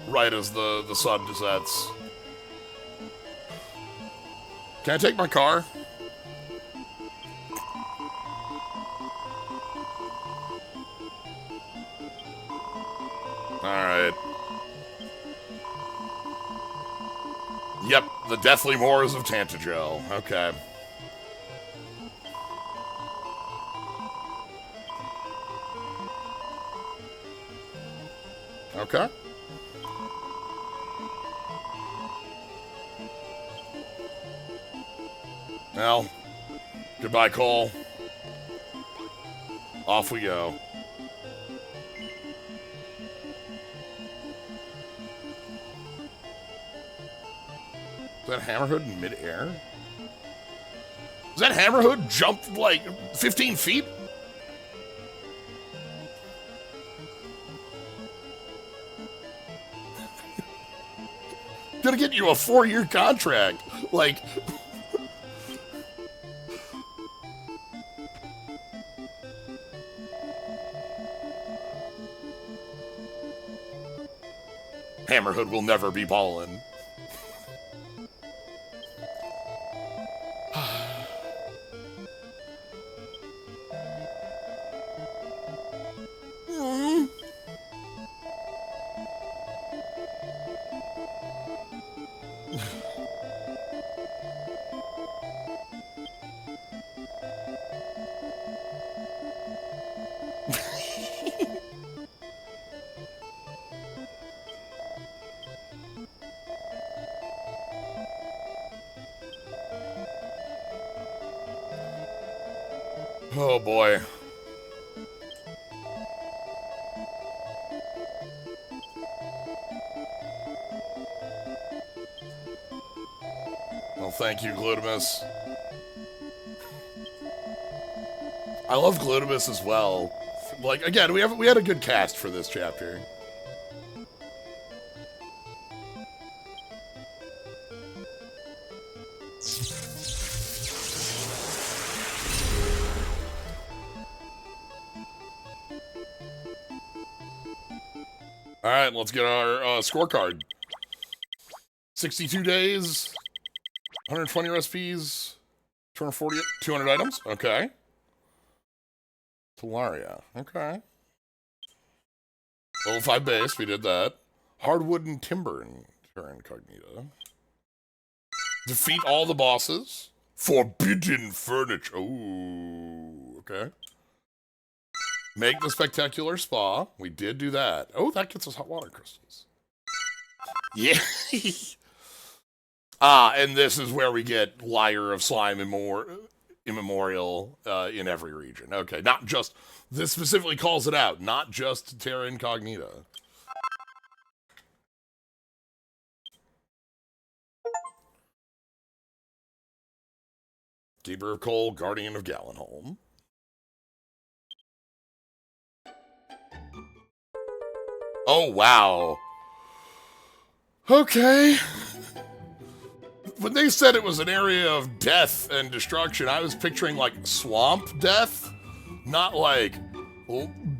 right as the sun sets. Can I take my car? Alright. Yep, the Deathly Moors of Tantagel. Okay. Okay. Well, goodbye, Cole. Off we go. Is that Hammerhood in midair? Does that Hammerhood jump like 15 feet? Gonna get you a 4-year contract. Like... Hammerhood will never be ballin'. Oh boy. Well, thank you, Glutamus. I love Glutamus as well. Like, again, we had a good cast for this chapter. All right, let's get our scorecard. 62 days, 120 recipes, 200 items. Okay. Talaria. Okay. Level 5 base, we did that. Hardwood and timber in Terra Incognita. Defeat all the bosses. Forbidden furniture. Ooh, okay. Make the spectacular spa. We did do that. Oh, that gets us hot water crystals. Yeah. And this is where we get Liar of Slime and more. immemorial in every region. Okay, not just, this specifically calls it out, not just Terra Incognita. Keeper of Coal, Guardian of Galenholm. Oh, wow. Okay. When they said it was an area of death and destruction, I was picturing, like, swamp death, not, like,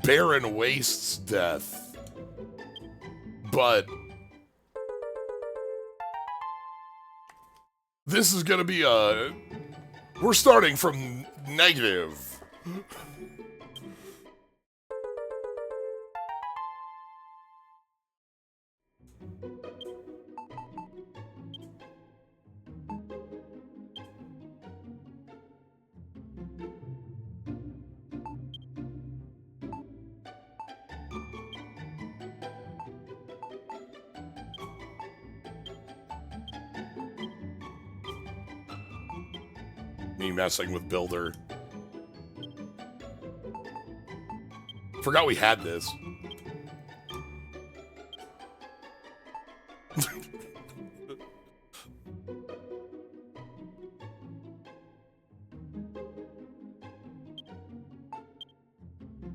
barren wastes death. But this is gonna be a... We're starting from negative. Me messing with Builder. Forgot we had this.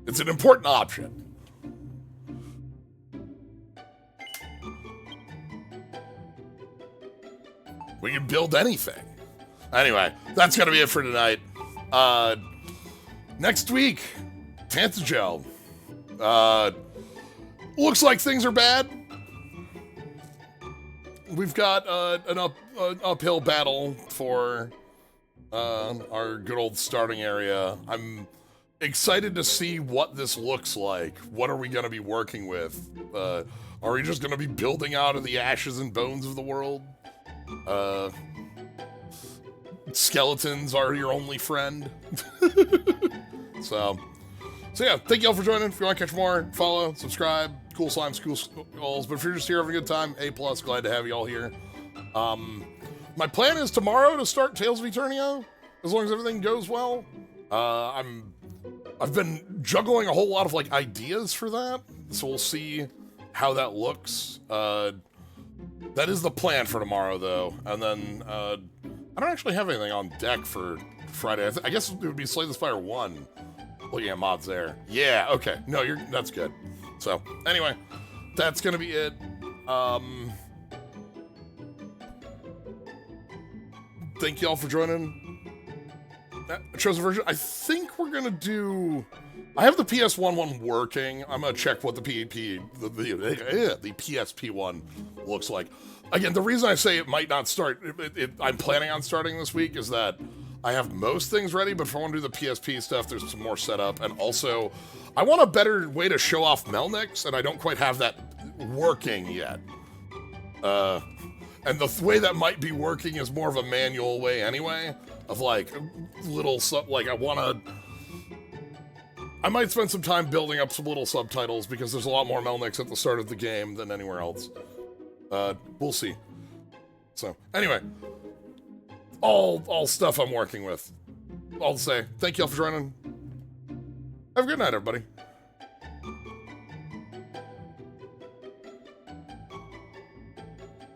It's an important option. We can build anything. Anyway, that's gonna be it for tonight. Next week, Tantagel. Looks like things are bad. We've got an uphill battle for our good old starting area. I'm excited to see what this looks like. What are we gonna be working with? Are we just gonna be building out of the ashes and bones of the world? Skeletons are your only friend. So yeah, thank you all for joining. If you want to catch more, follow, subscribe. Cool slimes, cool skulls. But if you're just here having a good time, A+, glad to have you all here. My plan is tomorrow to start Tales of Eternio, as long as everything goes well. I've been juggling a whole lot of like ideas for that, so we'll see how that looks. That is the plan for tomorrow, though. And then I don't actually have anything on deck for Friday. I guess it would be Slay the Spire 1. Looking at mods there. Yeah, okay. No, that's good. So, anyway, that's gonna be it. Thank you all for joining. Chosen version. I think we're gonna do... I have the PS1 one working. I'm gonna check what the PSP one looks like. Again, the reason I say it might not start, I'm planning on starting this week, is that I have most things ready, but if I want to do the PSP stuff, there's some more setup. And also, I want a better way to show off Melnix, and I don't quite have that working yet. And the way that might be working is more of a manual way anyway, of like little like I might spend some time building up some little subtitles because there's a lot more Melnix at the start of the game than anywhere else. We'll see. So, anyway, all stuff I'm working with. All to say, thank you all for joining. Have a good night, everybody.